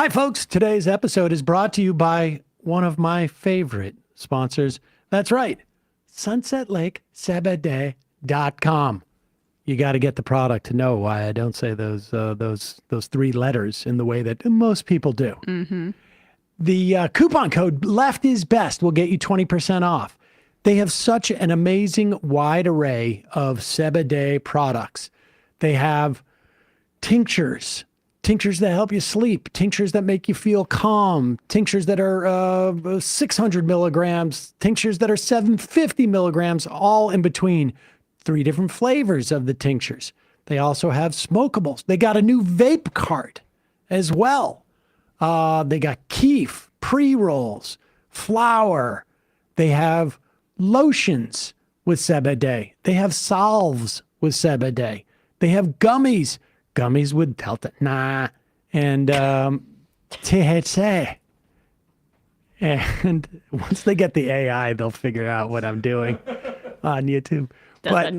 Hi, folks. Today's episode is brought to you by one of my favorite sponsors. That's right, SunsetLakeSebede.com. You got to get the product to know why I don't say those three letters in the way that most people do. Mm-hmm. The coupon code Left is Best will get you 20% off. They have such an amazing wide array of Sebede products. They have tinctures that help you sleep, tinctures that make you feel calm, tinctures that are 600 milligrams, tinctures that are 750 milligrams, all in between. 3 different flavors of the tinctures. They also have smokables. They got a new vape cart as well. They got keef, pre-rolls, flour. They have lotions with Sebede. They have salves with Sebede. They have gummies with Delta and THC. And once they get the AI, they'll figure out what I'm doing on YouTube. But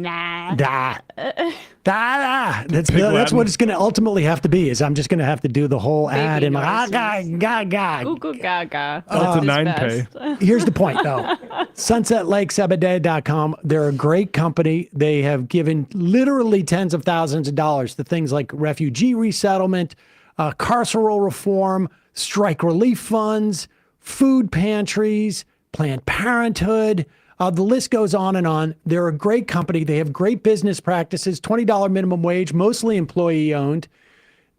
that's what it's going to ultimately have to be. Is I'm just going to have to do the whole ad and like gaga. That's a 9 pay. Here's the point, though. SunsetLakeSebede.com. They're a great company. They have given literally tens of thousands of dollars to things like refugee resettlement, carceral reform, strike relief funds, food pantries, Planned Parenthood. The list goes on and on. They're a great company. They have great business practices, $20 minimum wage, mostly employee owned.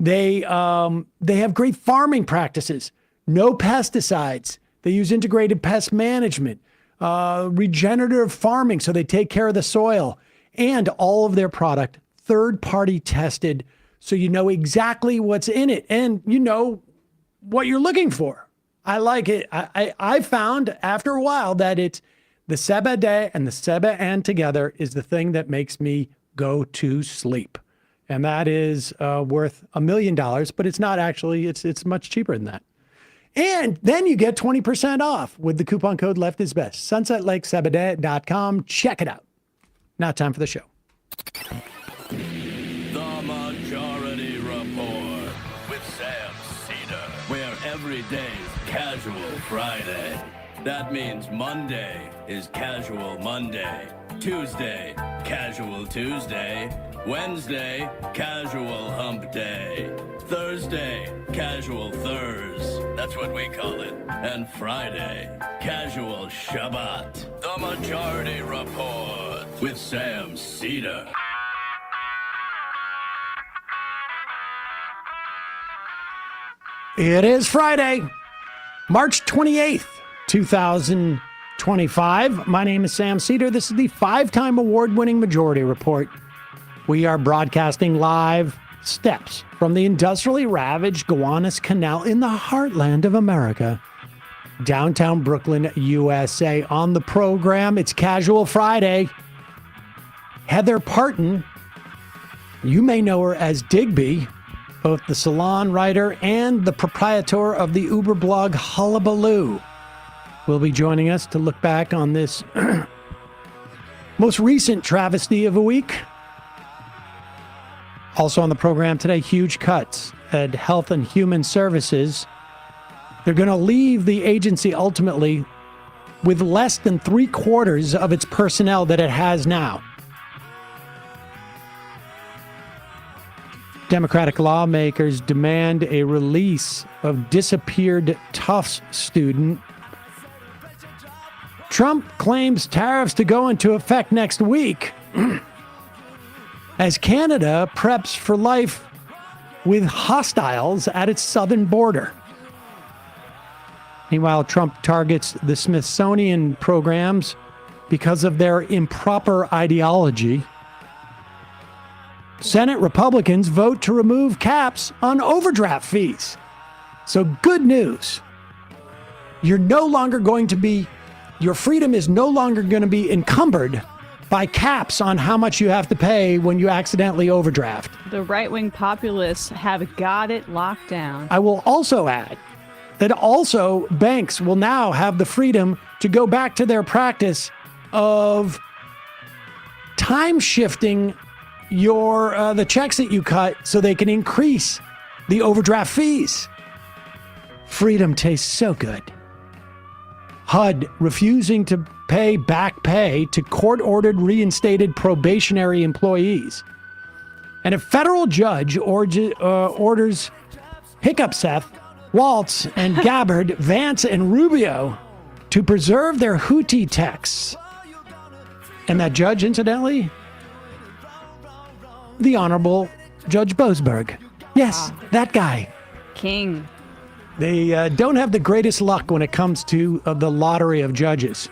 They have great farming practices, no pesticides. They use integrated pest management, regenerative farming, so they take care of the soil, and all of their product third-party tested, so you know exactly what's in it and you know what you're looking for. I like it. I found after a while that it's the Sebede and the Sebe-and together is the thing that makes me go to sleep. And that is worth $1 million, but it's not actually, it's much cheaper than that. And then you get 20% off with the coupon code Left is Best. SunsetLakeSebede.com. Check it out. Now time for the show. The Majority Report with Sam Seder, where every day is Casual Friday. That means Monday is Casual Monday, Tuesday, Casual Tuesday, Wednesday, Casual Hump Day, Thursday, Casual Thurs, that's what we call it, and Friday, Casual Shabbat. The Majority Report with Sam Seder. It is Friday, March 28th. 2025. My name is Sam Seder. This is the 5-time award-winning Majority Report. We are broadcasting live steps from the industrially ravaged Gowanus Canal in the heartland of America, downtown Brooklyn, USA. On the program, it's Casual Friday. Heather Parton, you may know her as Digby, both the salon writer and the proprietor of the Uber blog Hullabaloo, will be joining us to look back on this most recent travesty of a week. Also on the program today, huge cuts at Health and Human Services. They're going to leave the agency ultimately with less than 3/4 of its personnel that it has now. Democratic lawmakers demand a release of disappeared Tufts student. Trump claims tariffs to go into effect next week as Canada preps for life with hostiles at its southern border. Meanwhile, Trump targets the Smithsonian programs because of their improper ideology. Senate Republicans vote to remove caps on overdraft fees. So good news. You're no longer going to be Your freedom is no longer going to be encumbered by caps on how much you have to pay when you accidentally overdraft. The right-wing populists have got it locked down. I will also add that also banks will now have the freedom to go back to their practice of time shifting your the checks that you cut so they can increase the overdraft fees. Freedom tastes so good. HUD refusing to pay back pay to court-ordered reinstated probationary employees. And a federal judge orders Hiccup-Seth, Waltz, and Gabbard, Vance, and Rubio to preserve their Houthi texts. And that judge, incidentally, the Honorable Judge Boasberg. Yes, that guy. King. They don't have the greatest luck when it comes to the lottery of judges.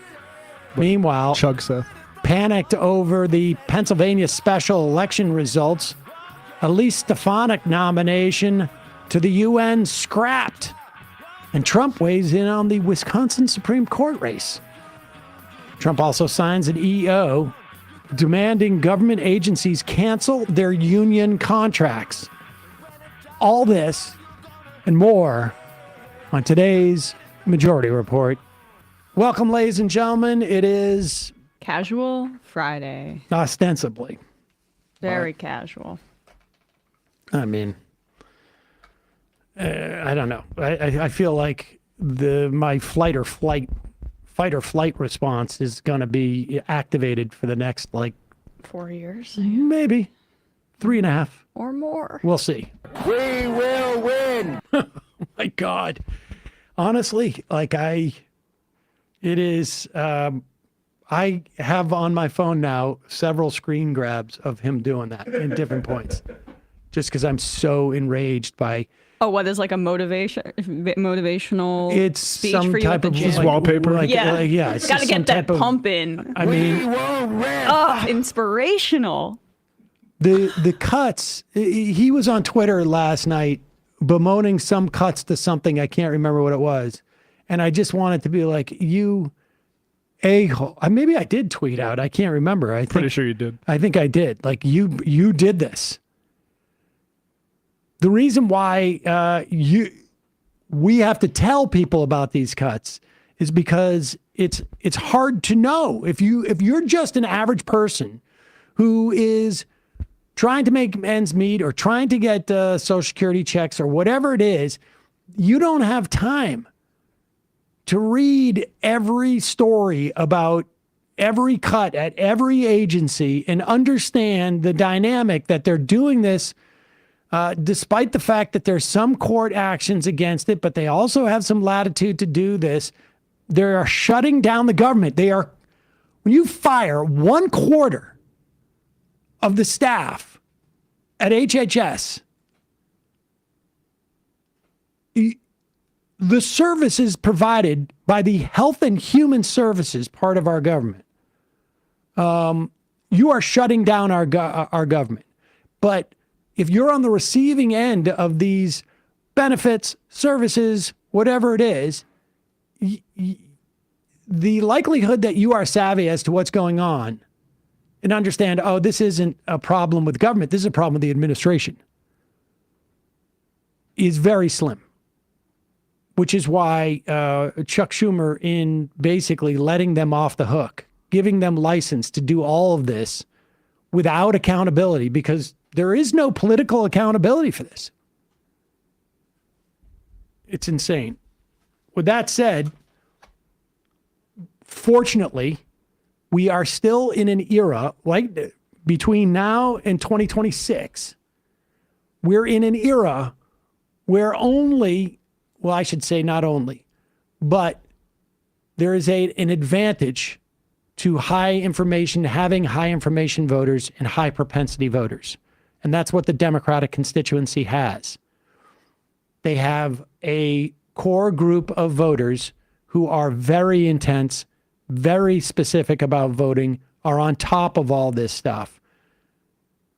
Meanwhile, Chug-Seth. panicked over the Pennsylvania special election results, Elise Stefanik nomination to the UN scrapped. And Trump weighs in on the Wisconsin Supreme Court race. Trump also signs an EO demanding government agencies cancel their union contracts. All this and more on today's Majority Report. Welcome, ladies and gentlemen. It is Casual Friday. ostensibly. Very casual. I mean, I don't know. I feel like my fight or flight response is going to be activated for the next 4 years maybe 3.5 or more. We'll see. We will win. Oh my God. Honestly, I have on my phone now several screen grabs of him doing that in different points, just because I'm so enraged by. Oh, what is like a motivational It's speech some for you type at the of gym? wallpaper. Yeah, it's Gotta just some get that type of- pump in. I mean, Oh, inspirational. the cuts. He was on Twitter last night bemoaning some cuts to something. I can't remember what it was, and I just wanted to be like, you a-hole. Maybe I did tweet out. I can't remember. Pretty sure you did. I think I did. Like, you did this. The reason why we have to tell people about these cuts is because it's hard to know. If you're just an average person who is trying to make ends meet or trying to get Social Security checks or whatever it is, you don't have time to read every story about every cut at every agency and understand the dynamic that they're doing this despite the fact that there's some court actions against it, but they also have some latitude to do this. They are shutting down the government. When you fire 1/4 of the staff at HHS, the services provided by the Health and Human Services part of our government, you are shutting down our government. But if you're on the receiving end of these benefits, services, whatever it is, the likelihood that you are savvy as to what's going on and understand, oh, this isn't a problem with government, this is a problem with the administration, is very slim. Which is why Chuck Schumer, in basically letting them off the hook, giving them license to do all of this without accountability, because there is no political accountability for this. It's insane. With that said, fortunately, we are still in an era, like between now and 2026, we're in an era where well, I should say not only, but there is an advantage to having high information voters and high propensity voters. And that's what the Democratic constituency has. They have a core group of voters who are very intense, very specific about voting, are on top of all this stuff.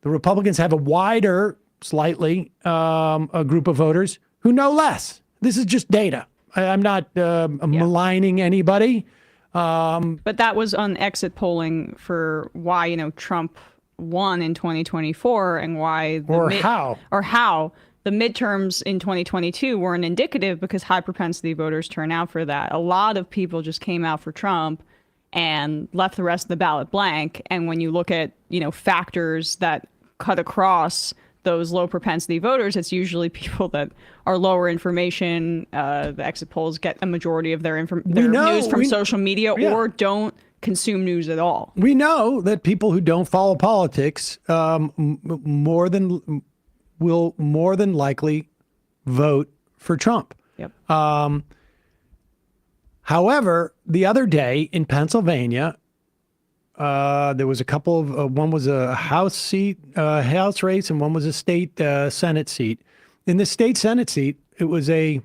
The Republicans have a wider, slightly, a group of voters who know less. This is just data. I'm not maligning anybody. But that was on exit polling for why, Trump won in 2024 and why how the midterms in 2022 weren't indicative, because high propensity voters turn out for that. A lot of people just came out for Trump and left the rest of the ballot blank. And when you look at, factors that cut across those low propensity voters, it's usually people that are lower information. The exit polls get a majority of their news from social media or don't consume news at all. We know that people who don't follow politics will more than likely vote for Trump. Yep. However, the other day in Pennsylvania, there was a couple of one was a House race, and one was a state Senate seat. In the state Senate seat, it was a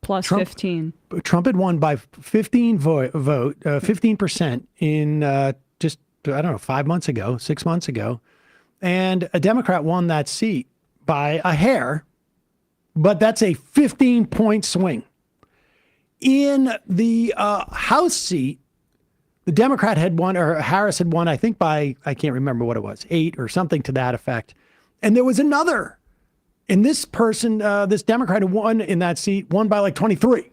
plus Trump, 15. Trump had won by 15% in just, I don't know, 6 months ago. And a Democrat won that seat by a hair, but that's a 15-point swing. In the House seat, the Democrat had won, or Harris had won, I think by, I can't remember what it was, 8 or something to that effect. And there was another. And this person, this Democrat who won in that seat, won by like 23.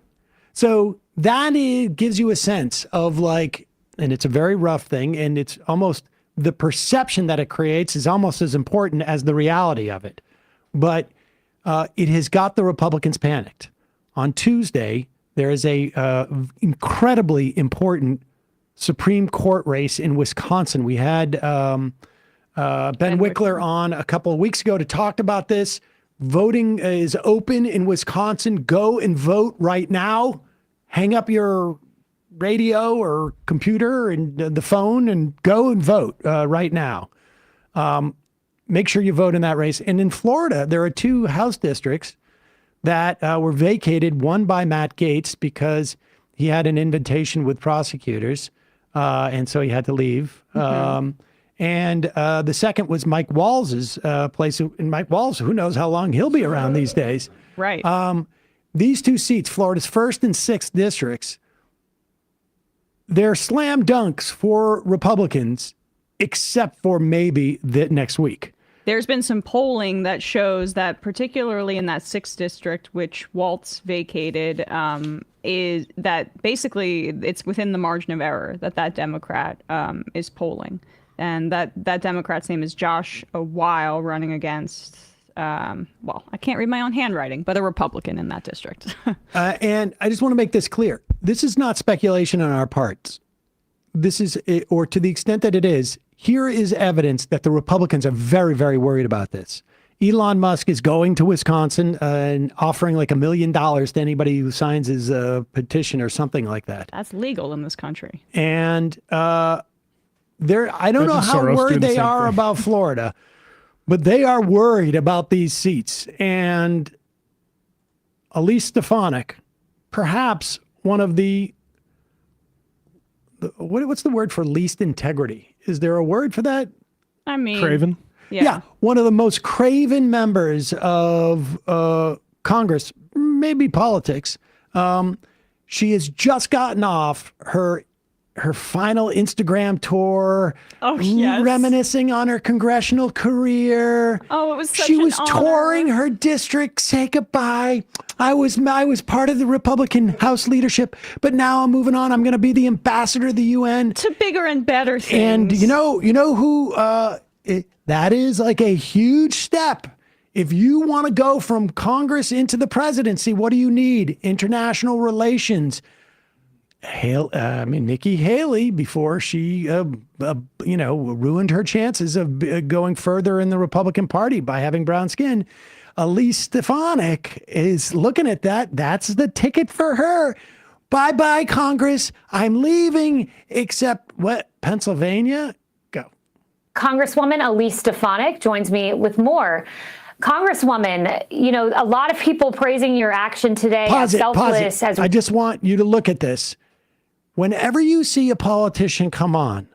So that gives you a sense of like, and it's a very rough thing, and it's almost, the perception that it creates is almost as important as the reality of it. But it has got the Republicans panicked. On Tuesday, there is a incredibly important Supreme Court race in Wisconsin. We had Ben Wickler on a couple of weeks ago to talk about this. Voting is open in Wisconsin. Go and vote right now. Hang up your radio or computer and the phone and go and vote right now. Make sure you vote in that race. And in Florida, there are 2 House districts that were vacated, one by Matt Gaetz because he had an invitation with prosecutors. And so he had to leave. Mm-hmm. And the second was Mike Walz's place. And Mike Walz, who knows how long he'll be around these days. Right. These 2 seats, Florida's 1st and 6th districts, they're slam dunks for Republicans, except for maybe next week. There's been some polling that shows that particularly in that 6th district, which Walz vacated, is that basically it's within the margin of error that Democrat is polling. And that Democrat's name is Josh Weil, running against, I can't read my own handwriting, but a Republican in that district. And I just want to make this clear. This is not speculation on our parts. This is, or to the extent that it is, here is evidence that the Republicans are very, very worried about this. Elon Musk is going to Wisconsin and offering like $1 million to anybody who signs his petition or something like that. That's legal in this country. And I don't know how worried they are about Florida, but they are worried about these seats. And Elise Stefanik, perhaps one of the what's the word for least integrity? Is there a word for that? I mean, craven. Yeah, one of the most craven members of Congress, maybe politics. She has just gotten off her final Instagram tour, reminiscing on her congressional career. Oh, it was such She was an honor. touring her district. Say goodbye. I was part of the Republican House leadership, but now I'm moving on. I'm going to be the ambassador of the UN to bigger and better things. And you know who? That is like a huge step. If you want to go from Congress into the presidency, what do you need? International relations. Nikki Haley, before she, ruined her chances of going further in the Republican Party by having brown skin. Elise Stefanik is looking at that. That's the ticket for her. Bye-bye, Congress. I'm leaving, except what? Pennsylvania? Go. Congresswoman Elise Stefanik joins me with more. Congresswoman, a lot of people praising your action today. Pause it. I just want you to look at this. Whenever you see a politician come on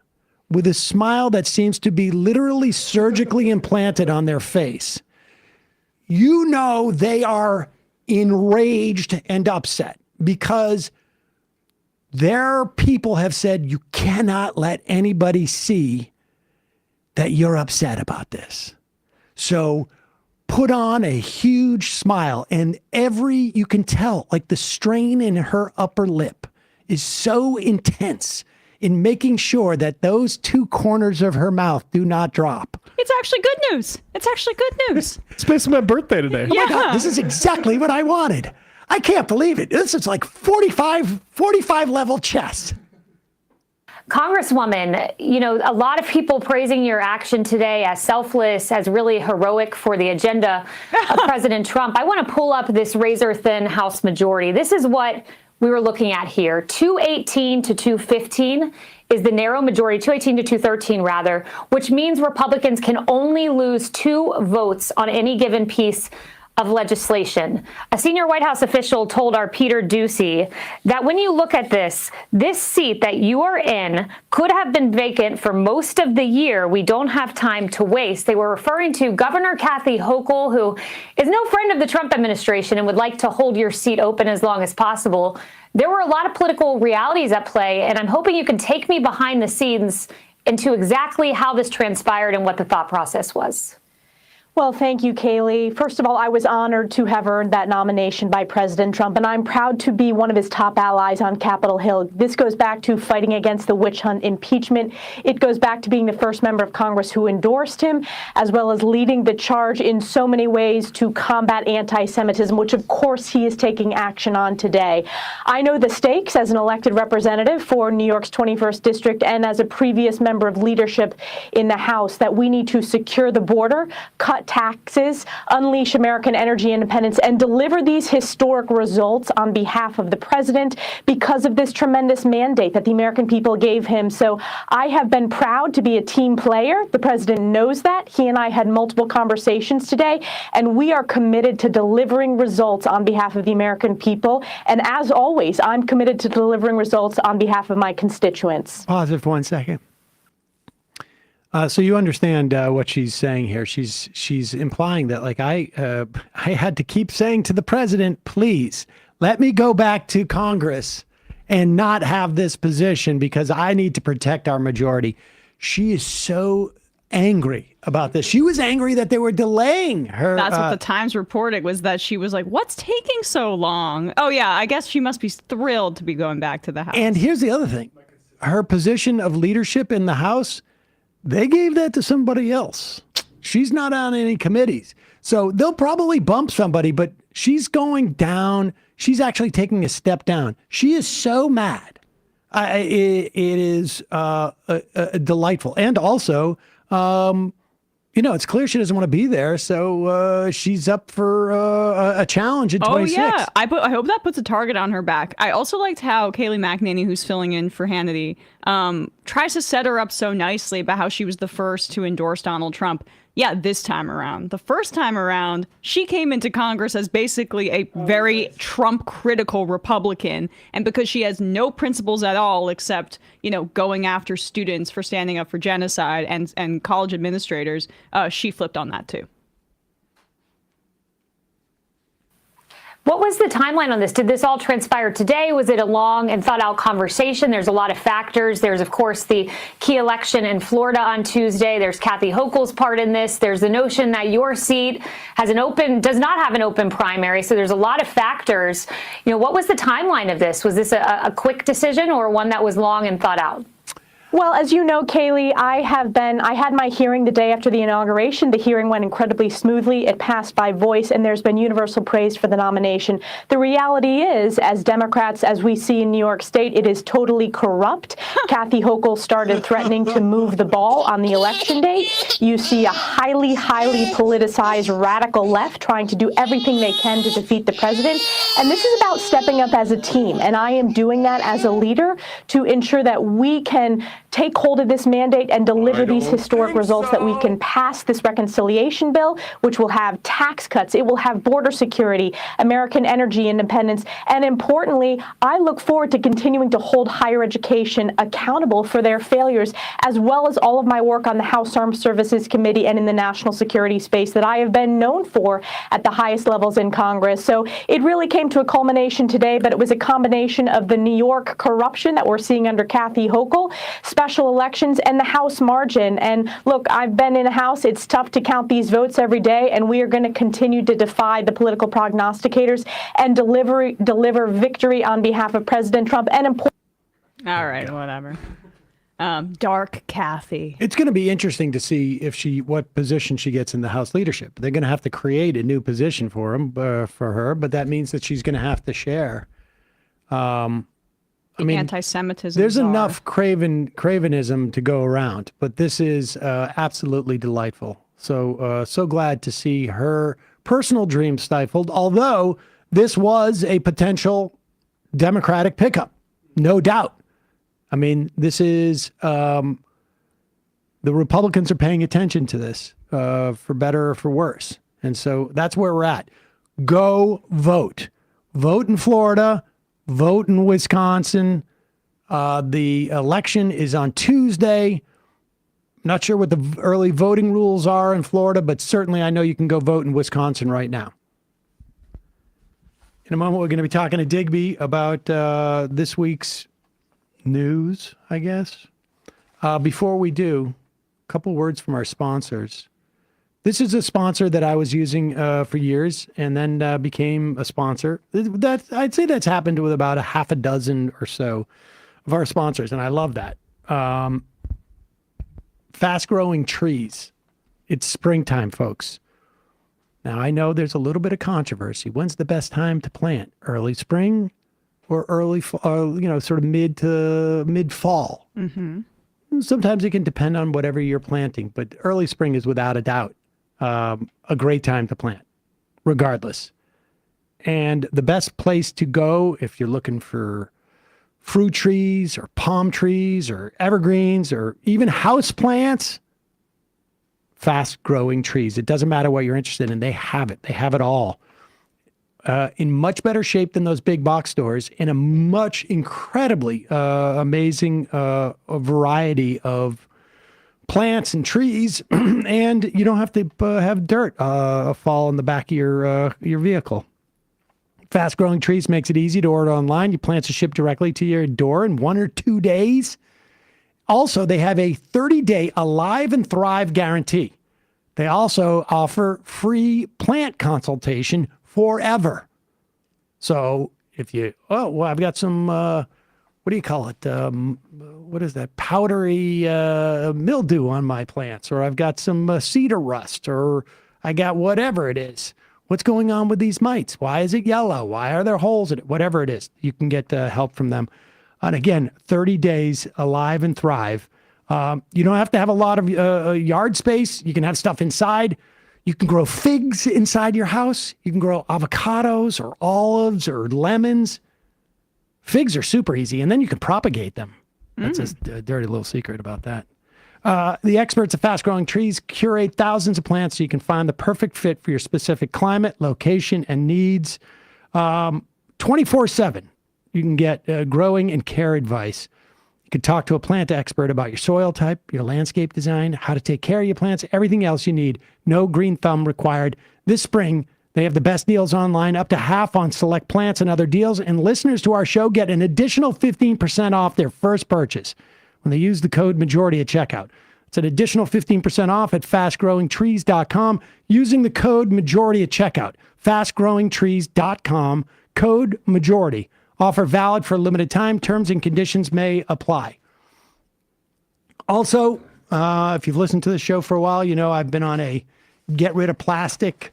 with a smile that seems to be literally surgically implanted on their face, you know they are enraged and upset because their people have said you cannot let anybody see that you're upset about this. So put on a huge smile, and you can tell, like the strain in her upper lip is so intense in making sure that those 2 corners of her mouth do not drop. it's actually good news. It's actually good news. It's basically my birthday today. Oh my God, this is exactly what I wanted. I can't believe it. This is like 45 level chess. Congresswoman, a lot of people praising your action today as selfless, as really heroic for the agenda of President Trump. I want to pull up this razor-thin House majority. This is what we were looking at here. 218 to 215 is the narrow majority, 218 to 213 rather, which means Republicans can only lose 2 votes on any given piece of legislation. A senior White House official told our Peter Doocy that when you look at this seat that you are in could have been vacant for most of the year. We don't have time to waste. They were referring to Governor Kathy Hochul, who is no friend of the Trump administration and would like to hold your seat open as long as possible. There were a lot of political realities at play, and I'm hoping you can take me behind the scenes into exactly how this transpired and what the thought process was. Well, thank you, Kaylee. First of all, I was honored to have earned that nomination by President Trump, and I'm proud to be one of his top allies on Capitol Hill. This goes back to fighting against the witch hunt impeachment. It goes back to being the first member of Congress who endorsed him, as well as leading the charge in so many ways to combat anti-Semitism, which of course he is taking action on today. I know the stakes as an elected representative for New York's 21st District and as a previous member of leadership in the House that we need to secure the border, cut taxes, unleash American energy independence, and deliver these historic results on behalf of the president because of this tremendous mandate that the American people gave him. So I have been proud to be a team player. The president knows that. He and I had multiple conversations today, and we are committed to delivering results on behalf of the American people. And as always, I'm committed to delivering results on behalf of my constituents. Pause it for 1 second. So you understand what she's saying here. She's implying that, like, I had to keep saying to the president, please let me go back to Congress and not have this position because I need to protect our majority. She is so angry about this. She was angry that they were delaying her. That's what the Times reported, was that she was like, what's taking so long? Oh, yeah, I guess she must be thrilled to be going back to the House. And here's the other thing. Her position of leadership in the House, they gave that to somebody else. She's not on any committees. So they'll probably bump somebody, but she's going down. She's actually taking a step down. She is so mad. It is delightful. And also, it's clear she doesn't want to be there. So she's up for a challenge in 26. Oh, yeah. I hope that puts a target on her back. I also liked how Kayleigh McEnany, who's filling in for Hannity, tries to set her up so nicely about how she was the first to endorse Donald Trump. Yeah, this time around. The first time around, she came into Congress as basically a very Trump-critical Republican. And because she has no principles at all except, going after students for standing up for genocide and college administrators, she flipped on that too. What was the timeline on this? Did this all transpire today? Was it a long and thought-out conversation? There's a lot of factors. There's, of course, the key election in Florida on Tuesday. There's Kathy Hochul's part in this. There's the notion that your seat does not have an open primary. So there's a lot of factors. What was the timeline of this? Was this a quick decision or one that was long and thought out? Well, as you know, Kaylee, I had my hearing the day after the inauguration. The hearing went incredibly smoothly. It passed by voice, and there's been universal praise for the nomination. The reality is, as Democrats, as we see in New York State, it is totally corrupt. Kathy Hochul started threatening to move the ball on the election date. You see a highly, highly politicized radical left trying to do everything they can to defeat the president. And this is about stepping up as a team, and I am doing that as a leader to ensure that we can take hold of this mandate and deliver these historic results, that we can pass this reconciliation bill, which will have tax cuts. It will have border security, American energy independence. And importantly, I look forward to continuing to hold higher education accountable for their failures, as well as all of my work on the House Armed Services Committee and in the national security space that I have been known for at the highest levels in Congress. So it really came to a culmination today, but it was a combination of the New York corruption that we're seeing under Kathy Hochul, special elections, and the House margin. And look, I've been in a House. It's tough to count these votes every day, and we are going to continue to defy the political prognosticators and deliver victory on behalf of President Trump. And all right, whatever. Dark Kathy. It's going to be interesting to see what position she gets in the House leadership. They're going to have to create a new position for her, but that means that she's going to have to share. Anti-Semitism. There's enough cravenism to go around, but this is absolutely delightful. So glad to see her personal dreams stifled, although this was a potential Democratic pickup, no doubt. I mean, this is, the Republicans are paying attention to this, for better or for worse. And so that's where we're at. Go vote. Vote in Florida. Vote in Wisconsin. The election is on Tuesday. Not sure what the early voting rules are in Florida, but certainly I know you can go vote in Wisconsin right now. In a moment, we're going to be talking to Digby about this week's news, I guess. Before we do, a couple words from our sponsors. This is a sponsor that I was using for years and then became a sponsor. I'd say that's happened with about a half a dozen or so of our sponsors, and I love that. Fast Growing Trees. It's springtime, folks. Now, I know there's a little bit of controversy. When's the best time to plant? Early spring or early, sort of mid fall? Mm-hmm. Sometimes it can depend on whatever you're planting, but early spring is without a doubt a great time to plant, regardless. And the best place to go if you're looking for fruit trees or palm trees or evergreens or even house plants, Fast Growing Trees. It doesn't matter what you're interested in. They have it. They have it all. In much better shape than those big box stores, in a much incredibly amazing variety of plants and trees, and you don't have to have dirt fall in the back of your vehicle. Fast Growing Trees makes it easy to order online. Your plants are shipped directly to your door in 1 or 2 days. Also, they have a 30-day Alive and Thrive guarantee. They also offer free plant consultation forever. So if I've got some, what do you call it? What is that? Powdery mildew on my plants, or I've got some cedar rust, or I got whatever it is. What's going on with these mites? Why is it yellow? Why are there holes in it? Whatever it is, you can get help from them. And again, 30 days Alive and Thrive. You don't have to have a lot of yard space. You can have stuff inside. You can grow figs inside your house. You can grow avocados or olives or lemons. Figs are super easy, and then you can propagate them. That's a dirty little secret about that. The experts at Fast Growing Trees curate thousands of plants so you can find the perfect fit for your specific climate, location, and needs. 24/7, you can get growing and care advice. You can talk to a plant expert about your soil type, your landscape design, how to take care of your plants, everything else you need. No green thumb required. This spring, they have the best deals online, up to half on select plants and other deals. And listeners to our show get an additional 15% off their first purchase when they use the code MAJORITY at checkout. It's an additional 15% off at fastgrowingtrees.com using the code MAJORITY at checkout. Fastgrowingtrees.com, code MAJORITY. Offer valid for a limited time. Terms and conditions may apply. Also, if you've listened to the show for a while, you know I've been on a get rid of plastic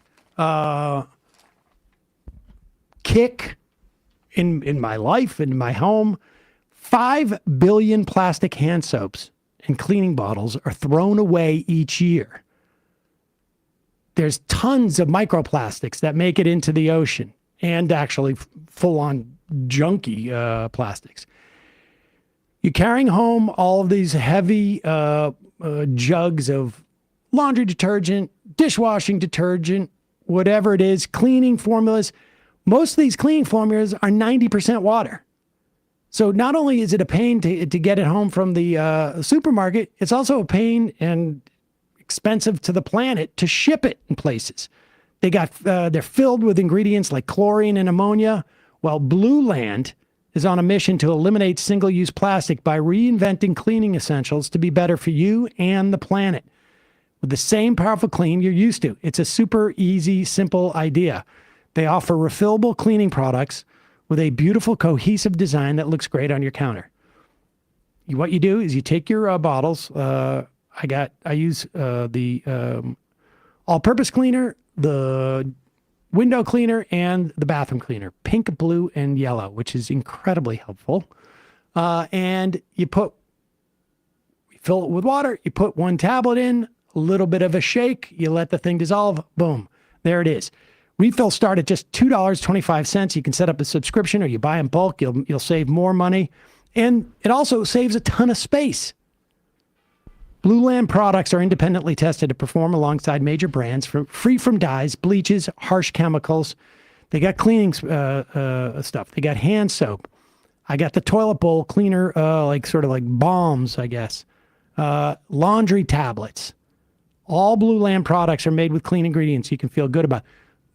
kick in my life, in my home. 5 billion plastic hand soaps and cleaning bottles are thrown away each year. There's tons of microplastics that make it into the ocean, and actually full-on junky plastics. You're carrying home all of these heavy jugs of laundry detergent, dishwashing detergent, whatever it is, cleaning formulas. Most of these cleaning formulas are 90% water. So not only is it a pain to get it home from the supermarket, it's also a pain and expensive to the planet to ship it in places. They're filled with ingredients like chlorine and ammonia. Well, Blue Land is on a mission to eliminate single-use plastic by reinventing cleaning essentials to be better for you and the planet. With the same powerful clean you're used to. It's a super easy, simple idea. They offer refillable cleaning products with a beautiful, cohesive design that looks great on your counter. what you do is you take your bottles. I use the all-purpose cleaner, the window cleaner, and the bathroom cleaner, pink, blue, and yellow, which is incredibly helpful. And you fill it with water, you put one tablet in, a little bit of a shake, you let the thing dissolve, boom, there it is. Refills start at just $2.25. You can set up a subscription or you buy in bulk, you'll save more money. And it also saves a ton of space. Blue Land products are independently tested to perform alongside major brands, free from dyes, bleaches, harsh chemicals. They got cleaning stuff. They got hand soap. I got the toilet bowl cleaner, like balms, I guess. Laundry tablets. All Blue Land products are made with clean ingredients you can feel good about.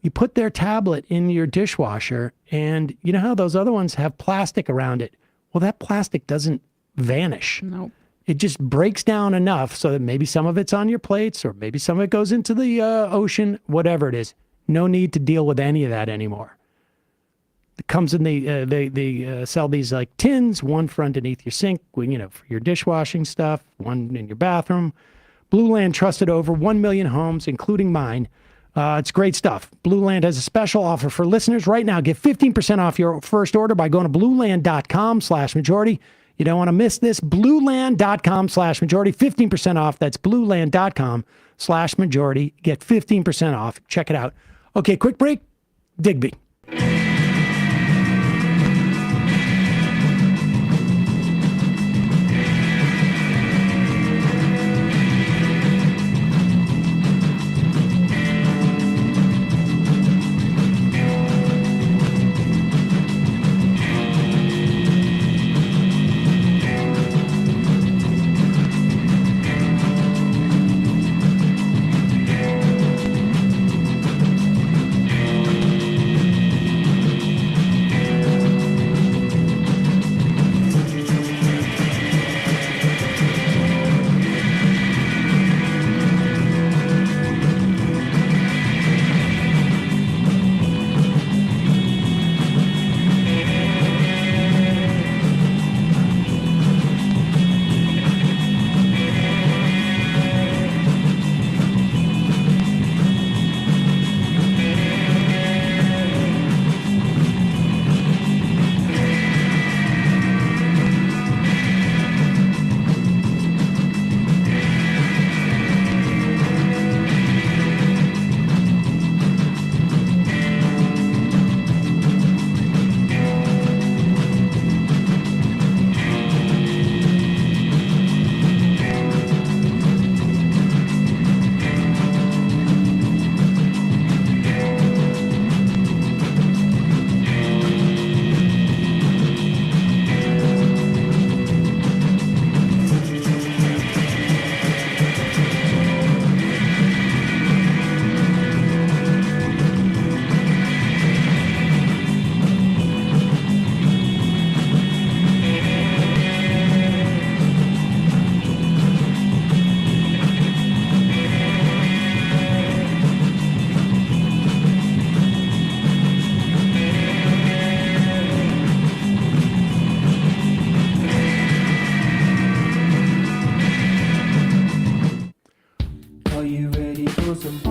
You put their tablet in your dishwasher, and you know how those other ones have plastic around it? Well, that plastic doesn't vanish. Nope. It just breaks down enough so that maybe some of it's on your plates or maybe some of it goes into the ocean, whatever it is. No need to deal with any of that anymore. It comes in they sell these like tins, one for underneath your sink, for your dishwashing stuff, one in your bathroom. Blue Land trusted over 1 million homes, including mine. It's great stuff. Blue Land has a special offer for listeners right now. Get 15% off your first order by going to blueland.com/majority. You don't want to miss this. Blueland.com/majority. 15% off. That's blueland.com/majority. Get 15% off. Check it out. Okay, quick break. Digby.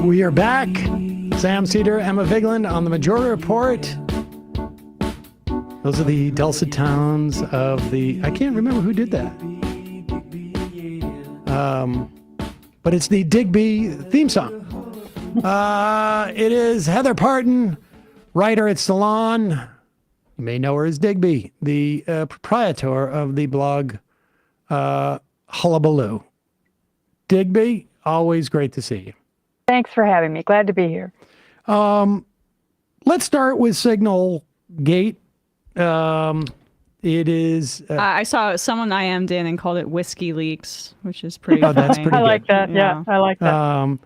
We are back. Sam Seder, Emma Vigeland on the Majority Report. Those are the dulcet tones of the... I can't remember who did that. But it's the Digby theme song. It is Heather Parton, writer at Salon. You may know her as Digby, the proprietor of the blog Hullabaloo. Digby, always great to see you. Thanks for having me. Glad to be here. Let's start with Signal Gate. It is... I saw someone IM'd in and called it Whiskey Leaks, which is pretty funny. That's pretty good. I like that. Yeah, I like that.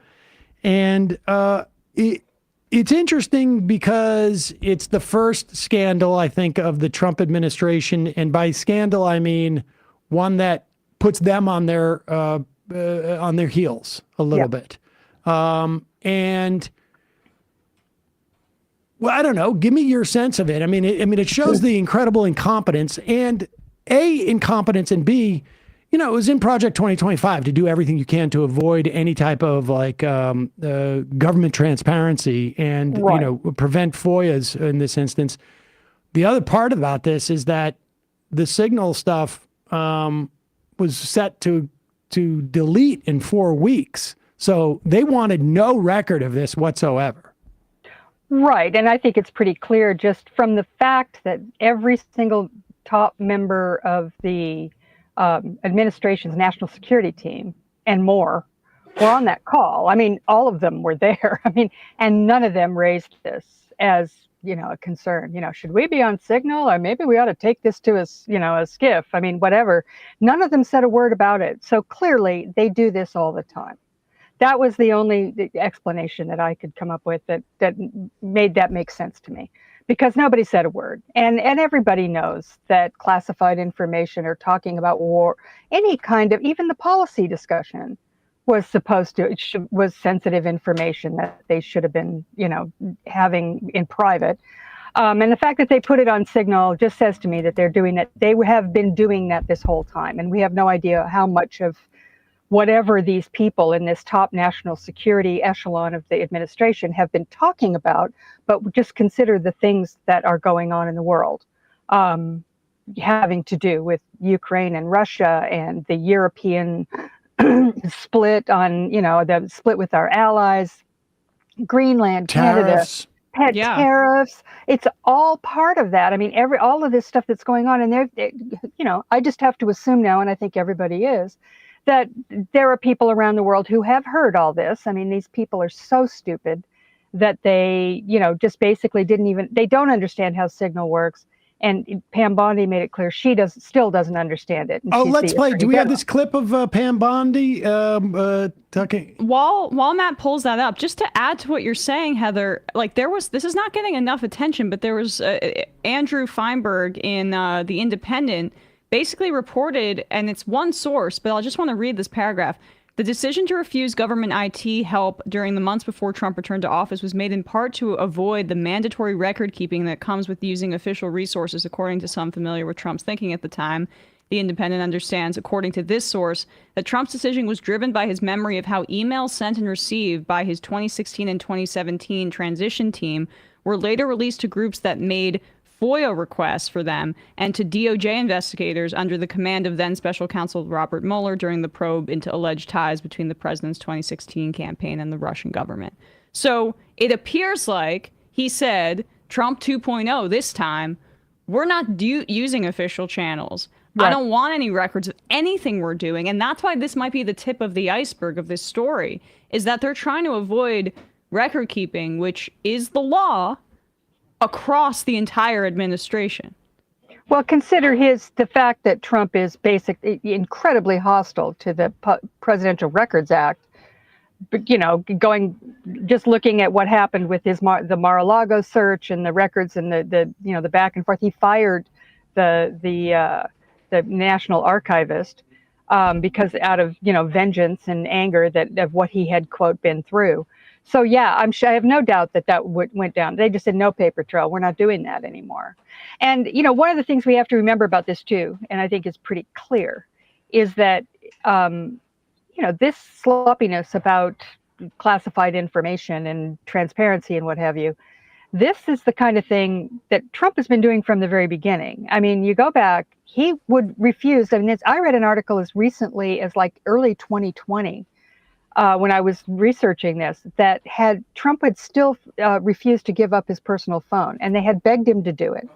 It's interesting because it's the first scandal, I think, of the Trump administration. And by scandal, I mean one that puts them on their heels a little bit. And well, I don't know. Give me your sense of it. I mean, it shows the incredible incompetence, and A, incompetence, and B, it was in Project 2025 to do everything you can to avoid any type of government transparency and, prevent FOIAs in this instance. The other part about this is that the Signal stuff was set to delete in 4 weeks. So they wanted no record of this whatsoever. Right. And I think it's pretty clear just from the fact that every single top member of the administration's national security team and more were on that call. I mean, all of them were there. I mean, and none of them raised this as, a concern. Should we be on Signal, or maybe we ought to take this to a skiff? I mean, whatever. None of them said a word about it. So clearly they do this all the time. That was the only explanation that I could come up with that made that make sense to me, because nobody said a word. And everybody knows that classified information or talking about war, any kind of, even the policy discussion was was sensitive information that they should have been, having in private. And the fact that they put it on Signal just says to me that they're doing it. They have been doing that this whole time. And we have no idea how much of whatever these people in this top national security echelon of the administration have been talking about, but just consider the things that are going on in the world, having to do with Ukraine and Russia and the European split on, the split with our allies, Greenland, tariffs. Canada, tariffs. It's all part of that. I mean, all of this stuff that's going on, and I just have to assume now, and I think everybody is, that there are people around the world who have heard all this. I mean, these people are so stupid that they, just basically they don't understand how Signal works. And Pam Bondi made it clear she still doesn't understand it. Let's play. Do we have this clip of Pam Bondi talking? While Matt pulls that up, just to add to what you're saying, Heather, this is not getting enough attention, but there was Andrew Feinberg in The Independent basically reported, and it's one source, but I just want to read this paragraph. The decision to refuse government IT help during the months before Trump returned to office was made in part to avoid the mandatory record keeping that comes with using official resources, according to some familiar with Trump's thinking at the time. The Independent understands, according to this source, that Trump's decision was driven by his memory of how emails sent and received by his 2016 and 2017 transition team were later released to groups that made FOIA requests for them and to DOJ investigators under the command of then Special Counsel Robert Mueller during the probe into alleged ties between the president's 2016 campaign and the Russian government. So it appears like he said, Trump 2.0 this time, we're not using official channels. Right. I don't want any records of anything we're doing. And that's why this might be the tip of the iceberg of this story, is that they're trying to avoid record keeping, which is the law, across the entire administration. Well, consider the fact that Trump is basically incredibly hostile to the Presidential Records Act. But, just looking at what happened with the Mar-a-Lago search and the records and the back and forth, he fired the national archivist because out of vengeance and anger of what he had, quote, been through. So, yeah, I'm sure I have no doubt that went down. They just said no paper trail. We're not doing that anymore. And, one of the things we have to remember about this, too, and I think is pretty clear, is that, this sloppiness about classified information and transparency and what have you, this is the kind of thing that Trump has been doing from the very beginning. I mean, you go back, he would refuse. I mean, I read an article as recently as early 2020. When I was researching this, that Trump had still refused to give up his personal phone, and they had begged him to do it.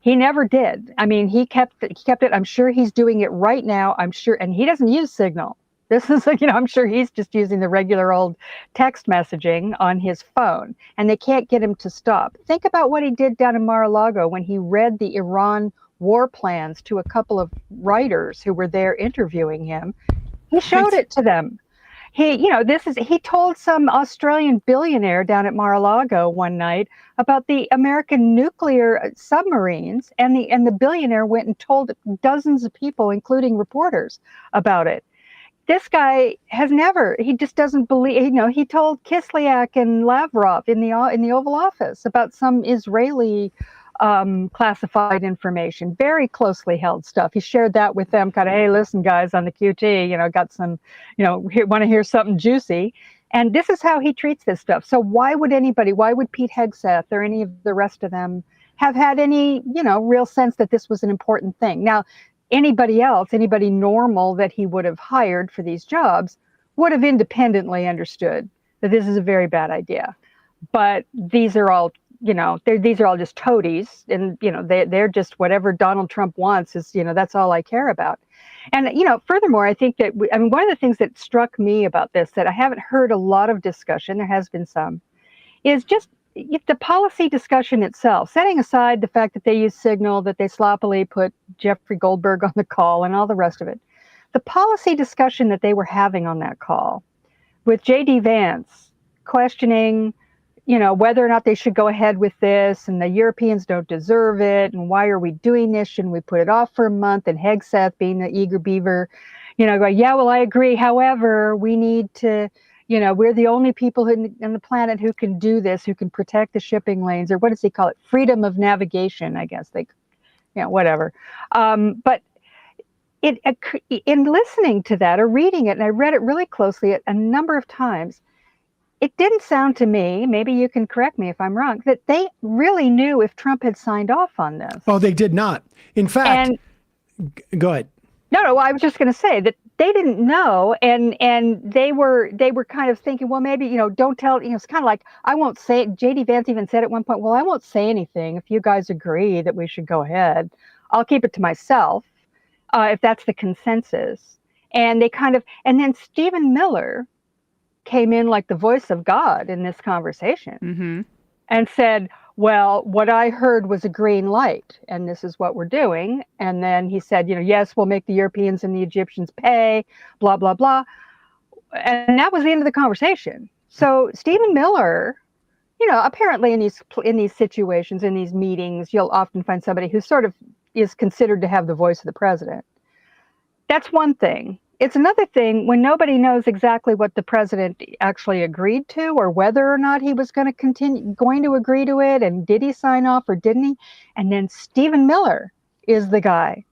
He never did. I mean, he kept it. I'm sure he's doing it right now. I'm sure, and he doesn't use Signal. This is I'm sure he's just using the regular old text messaging on his phone, and they can't get him to stop. Think about what he did down in Mar-a-Lago when he read the Iran war plans to a couple of writers who were there interviewing him. He showed it to them. He told some Australian billionaire down at Mar-a-Lago one night about the American nuclear submarines, and the billionaire went and told dozens of people, including reporters, about it. This guy he just doesn't believe, he told Kislyak and Lavrov in the Oval Office about some Israeli classified information, very closely held stuff. He shared that with them, kind of, hey, listen, guys, on the QT, got some, want to hear something juicy. And this is how he treats this stuff. So why would Pete Hegseth or any of the rest of them have had any, real sense that this was an important thing? Now, anybody normal that he would have hired for these jobs would have independently understood that this is a very bad idea. But these are all, these are all just toadies, and, they're just whatever Donald Trump wants is, that's all I care about. And, furthermore, I think that, one of the things that struck me about this that I haven't heard a lot of discussion, there has been some, is just the policy discussion itself, setting aside the fact that they use Signal, that they sloppily put Jeffrey Goldberg on the call and all the rest of it. The policy discussion that they were having on that call with J.D. Vance questioning, whether or not they should go ahead with this, and the Europeans don't deserve it, and why are we doing this? Shouldn't we put it off for a month? And Hegseth, being the eager beaver, going, yeah, well, I agree. However, we need to, we're the only people on the planet who can do this, who can protect the shipping lanes, or what does he call it? Freedom of navigation, I guess. Whatever. But in listening to that or reading it, and I read it really closely a number of times, it didn't sound to me, maybe you can correct me if I'm wrong, that they really knew if Trump had signed off on this. Oh, they did not. In fact, go ahead. No, I was just going to say that they didn't know, and they were kind of thinking, well, maybe, don't tell, it's kind of like, I won't say it. J.D. Vance even said at one point, well, I won't say anything if you guys agree that we should go ahead. I'll keep it to myself if that's the consensus. And and then Stephen Miller came in like the voice of God in this conversation and said, well, what I heard was a green light, and this is what we're doing. And then he said, yes, we'll make the Europeans and the Egyptians pay, blah, blah, blah. And that was the end of the conversation. So Stephen Miller, apparently in these situations, in these meetings, you'll often find somebody who sort of is considered to have the voice of the president. That's one thing. It's another thing when nobody knows exactly what the president actually agreed to, or whether or not he was going to agree to it, and did he sign off or didn't he? And then Stephen Miller is the guy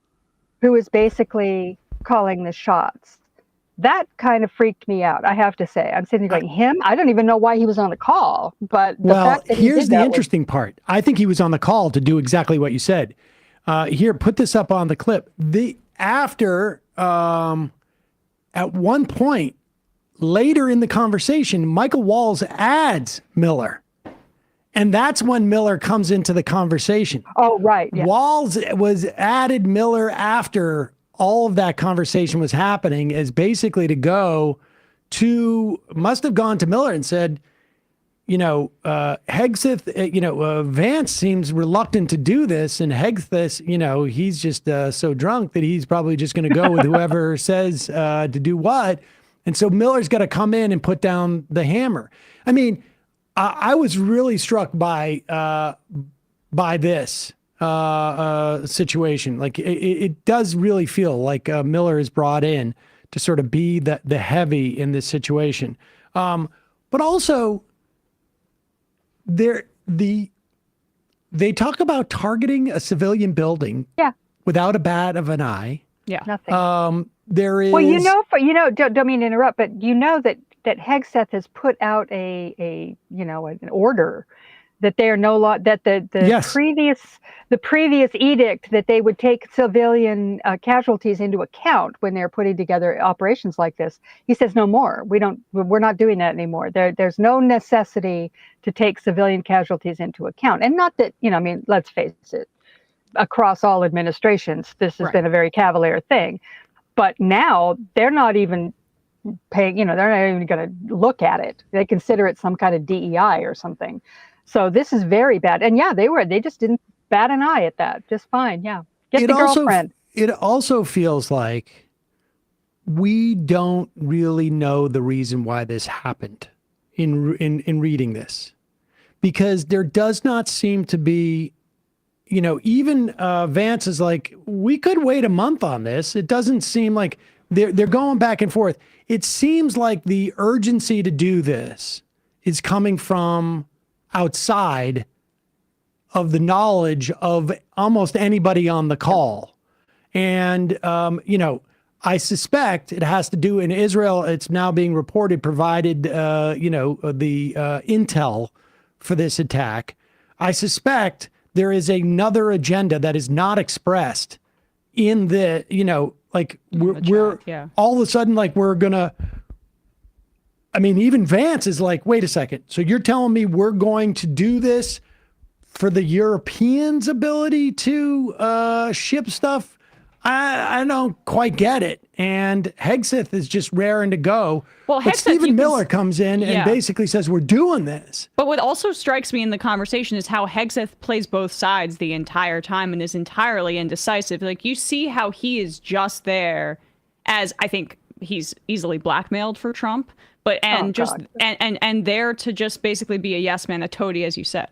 who is basically calling the shots. That kind of freaked me out, I have to say. I'm sitting there going, him? I don't even know why he was on the call. But the fact that here's the interesting part. I think he was on the call to do exactly what you said. Here, put this up on the clip. At one point, later in the conversation, Michael Walls adds Miller. And that's when Miller comes into the conversation. Oh, right. Yeah. Walls was added Miller after all of that conversation was happening, as basically must have gone to Miller and said, Hegseth, Vance seems reluctant to do this, and Hegseth, he's just so drunk that he's probably just going to go with whoever says to do what. And so Miller's got to come in and put down the hammer. I mean, I was really struck by this situation. Like it does really feel like Miller is brought in to sort of be the heavy in this situation. But also, they talk about targeting a civilian building without a bat of an eye. Yeah. Nothing. There is. Well, don't mean to interrupt, but that Hegseth has put out an order that they are no longer, that the previous edict that they would take civilian casualties into account when they're putting together operations like this. He says no more. We're not doing that anymore. There's no necessity to take civilian casualties into account. And not that, let's face it, across all administrations, this has been a very cavalier thing. But now they're not even paying, they're not even going to look at it. They consider it some kind of DEI or something. So this is very bad. And they just didn't bat an eye at that. Just fine. Yeah. Get the girlfriend. It also feels like we don't really know the reason why this happened in reading this, because there does not seem to be, even Vance is like, we could wait a month on this. It doesn't seem like they're going back and forth. It seems like the urgency to do this is coming from outside of the knowledge of almost anybody on the call. And, I suspect it has to do in Israel. It's now being reported, provided, the intel for this attack. I suspect there is another agenda that is not expressed in the, we're all of a sudden, we're gonna, even Vance is like, wait a second. So you're telling me we're going to do this for the Europeans' ability to ship stuff? I don't quite get it. And Hegseth is just raring to go. Well, but Stephen Miller comes in and basically says, we're doing this. But what also strikes me in the conversation is how Hegseth plays both sides the entire time and is entirely indecisive. Like, you see how he is just there as, I think he's easily blackmailed for Trump, but and there to just basically be a yes man, a toady, as you said.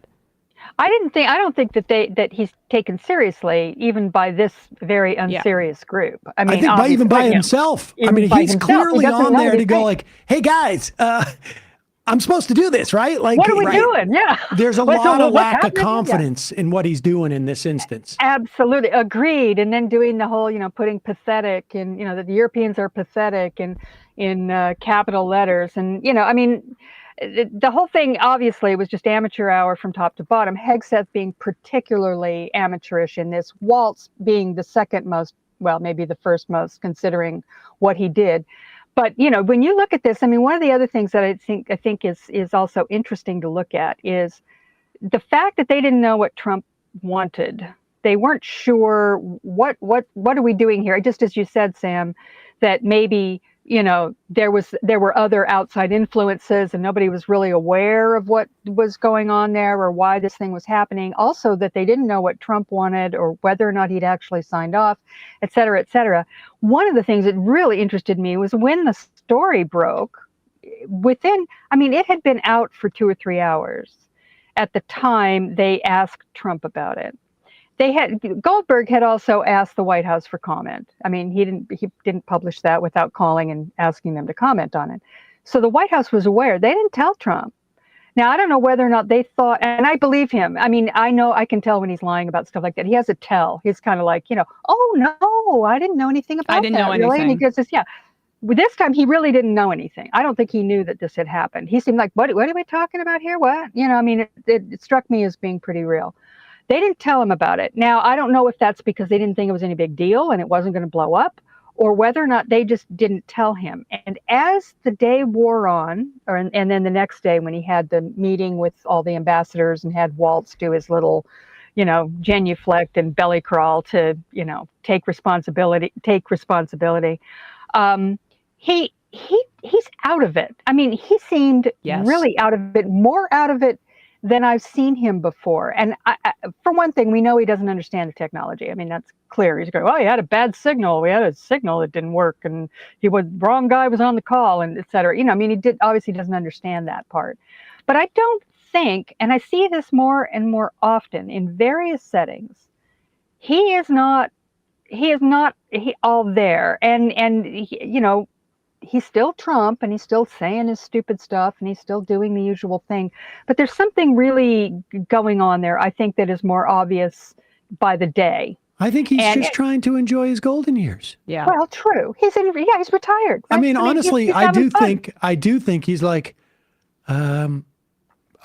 I don't think that he's taken seriously even by this very unserious group. I think by himself. He's clearly on there to go like, hey guys, I'm supposed to do this, right? Like, what are we doing? Yeah. There's a lot of lack of confidence in what he's doing in this instance. Absolutely. Agreed. And then doing the whole, putting pathetic and, that the Europeans are pathetic and in capital letters. And, the whole thing obviously was just amateur hour from top to bottom. Hegseth being particularly amateurish in this, Waltz being the second most, well, maybe the first most, considering what he did. But when you look at this, one of the other things that I think is also interesting to look at is the fact that they didn't know what Trump wanted. They weren't sure what are we doing here. Just as you said, Sam, that maybe there were other outside influences and nobody was really aware of what was going on there or why this thing was happening. Also, that they didn't know what Trump wanted or whether or not he'd actually signed off, et cetera, et cetera. One of the things that really interested me was when the story broke, it had been out for 2 or 3 hours at the time they asked Trump about it. Goldberg had also asked the White House for comment. He didn't publish that without calling and asking them to comment on it. So the White House was aware. They didn't tell Trump. Now, I don't know whether or not they thought, and I believe him. I know I can tell when he's lying about stuff like that. He has a tell. He's kind of like, oh no, I didn't know anything about that. I didn't know anything. Really? And he goes, this time he really didn't know anything. I don't think he knew that this had happened. He seemed like, what are we talking about here? What? It struck me as being pretty real. They didn't tell him about it. Now, I don't know if that's because they didn't think it was any big deal and it wasn't going to blow up, or whether or not they just didn't tell him. And as the day wore on, and then the next day when he had the meeting with all the ambassadors and had Waltz do his little, genuflect and belly crawl to, take responsibility. He's out of it. He seemed really out of it, more out of it than I've seen him before. And for one thing, we know he doesn't understand the technology. That's clear. He's going, he had a bad signal. We had a signal that didn't work, and wrong guy was on the call, and et cetera. He obviously doesn't understand that part. But I don't think, and I see this more and more often in various settings, he is not all there. And he's still Trump and he's still saying his stupid stuff and he's still doing the usual thing. But there's something really going on there, I think, that is more obvious by the day. I think he's just trying to enjoy his golden years. Yeah. Well, true. He's retired. Right? Honestly, I do think he's like, all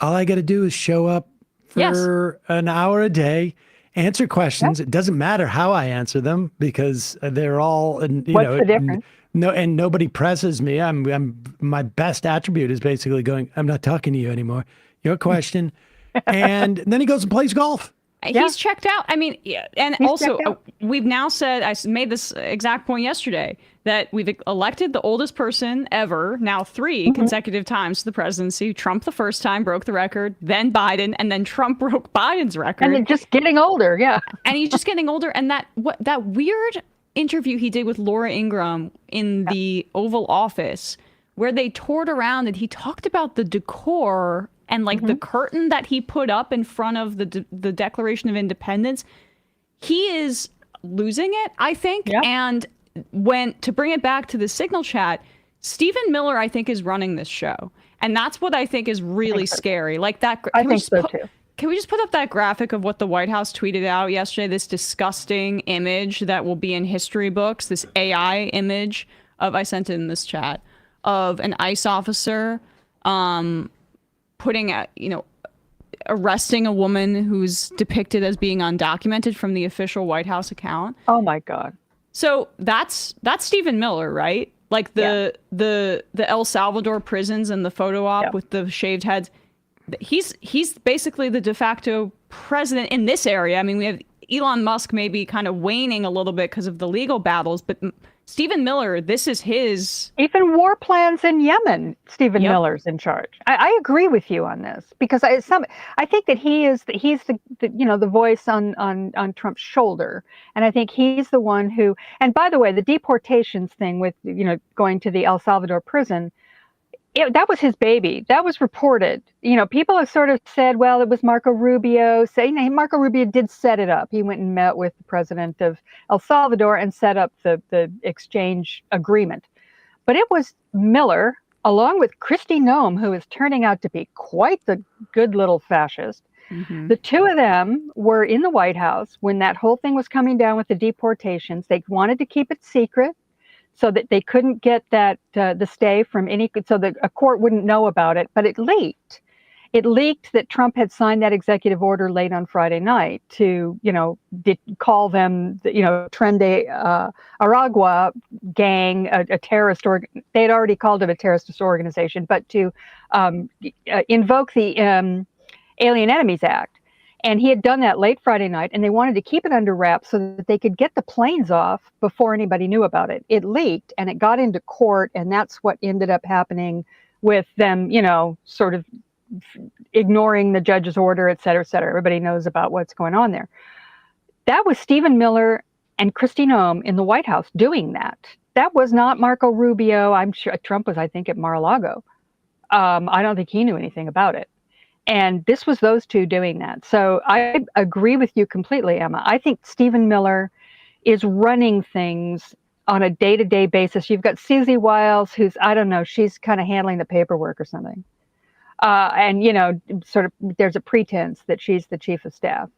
I got to do is show up for an hour a day, answer questions. It doesn't matter how I answer them because they're all, what's the difference? No, and nobody presses me. My best attribute is basically going, I'm not talking to you anymore. Your question. And then he goes and plays golf. He's checked out. And he's also we've now said, I made this exact point yesterday, that we've elected the oldest person ever, now 3 consecutive times to the presidency. Trump the first time broke the record, then Biden, and then Trump broke Biden's record. And then just getting older, And he's just getting older. And that weird interview he did with Laura Ingraham in the Oval Office, where they toured around and he talked about the decor and the curtain that he put up in front of the Declaration of Independence. He is losing it, I think. Yep. And to bring it back to the Signal chat, Stephen Miller, I think, is running this show. And that's what I think is really scary. I think so too. Can we just put up that graphic of what the White House tweeted out yesterday? This disgusting image that will be in history books, this AI image of, I sent it in this chat, of an ICE officer arresting a woman who's depicted as being undocumented from the official White House account. Oh my God. So that's Stephen Miller, right? Like the El Salvador prisons and the photo op with the shaved heads. He's basically the de facto president in this area. I mean, we have Elon Musk maybe kind of waning a little bit because of the legal battles, but Stephen Miller, this is his. Even war plans in Yemen, Stephen Miller's in charge. I agree with you on this because I think that he's the voice on Trump's shoulder, and I think he's the one who. And by the way, the deportations thing with going to the El Salvador prison. That was his baby. That was reported. People have sort of said, well, it was Marco Rubio. Marco Rubio did set it up. He went and met with the president of El Salvador and set up the exchange agreement. But it was Miller, along with Kristi Noem, who is turning out to be quite the good little fascist. Mm-hmm. The two of them were in the White House when that whole thing was coming down with the deportations. They wanted to keep it secret, so that they couldn't get that the stay from so that a court wouldn't know about it. But it leaked. It leaked that Trump had signed that executive order late on Friday night to, call them, Tren de Aragua gang, a terrorist they had already called it a terrorist organization, but to invoke the Alien Enemies Act. And he had done that late Friday night, and they wanted to keep it under wraps so that they could get the planes off before anybody knew about it. It leaked, and it got into court, and that's what ended up happening with them, sort of ignoring the judge's order, et cetera, et cetera. Everybody knows about what's going on there. That was Stephen Miller and Kristi Noem in the White House doing that. That was not Marco Rubio. I'm sure Trump was, I think, at Mar-a-Lago. I don't think he knew anything about it. And this was those two doing that. So I agree with you completely, Emma. I think Stephen Miller is running things on a day-to-day basis. You've got Susie Wiles, who's, I don't know, she's kind of handling the paperwork or something. And, sort of there's a pretense that she's the chief of staff.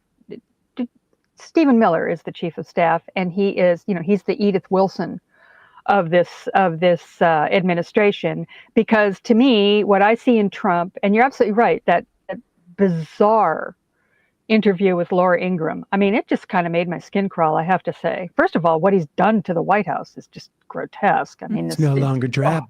Stephen Miller is the chief of staff, and he is, he's the Edith Wilson of this administration. Because to me, what I see in Trump, and you're absolutely right, that bizarre interview with Laura Ingraham. I mean, it just kind of made my skin crawl, I have to say. First of all, what he's done to the White House is just grotesque. I mean, it's no longer drab.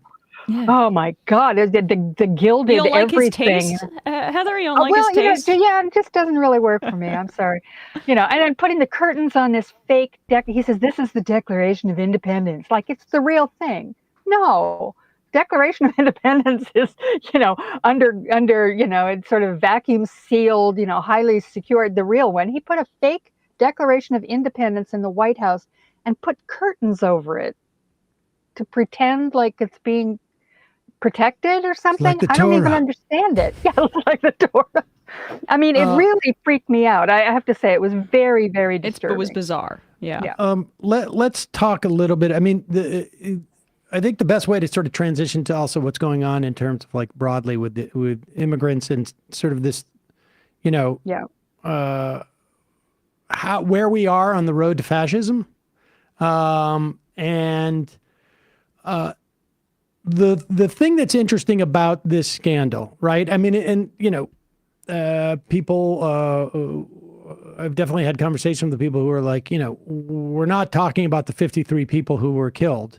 Oh my God, the gilded you don't like everything. His taste? Heather, you don't like his taste? It just doesn't really work for me. I'm sorry. And then putting the curtains on this fake deck. He says, this is the Declaration of Independence. Like it's the real thing. No. Declaration of Independence is, under, it's sort of vacuum sealed, highly secured. The real one, he put a fake Declaration of Independence in the White House and put curtains over it to pretend like it's being protected or something. Like I don't even understand it. Yeah, it's like the Torah. I mean, it really freaked me out. I have to say, it was very, very disturbing. It was bizarre. Yeah. Let's talk a little bit. I mean, I think the best way to sort of transition to also what's going on in terms of like broadly with immigrants and sort of this, where we are on the road to fascism, and the thing that's interesting about this scandal, right? I mean, and people. I've definitely had conversations with the people who are like, we're not talking about the 53 people who were killed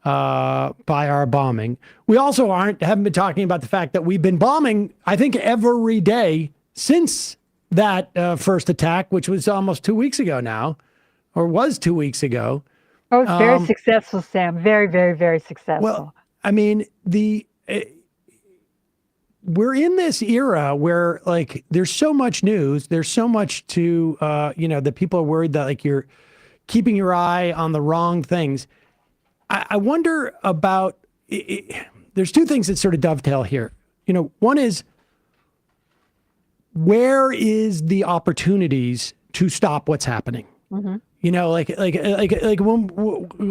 by our bombing. We also haven't been talking about the fact that we've been bombing, I think, every day since that first attack, which was almost 2 weeks ago now, or was 2 weeks ago. Oh, it's very successful, Sam. Very, very, very successful. Well, I mean, we're in this era where like there's so much news, there's so much to that people are worried that like you're keeping your eye on the wrong things. I wonder about, there's two things that sort of dovetail here. One is, where is the opportunities to stop what's happening? Mm-hmm. Like when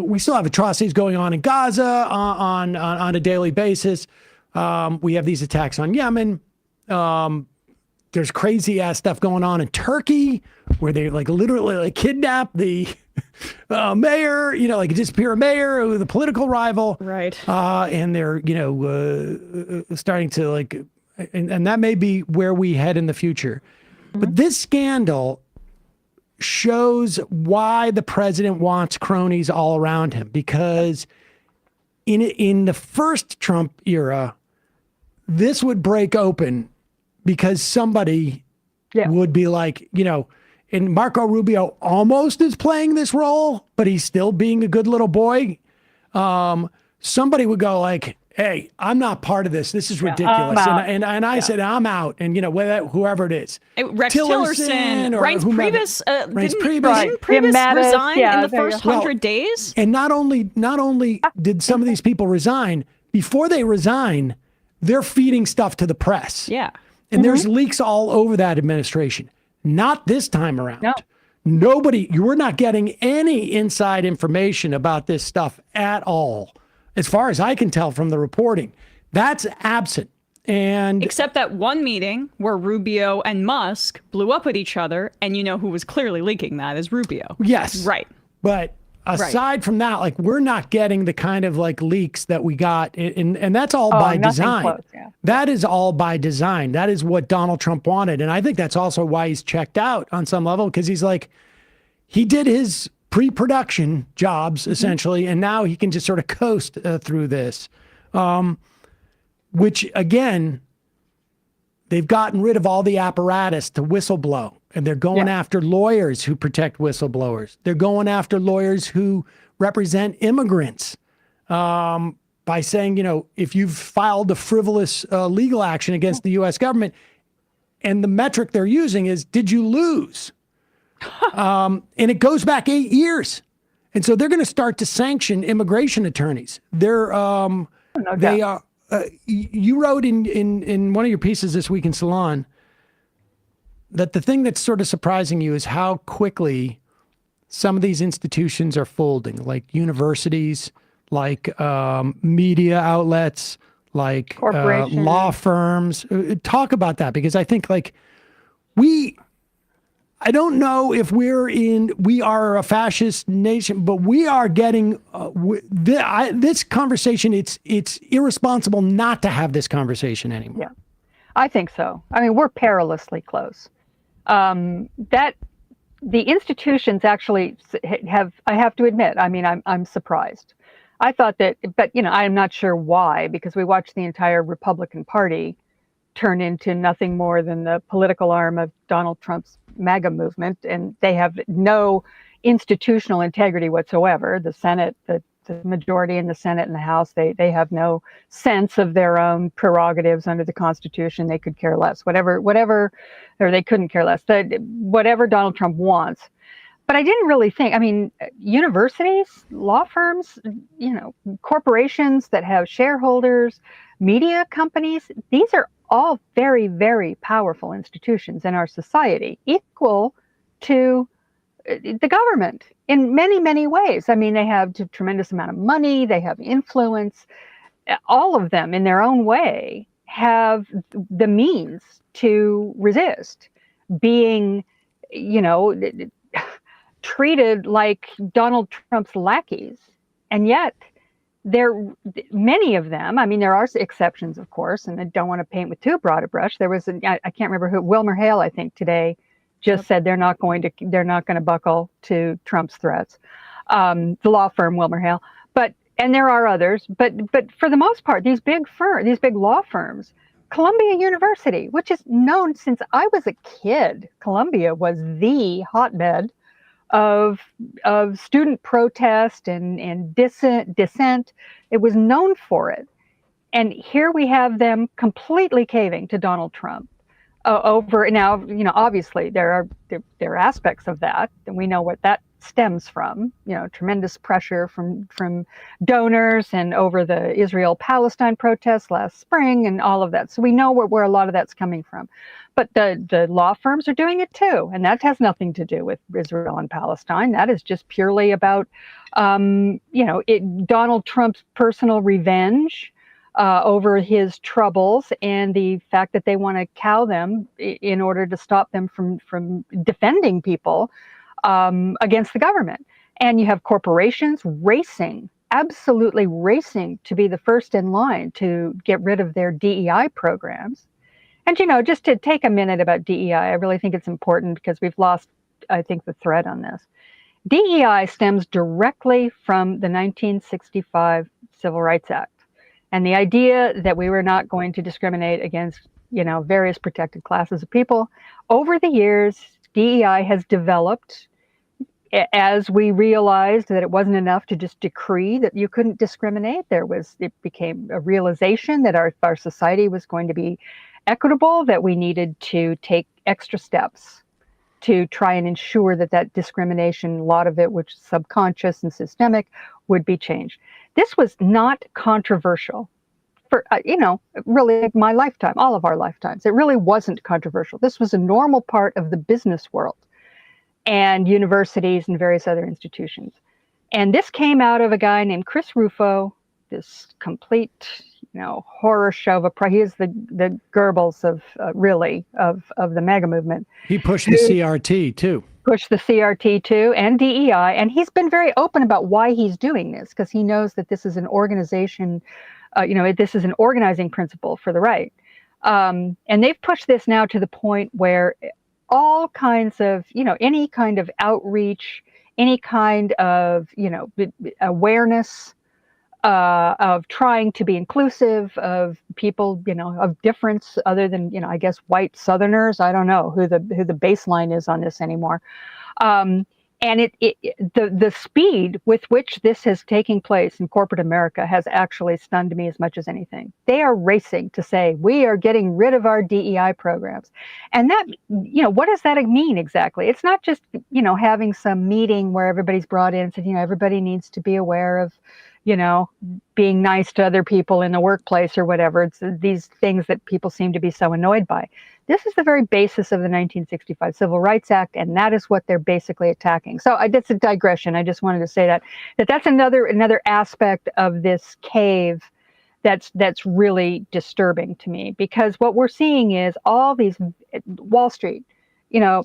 we still have atrocities going on in Gaza on a daily basis. We have these attacks on Yemen. there's crazy ass stuff going on in Turkey where they like literally like kidnap the mayor, like disappear a mayor with a political rival. Right. And they're, starting to like, and that may be where we head in the future. Mm-hmm. But this scandal shows why the president wants cronies all around him, because in the first Trump era, this would break open because somebody would be like, and Marco Rubio almost is playing this role, but he's still being a good little boy. Somebody would go like, hey, I'm not part of this. This is ridiculous. And I said, I'm out. And, whoever it is. Rex Tillerson, Reince Priebus, didn't Priebus resign in the first 100 days? And not only did some of these people resign, before they resign, they're feeding stuff to the press. Yeah. And there's leaks all over that administration. Not this time around. No. You're not getting any inside information about this stuff at all. As far as I can tell from the reporting, that's absent. And except that one meeting where Rubio and Musk blew up at each other, and who was clearly leaking that is Rubio. Yes. Right. But aside from that, like, we're not getting the kind of like leaks that we got, and that's all by design. Close, yeah. That is all by design. That is what Donald Trump wanted. And I think that's also why he's checked out on some level, because he's like, he did his pre-production jobs essentially, and now he can just sort of coast through this, which again, they've gotten rid of all the apparatus to whistleblow, and they're going after lawyers who protect whistleblowers. They're going after lawyers who represent immigrants by saying, if you've filed a frivolous legal action against the U.S. government, and the metric they're using is, did you lose? And it goes back 8 years. And so they're going to start to sanction immigration attorneys. They're, they are, you wrote in one of your pieces this week in Salon that the thing that's sort of surprising you is how quickly some of these institutions are folding, like universities, like media outlets, like law firms. Talk about that, because I think like I don't know if we are a fascist nation, but we are getting this conversation. It's irresponsible not to have this conversation anymore. Yeah, I think so. I mean, we're perilously close. That the institutions actually have, I have to admit, I mean, I'm surprised. I thought that, but I'm not sure why, because we watched the entire Republican Party turn into nothing more than the political arm of Donald Trump's MAGA movement, and they have no institutional integrity whatsoever. The Senate, the majority in the Senate and the House, they have no sense of their own prerogatives under the Constitution. They could care less, whatever, or they couldn't care less, whatever Donald Trump wants. But I didn't really think, I mean, universities, law firms, corporations that have shareholders, media companies, these are all very, very powerful institutions in our society, equal to the government in many, many ways. I mean, they have a tremendous amount of money, they have influence. All of them in their own way have the means to resist being, treated like Donald Trump's lackeys. And yet many of them, I mean, there are exceptions, of course, and I don't want to paint with too broad a brush. There was, I can't remember who, Wilmer Hale, I think today just said they're not going to buckle to Trump's threats. The law firm Wilmer Hale, and there are others, but for the most part, these big law firms, Columbia University, which is known since I was a kid, Columbia was the hotbed of student protest and dissent. It was known for it. And here we have them completely caving to Donald Trump over now. Obviously there are aspects of that, and we know what that stems from, tremendous pressure from donors and over the Israel-Palestine protests last spring and all of that. So we know where a lot of that's coming from. But the law firms are doing it too. And that has nothing to do with Israel and Palestine. That is just purely about, Donald Trump's personal revenge over his troubles and the fact that they want to cow them in order to stop them from defending people against the government. And you have corporations racing, absolutely racing to be the first in line to get rid of their DEI programs. And, just to take a minute about DEI, I really think it's important because we've lost, I think, the thread on this. DEI stems directly from the 1965 Civil Rights Act and the idea that we were not going to discriminate against, various protected classes of people. Over the years, DEI has developed as we realized that it wasn't enough to just decree that you couldn't discriminate. It became a realization that our society was going to be equitable, that we needed to take extra steps to try and ensure that discrimination, a lot of it, which is subconscious and systemic, would be changed. This was not controversial for, really my lifetime, all of our lifetimes. It really wasn't controversial. This was a normal part of the business world and universities and various other institutions. And this came out of a guy named Chris Rufo, this complete, horror show of he is the Goebbels of the MAGA movement. He pushed the CRT too. Pushed the CRT too, and DEI, and he's been very open about why he's doing this because he knows that this is an organization, this is an organizing principle for the right, and they've pushed this now to the point where all kinds of, any kind of outreach, any kind of, awareness of trying to be inclusive of people, of difference other than, I guess, white Southerners. I don't know who the baseline is on this anymore. And the speed with which this is taking place in corporate America has actually stunned me as much as anything. They are racing to say, we are getting rid of our DEI programs. And that, what does that mean exactly? It's not just, having some meeting where everybody's brought in and said, everybody needs to be aware of, being nice to other people in the workplace or whatever. It's these things that people seem to be so annoyed by. This is the very basis of the 1965 Civil Rights Act, and that is what they're basically attacking. So that's a digression. I just wanted to say that's another aspect of this cave that's really disturbing to me, because what we're seeing is all these Wall Street,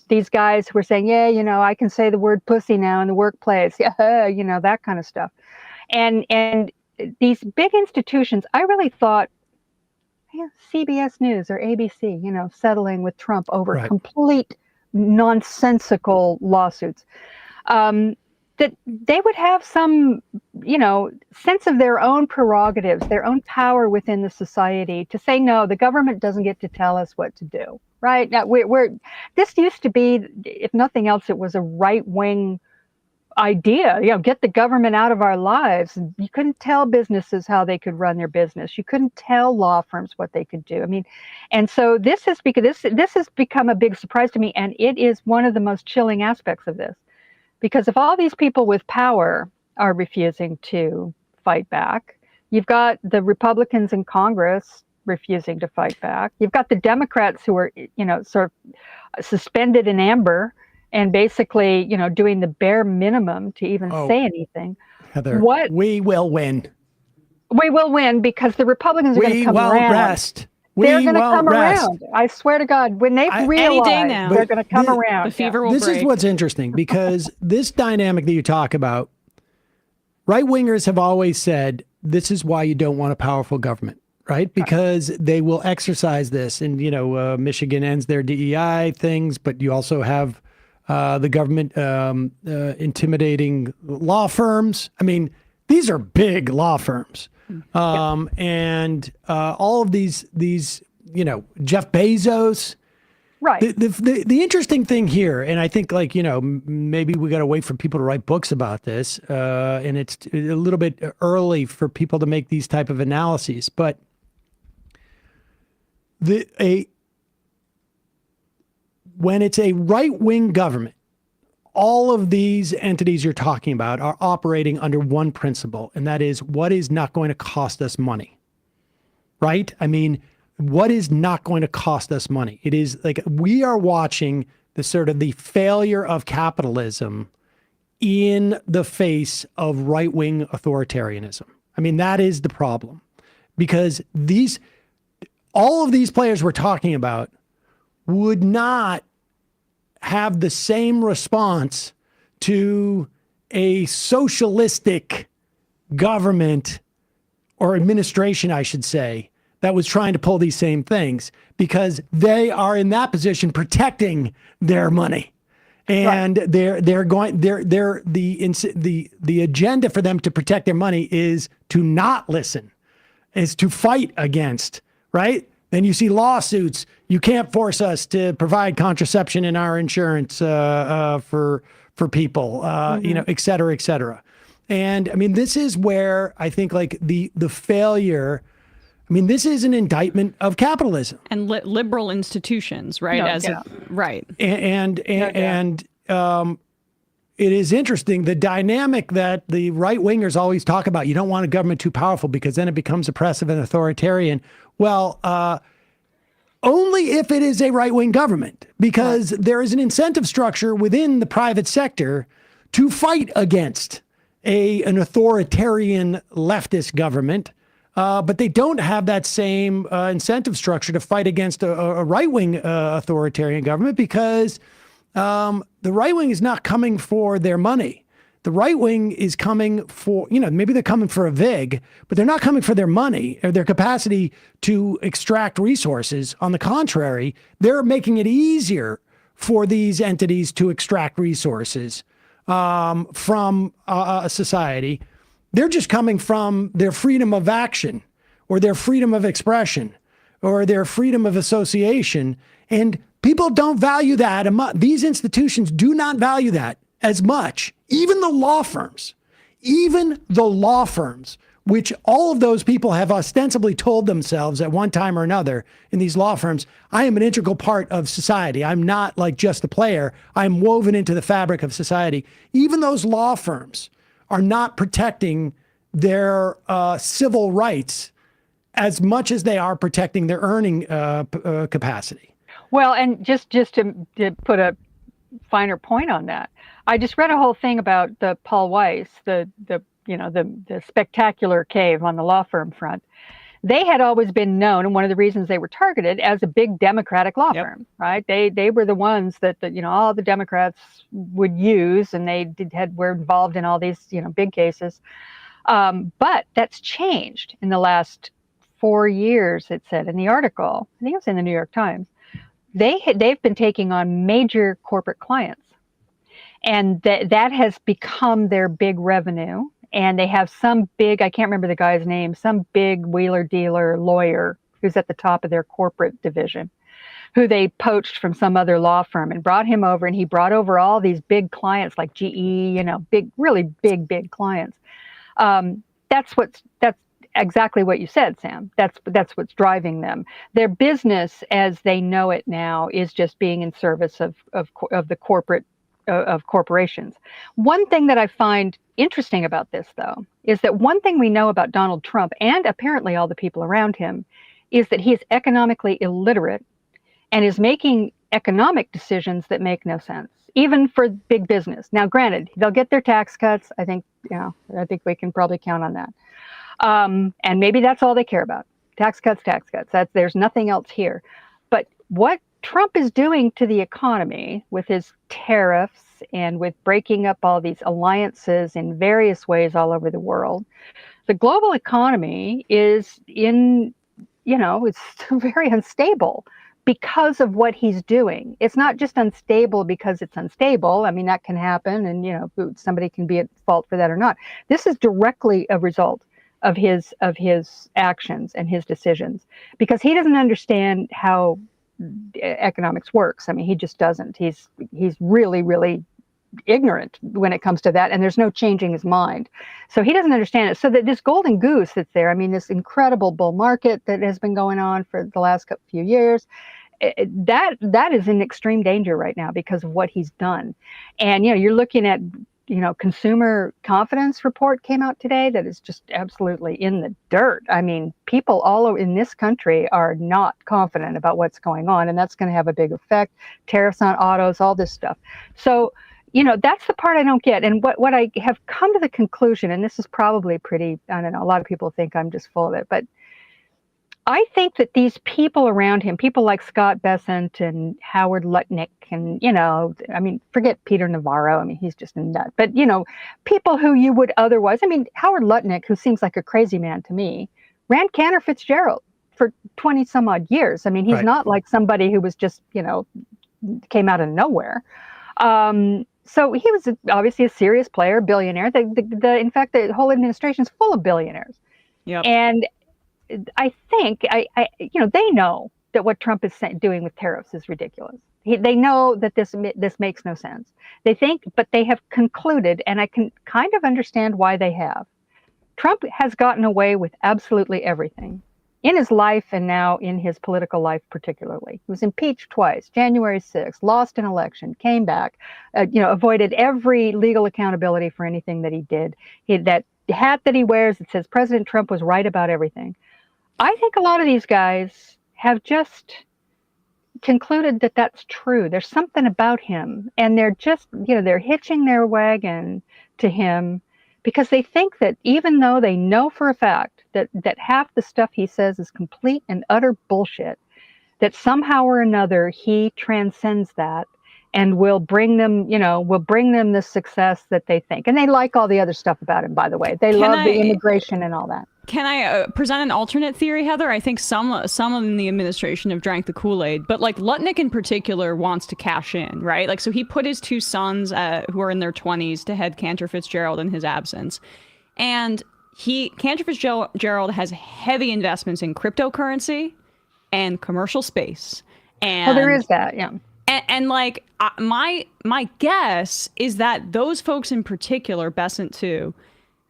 these guys who are saying, yeah, I can say the word pussy now in the workplace, yeah, that kind of stuff. And these big institutions, I really thought, CBS News or ABC, settling with Trump over complete nonsensical lawsuits, that they would have some, sense of their own prerogatives, their own power within the society to say, no, the government doesn't get to tell us what to do. Right now, this used to be, if nothing else, it was a right-wing idea, get the government out of our lives. You couldn't tell businesses how they could run their business. You couldn't tell law firms what they could do. And so this has become a big surprise to me, and it is one of the most chilling aspects of this, because if all these people with power are refusing to fight back, you've got the Republicans in Congress refusing to fight back. You've got the Democrats who are, sort of suspended in amber and basically, doing the bare minimum to even say anything. Heather, we will win. We will win because the Republicans are going to come around. We won't rest. They're going to come around. I swear to God, when they've realized they're going to come around. The fever will break. This is what's interesting, because this dynamic that you talk about, right-wingers have always said, this is why you don't want a powerful government. Right? Because they will exercise this. And, Michigan ends their DEI things, but you also have the government intimidating law firms. These are big law firms. And all of these, Jeff Bezos. Right. The interesting thing here, and I think maybe we got to wait for people to write books about this, and it's a little bit early for people to make these type of analyses, but when it's a right-wing government, all of these entities you're talking about are operating under one principle, and that is what is not going to cost us money, right? What is not going to cost us money? It is like we are watching the sort of the failure of capitalism in the face of right-wing authoritarianism. That is the problem. because all of these players we're talking about would not have the same response to a socialistic government or administration, I should say, that was trying to pull these same things, because they are in that position protecting their money. And right. The agenda for them to protect their money is to not listen, is to fight against, right? Then you see lawsuits. You can't force us to provide contraception in our insurance for people, et cetera, et cetera. And I mean, this is where I think like the failure. I mean, this is an indictment of capitalism and liberal institutions, right? Right. And it is interesting, the dynamic that the right wingers always talk about. You don't want a government too powerful because then it becomes oppressive and authoritarian. Well, only if it is a right wing government, because there is an incentive structure within the private sector to fight against an authoritarian leftist government. But they don't have that same incentive structure to fight against a right-wing authoritarian government, because the right wing is not coming for their money. The right wing is coming for, maybe they're coming for a VIG, but they're not coming for their money or their capacity to extract resources. On the contrary, they're making it easier for these entities to extract resources from a society. They're just coming from their freedom of action or their freedom of expression or their freedom of association. And people don't value that. These institutions do not value that as much. Even the law firms, which all of those people have ostensibly told themselves at one time or another in these law firms, I am an integral part of society. I'm not like just a player. I'm woven into the fabric of society. Even those law firms are not protecting their civil rights as much as they are protecting their earning capacity. Well, and just to put a finer point on that, I just read a whole thing about the Paul Weiss, the spectacular cave on the law firm front. They had always been known, and one of the reasons they were targeted, as a big Democratic law firm, right? They were the ones that all the Democrats would use, and were involved in all these big cases. But that's changed in the last 4 years. It said in the article, I think it was in the New York Times. They've been taking on major corporate clients, and that has become their big revenue. And they have some big, I can't remember the guy's name, some big wheeler dealer lawyer who's at the top of their corporate division, who they poached from some other law firm and brought him over. And he brought over all these big clients like GE, really big clients. That's exactly what you said, Sam. That's what's driving them. Their business, as they know it now, is just being in service of the corporate of corporations. One thing that I find interesting about this, though, is that one thing we know about Donald Trump, and apparently all the people around him, is that he is economically illiterate and is making economic decisions that make no sense, even for big business. Now, granted, they'll get their tax cuts. I think we can probably count on that. And maybe that's all they care about. Tax cuts. There's nothing else here. But what Trump is doing to the economy with his tariffs and with breaking up all these alliances in various ways all over the world, the global economy is it's very unstable because of what he's doing. It's not just unstable because it's unstable. I mean, that can happen, and somebody can be at fault for that or not. This is directly a result of his actions and his decisions, because he doesn't understand how economics works. I mean, he just doesn't. He's really, really ignorant when it comes to that, and there's no changing his mind. So he doesn't understand it. So that this golden goose that's there, I mean, this incredible bull market that has been going on for the last few years, that is in extreme danger right now because of what he's done. And you're looking at consumer confidence report came out today that is just absolutely in the dirt. I mean, people all over in this country are not confident about what's going on, and that's going to have a big effect. Tariffs on autos, all this stuff. So, that's the part I don't get. And what I have come to the conclusion, and this is probably pretty, I don't know, a lot of people think I'm just full of it, but I think that these people around him, people like Scott Bessent and Howard Lutnick, and, I mean, forget Peter Navarro. I mean, he's just a nut. But, people who you would otherwise, Howard Lutnick, who seems like a crazy man to me, ran Cantor Fitzgerald for 20 some odd years. I mean, he's not like somebody who was just, came out of nowhere. So he was obviously a serious player, billionaire. In fact, the whole administration is full of billionaires. Yep. And I think, they know that what Trump is doing with tariffs is ridiculous. They know that this makes no sense. They think, but they have concluded, and I can kind of understand why they have. Trump has gotten away with absolutely everything in his life and now in his political life particularly. He was impeached twice, January 6th, lost an election, came back, avoided every legal accountability for anything that he did. That hat that he wears that says President Trump was right about everything. I think a lot of these guys have just concluded that that's true. There's something about him, and they're just, they're hitching their wagon to him because they think that even though they know for a fact that half the stuff he says is complete and utter bullshit, that somehow or another he transcends that and will bring them the success that they think. And they like all the other stuff about him, by the way. They love the immigration and all that. Can I present an alternate theory, Heather? I think some in the administration have drank the Kool-Aid, but like Lutnick in particular wants to cash in, right? Like, so he put his two sons who are in their 20s to head Cantor Fitzgerald in his absence. And Cantor Fitzgerald has heavy investments in cryptocurrency and commercial space. And there is that, yeah. And like my guess is that those folks in particular, Bessent too,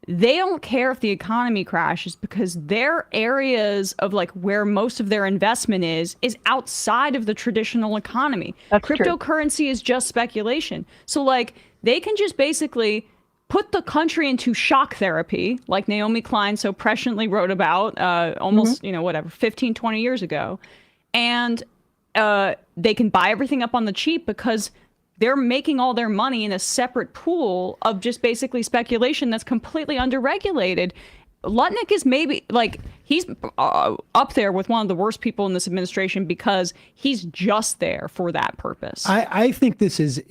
they don't care if the economy crashes because their areas of like where most of their investment is outside of the traditional economy. That's Cryptocurrency true. is just speculation. So like they can just basically put the country into shock therapy, like Naomi Klein so presciently wrote about almost, 15, 20 years ago. And they can buy everything up on the cheap because they're making all their money in a separate pool of just basically speculation that's completely underregulated. Lutnick is maybe like he's up there with one of the worst people in this administration because he's just there for that purpose. I think this is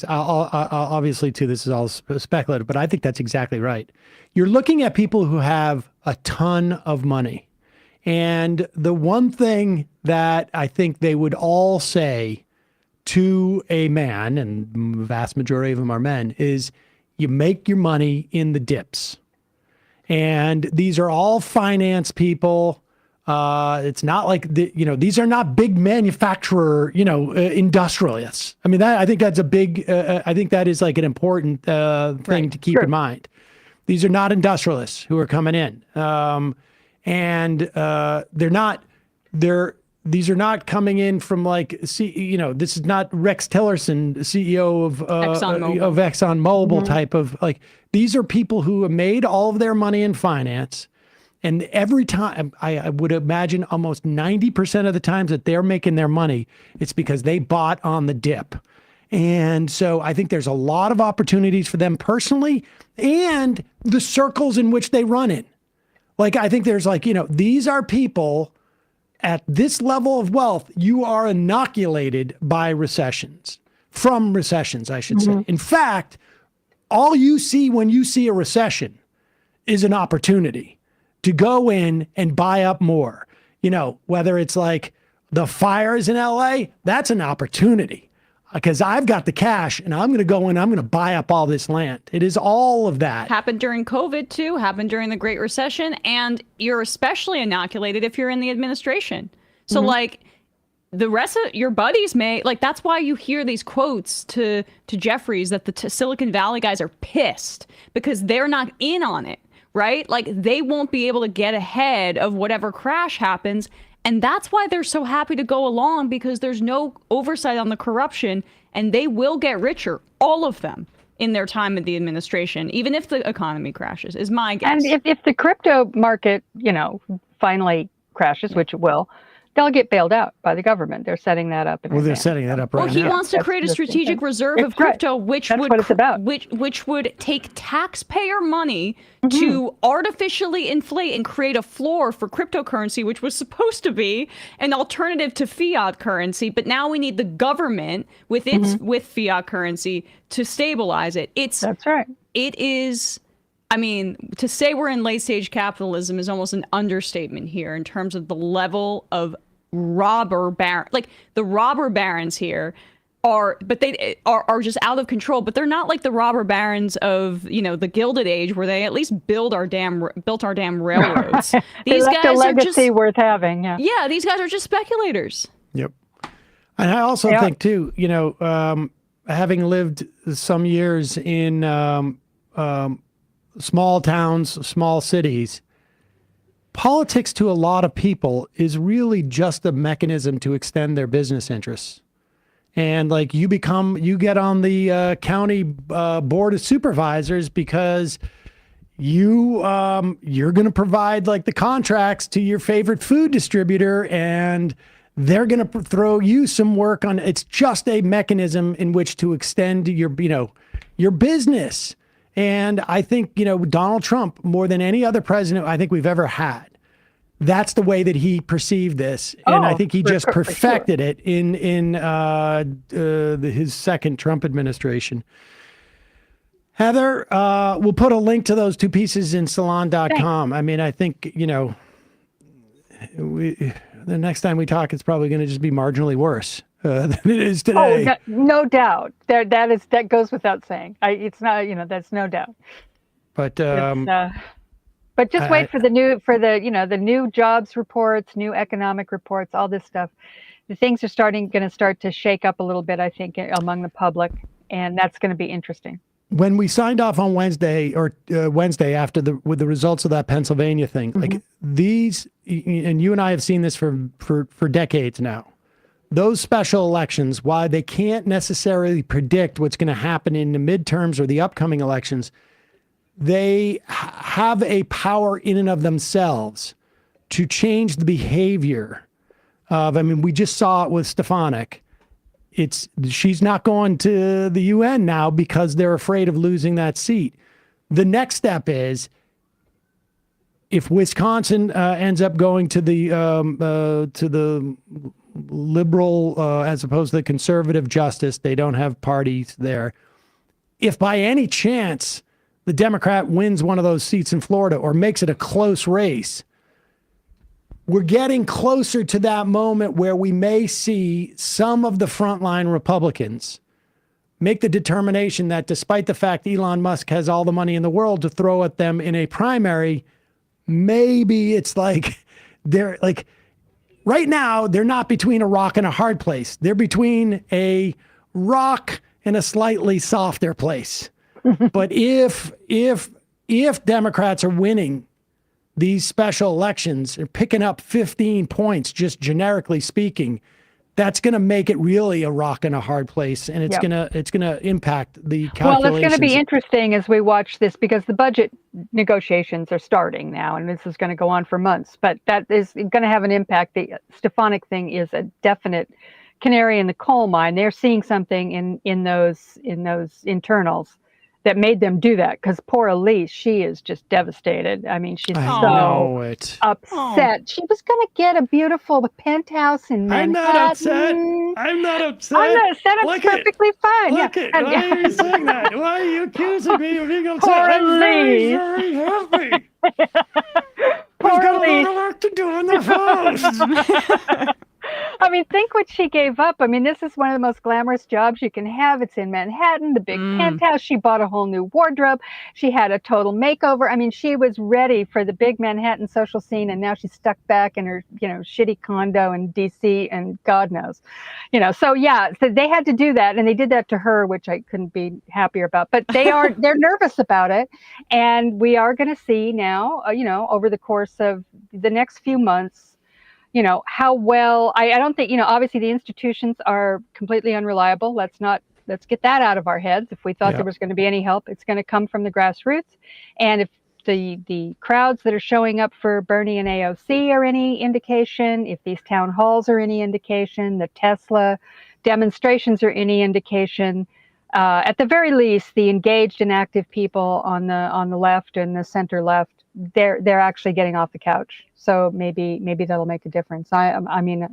obviously too, this is all speculative, but I think that's exactly right. You're looking at people who have a ton of money. And the one thing that I think they would all say to a man, and the vast majority of them are men, is you make your money in the dips. And these are all finance people. It's not like, these are not big manufacturer, industrialists. I mean, I think that's a big, I think that is like an important thing to keep in mind. These are not industrialists who are coming in. These are not coming in from like, this is not Rex Tillerson, CEO of ExxonMobil type of like, these are people who have made all of their money in finance. And every time, I would imagine almost 90% of the times that they're making their money, it's because they bought on the dip. And so I think there's a lot of opportunities for them personally and the circles in which they run in. Like, I think there's like, these are people at this level of wealth, you are inoculated by recessions, from recessions, I should say. In fact, all you see when you see a recession is an opportunity to go in and buy up more. Whether it's like the fires in LA, that's an opportunity because I've got the cash and I'm going to go in, I'm going to buy up all this land. It is all of that. Happened during COVID too, happened during the Great Recession, and you're especially inoculated if you're in the administration. So like the rest of your buddies may, like that's why you hear these quotes to Jeffries that the Silicon Valley guys are pissed because they're not in on it, right? Like they won't be able to get ahead of whatever crash happens. And that's why they're so happy to go along because there's no oversight on the corruption and they will get richer, all of them, in their time in the administration, even if the economy crashes, is my guess. And if the crypto market, finally crashes, which it will, they'll get bailed out by the government. They're setting that up. They're setting that up right now. Well, he wants to create a strategic reserve of crypto, which would take taxpayer money to artificially inflate and create a floor for cryptocurrency, which was supposed to be an alternative to fiat currency. But now we need the government with fiat currency to stabilize it. That's right. It is. I mean, to say we're in late-stage capitalism is almost an understatement here in terms of the level of robber baron. Like, the robber barons here are just out of control. But they're not like the robber barons of, the Gilded Age, where they at least built our damn railroads. These guys a legacy worth having. Yeah. Yeah, these guys are just speculators. Yep. And I also think too, having lived some years in small towns, small cities, politics to a lot of people is really just a mechanism to extend their business interests. And like you get on the county board of supervisors because you're going to provide like the contracts to your favorite food distributor, and they're going to throw you some work on. It's just a mechanism in which to extend your business. And I think, Donald Trump, more than any other president I think we've ever had, that's the way that he perceived this. And I think he just perfected it in his second Trump administration. Heather, we'll put a link to those two pieces in salon.com. I mean, I think, the next time we talk, it's probably going to just be marginally worse than it is today. Oh, no doubt. That goes without saying. It's not, that's no doubt. But just wait for the new jobs reports, new economic reports, all this stuff. The things are going to start to shake up a little bit, I think, among the public, and that's going to be interesting. When we signed off on Wednesday after with the results of that Pennsylvania thing, like these, and you and I have seen this for decades now. Those special elections, why they can't necessarily predict what's going to happen in the midterms or the upcoming elections, they have a power in and of themselves to change the behavior of, we just saw it with Stefanik. She's not going to the UN now because they're afraid of losing that seat. The next step is, if Wisconsin ends up going to the liberal as opposed to the conservative justice, they don't have parties there. If by any chance the Democrat wins one of those seats in Florida or makes it a close race, we're getting closer to that moment where we may see some of the frontline Republicans make the determination that despite the fact Elon Musk has all the money in the world to throw at them in a primary, maybe it's like they're like, right now, they're not between a rock and a hard place. They're between a rock and a slightly softer place. But if Democrats are winning these special elections and picking up 15 points, just generically speaking, that's going to make it really a rock and a hard place, and it's gonna impact the calculations. Well, it's going to be interesting as we watch this, because the budget negotiations are starting now, and this is going to go on for months. But that is going to have an impact. The Stefanik thing is a definite canary in the coal mine. They're seeing something in those internals that made them do that, because poor Elise, she is just devastated. I mean, she's so upset. She was going to get a beautiful penthouse in Manhattan. I'm not upset. I'm not upset. It's perfectly fine. Why are you saying that? Why are you accusing me of being upset? Poor I'm very, Elise. very happy. Poor We've got Elise. a lot of work to do in the post. I mean, think what she gave up. I mean, this is one of the most glamorous jobs you can have. It's in Manhattan, the big penthouse. She bought a whole new wardrobe. She had a total makeover. I mean, she was ready for the big Manhattan social scene, and now she's stuck back in her, shitty condo in DC, and God knows, So they had to do that, and they did that to her, which I couldn't be happier about. But they're nervous about it, and we are going to see now, over the course of the next few months, how well, I don't think, obviously the institutions are completely unreliable. Let's get that out of our heads. If we thought there was going to be any help, it's going to come from the grassroots. And if the crowds that are showing up for Bernie and AOC are any indication, if these town halls are any indication, the Tesla demonstrations are any indication, at the very least, the engaged and active people on the left and the center left, they're actually getting off the couch. So maybe that'll make a difference. I mean,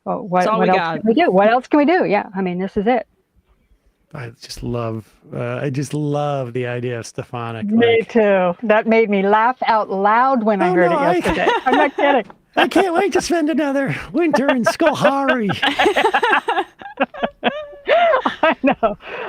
what else can we do? What else can we do? Yeah, I mean, this is it. I just love the idea of Stefanik. Me too. That made me laugh out loud when I heard it yesterday. I'm not kidding. I can't wait to spend another winter in Skohari.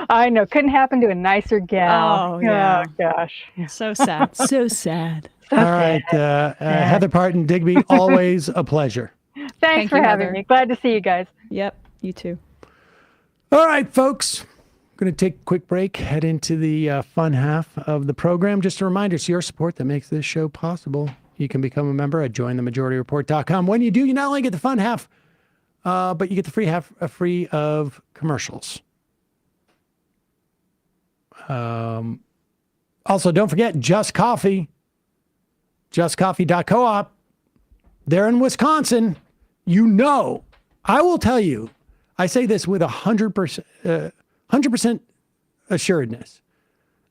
I know. Couldn't happen to a nicer gal. Oh, yeah. Oh gosh. So sad. So sad. All right. Heather Parton, Digby, always a pleasure. Thanks for having me. Glad to see you guys. Yep. You too. All right, folks. Going to take a quick break, head into the fun half of the program. Just a reminder, it's your support that makes this show possible. You can become a member at jointhemajorityreport.com. When you do, you not only get the fun half, but you get the free half free of commercials. Also, don't forget Just Coffee, justcoffee.coop. They're in Wisconsin. You know, I will tell you, I say this with 100% assuredness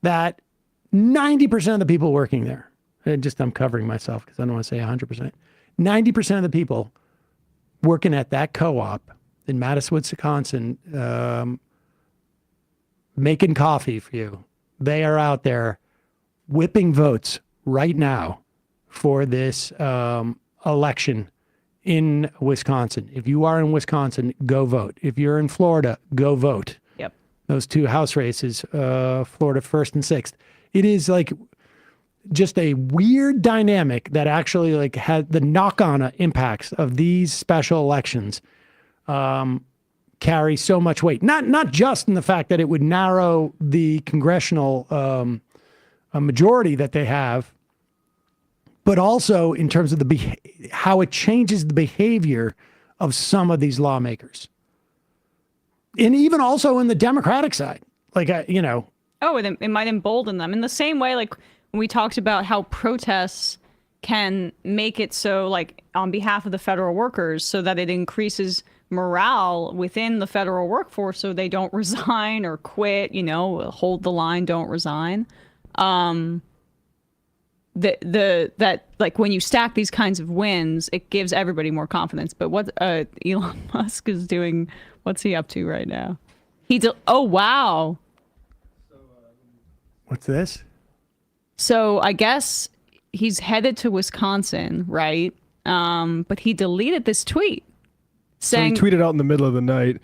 that 90% of the people working there, and I'm covering myself because I don't want to say 100%, 90% of the people working at that co-op in Madison, Wisconsin, making coffee for you, they are out there whipping votes right now for this election in Wisconsin. If you are in Wisconsin, go vote. If you're in Florida, go vote. Yep. Those two House races, Florida 1st and 6th. It is like just a weird dynamic that actually like had the knock-on impacts of these special elections carry so much weight. Not just in the fact that it would narrow the congressional majority that they have, but also in terms of how it changes the behavior of some of these lawmakers. And even also in the Democratic side, like, Oh, it might embolden them in the same way, like when we talked about how protests can make it so, like, on behalf of the federal workers, so that it increases morale within the federal workforce so they don't resign or quit, hold the line, don't resign. That like when you stack these kinds of wins, it gives everybody more confidence. But what Elon Musk is doing, what's he up to right now? Oh, wow. What's this? So I guess he's headed to Wisconsin, right? But he deleted this tweet saying, so he tweeted out in the middle of the night,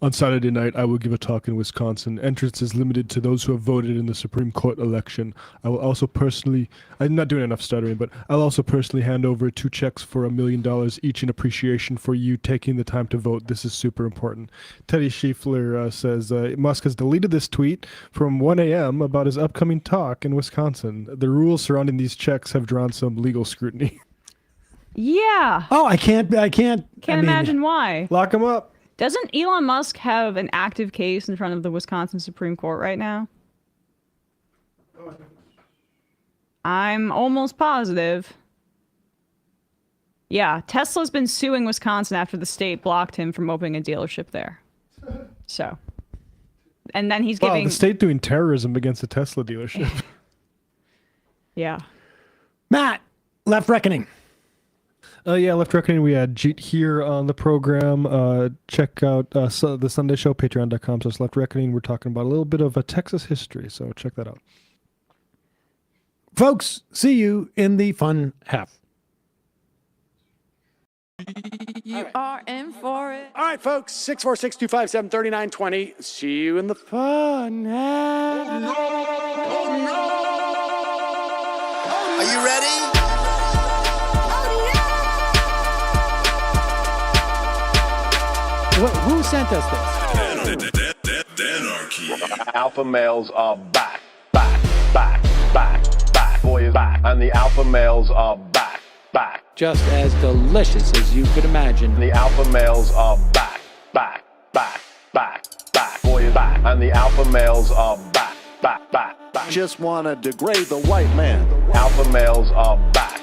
on Saturday night, I will give a talk in Wisconsin. Entrance is limited to those who have voted in the Supreme Court election. I will also personally, I'm not doing enough stuttering, but I'll also personally hand over 2 checks for $1 million each in appreciation for you taking the time to vote. This is super important. Teddy Schiefler says, Musk has deleted this tweet from 1 a.m. about his upcoming talk in Wisconsin. The rules surrounding these checks have drawn some legal scrutiny. Yeah. Oh, I can't imagine why. Lock him up. Doesn't Elon Musk have an active case in front of the Wisconsin Supreme Court right now? I'm almost positive. Yeah, Tesla's been suing Wisconsin after the state blocked him from opening a dealership there. So, and then he's giving... Wow, the state doing terrorism against a Tesla dealership. Yeah. Matt, Left Reckoning. Left Reckoning. We had Jeet here on the program. Check out the Sunday show, patreon.com/Left Reckoning. We're talking about a little bit of a Texas history, so check that out. Folks, see you in the fun half. You are in for it. All right, folks, 646-257-3920. See you in the fun half. Oh, no. Are you ready? Who sent us this? Anarchy. Alpha males are back. Boy is back. And the alpha males are back. Just as delicious as you could imagine. The alpha males are back. Boy is back. And the alpha males are back. Just wanna degrade the white man. alpha males are back.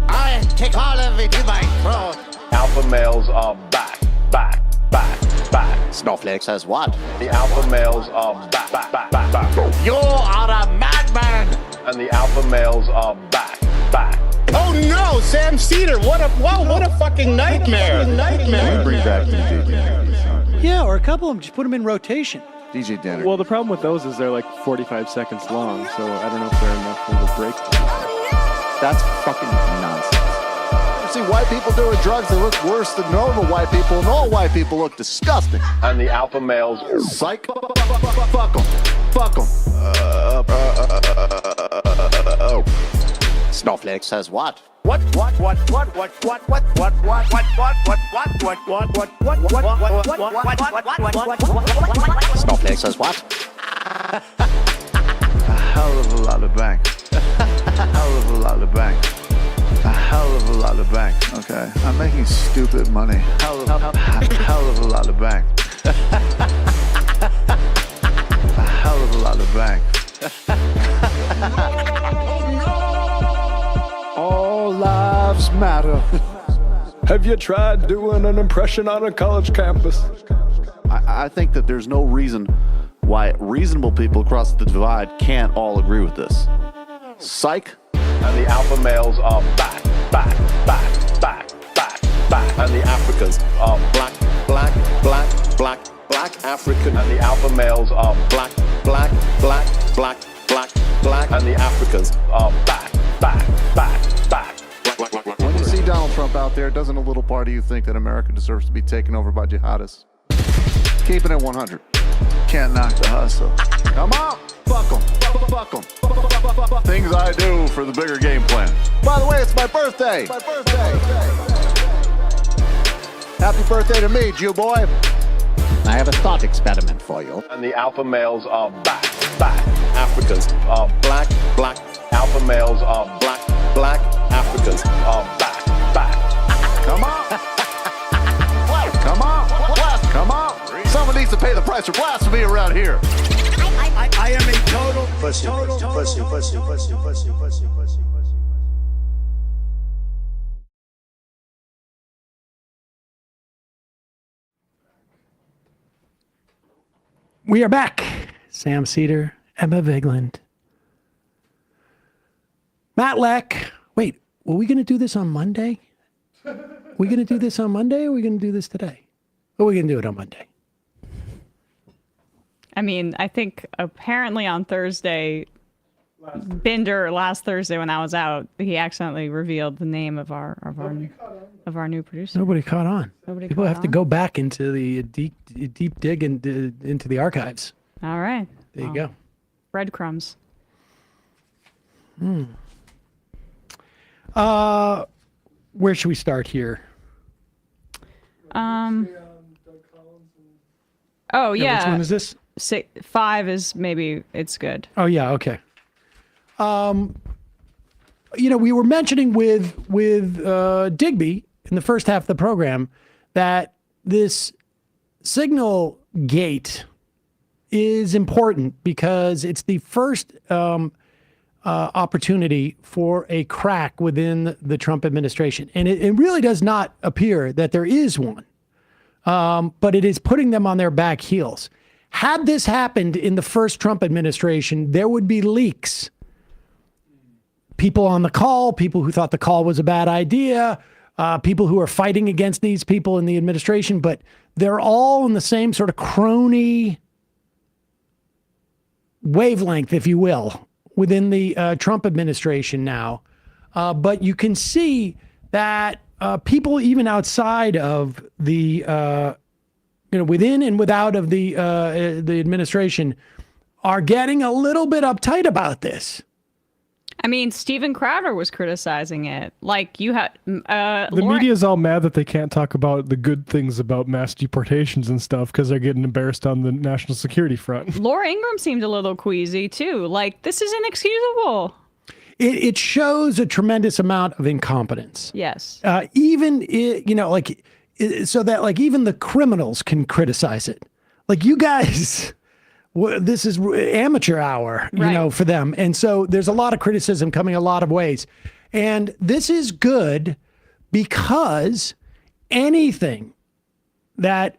I take all of it in my throat. Alpha males are back. Snowflake says what? The alpha males are back. You are a madman. And the alpha males are back. Oh no, Sam Cedar! What a fucking nightmare! Bring back DJ. Yeah, or a couple of them. Just put them in rotation. DJ Denner. Well, the problem with those is they're like 45 seconds long, so I don't know if they're enough of a break. That's fucking nonsense. You see white people doing drugs, they look worse than normal white people, and all white people look disgusting. And the alpha males, psych, fuck them. Snowflake says what? Snowflake says what? A hell of a lot of bank. A hell of a lot of bank. A hell of a lot of bank. Okay, I'm making stupid money. Hell of a lot of bank. A hell of a lot of bank. All lives matter. Have you tried doing an impression on a college campus? I think that there's no reason why reasonable people across the divide can't all agree with this. Psych. And the alpha males are back. And the Africans are black African. And the alpha males are black. And the Africans are back. When you see Donald Trump out there, doesn't a little part of you think that America deserves to be taken over by jihadists? Keeping it 100. Can't knock the hustle. Come on, fuck them. Things I do for the bigger game plan. By the way, it's my birthday. Happy birthday to me, Jew boy. I have a thought experiment for you. And the alpha males are back. Africans are black. Alpha males are black. Africans are back. Come on. Someone needs to pay the price for blasphemy around here. I am a total pussy. We are back. Sam Cedar, Emma Vigeland, Matt Leck. Wait, were we going to do this on Monday? We going to do this on Monday, or are we going to do this today? Or are we going to do it on Monday? I mean, I think apparently on Thursday, Binder last Thursday when I was out, he accidentally revealed the name of our new producer. Nobody caught on. People have to go back into the deep dig into the archives. All right. There you go. Breadcrumbs. Where should we start here? Oh yeah. Which one is this? 5 is maybe it's good. Oh yeah. Okay. We were mentioning with Digby in the first half of the program that this signal gate is important because it's the first opportunity for a crack within the Trump administration. And it really does not appear that there is one, but it is putting them on their back heels. Had this happened in the first Trump administration, there would be leaks. People on the call, people who thought the call was a bad idea, people who are fighting against these people in the administration, but they're all in the same sort of crony wavelength, if you will, within the Trump administration now. But you can see that people even outside of the, within and without of the administration are getting a little bit uptight about this. I mean, Steven Crowder was criticizing it. Like you had the media is all mad that they can't talk about the good things about mass deportations and stuff because they're getting embarrassed on the national security front. Laura Ingraham seemed a little queasy too. Like, this is inexcusable. It shows a tremendous amount of incompetence. Yes. So that even the criminals can criticize it. Like, you guys this is amateur hour, for them. And so there's a lot of criticism coming a lot of ways. And this is good because anything that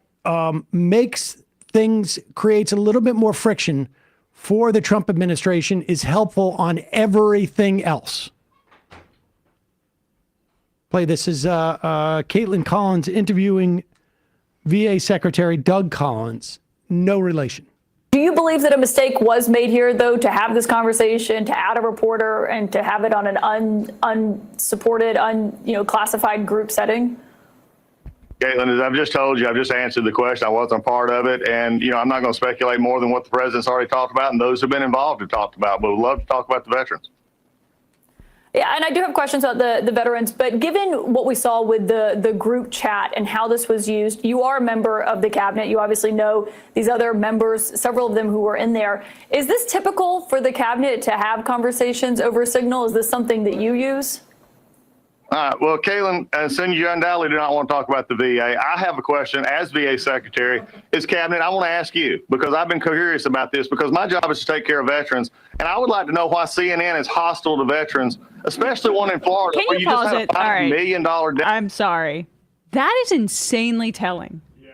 creates a little bit more friction for the Trump administration is helpful on everything else. This is Caitlin Collins interviewing VA Secretary Doug Collins. No relation. Do you believe that a mistake was made here, though, to have this conversation, to add a reporter, and to have it on an unsupported, classified group setting? Caitlin, as I've just told you, I've just answered the question. I wasn't part of it. And, I'm not going to speculate more than what the president's already talked about and those who've been involved have talked about. But we'd love to talk about the veterans. Yeah, and I do have questions about the veterans, but given what we saw with the group chat and how this was used, you are a member of the cabinet. You obviously know these other members, several of them who were in there. Is this typical for the cabinet to have conversations over Signal? Is this something that you use? Well, Caitlin, since you undoubtedly do not want to talk about the VA, I have a question as VA Secretary. As Cabinet, I want to ask you, because I've been curious about this, because my job is to take care of veterans, and I would like to know why CNN is hostile to veterans, especially one in Florida. Can you pause it? All right. $5 million I'm sorry. That is insanely telling. Yeah.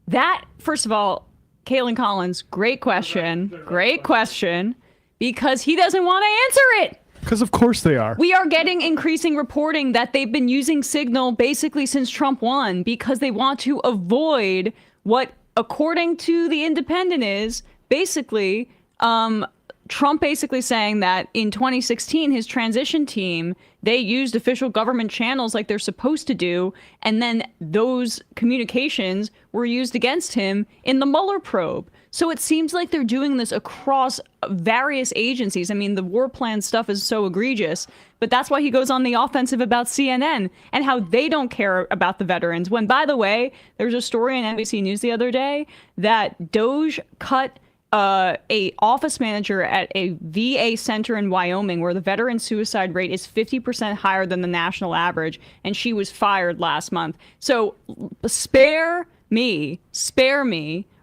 That, first of all, Caitlin Collins, great question. Great question, because he doesn't want to answer it. Because of course they are. We are getting increasing reporting that they've been using Signal basically since Trump won because they want to avoid what, according to The Independent, is basically Trump basically saying that in 2016, his transition team, they used official government channels like they're supposed to do, and then those communications were used against him in the Mueller probe. So it seems like they're doing this across various agencies. I mean, the war plan stuff is so egregious, but that's why he goes on the offensive about CNN and how they don't care about the veterans. When, by the way, there's a story on NBC News the other day that Doge cut a office manager at a VA center in Wyoming where the veteran suicide rate is 50% higher than the national average, and she was fired last month. So spare me,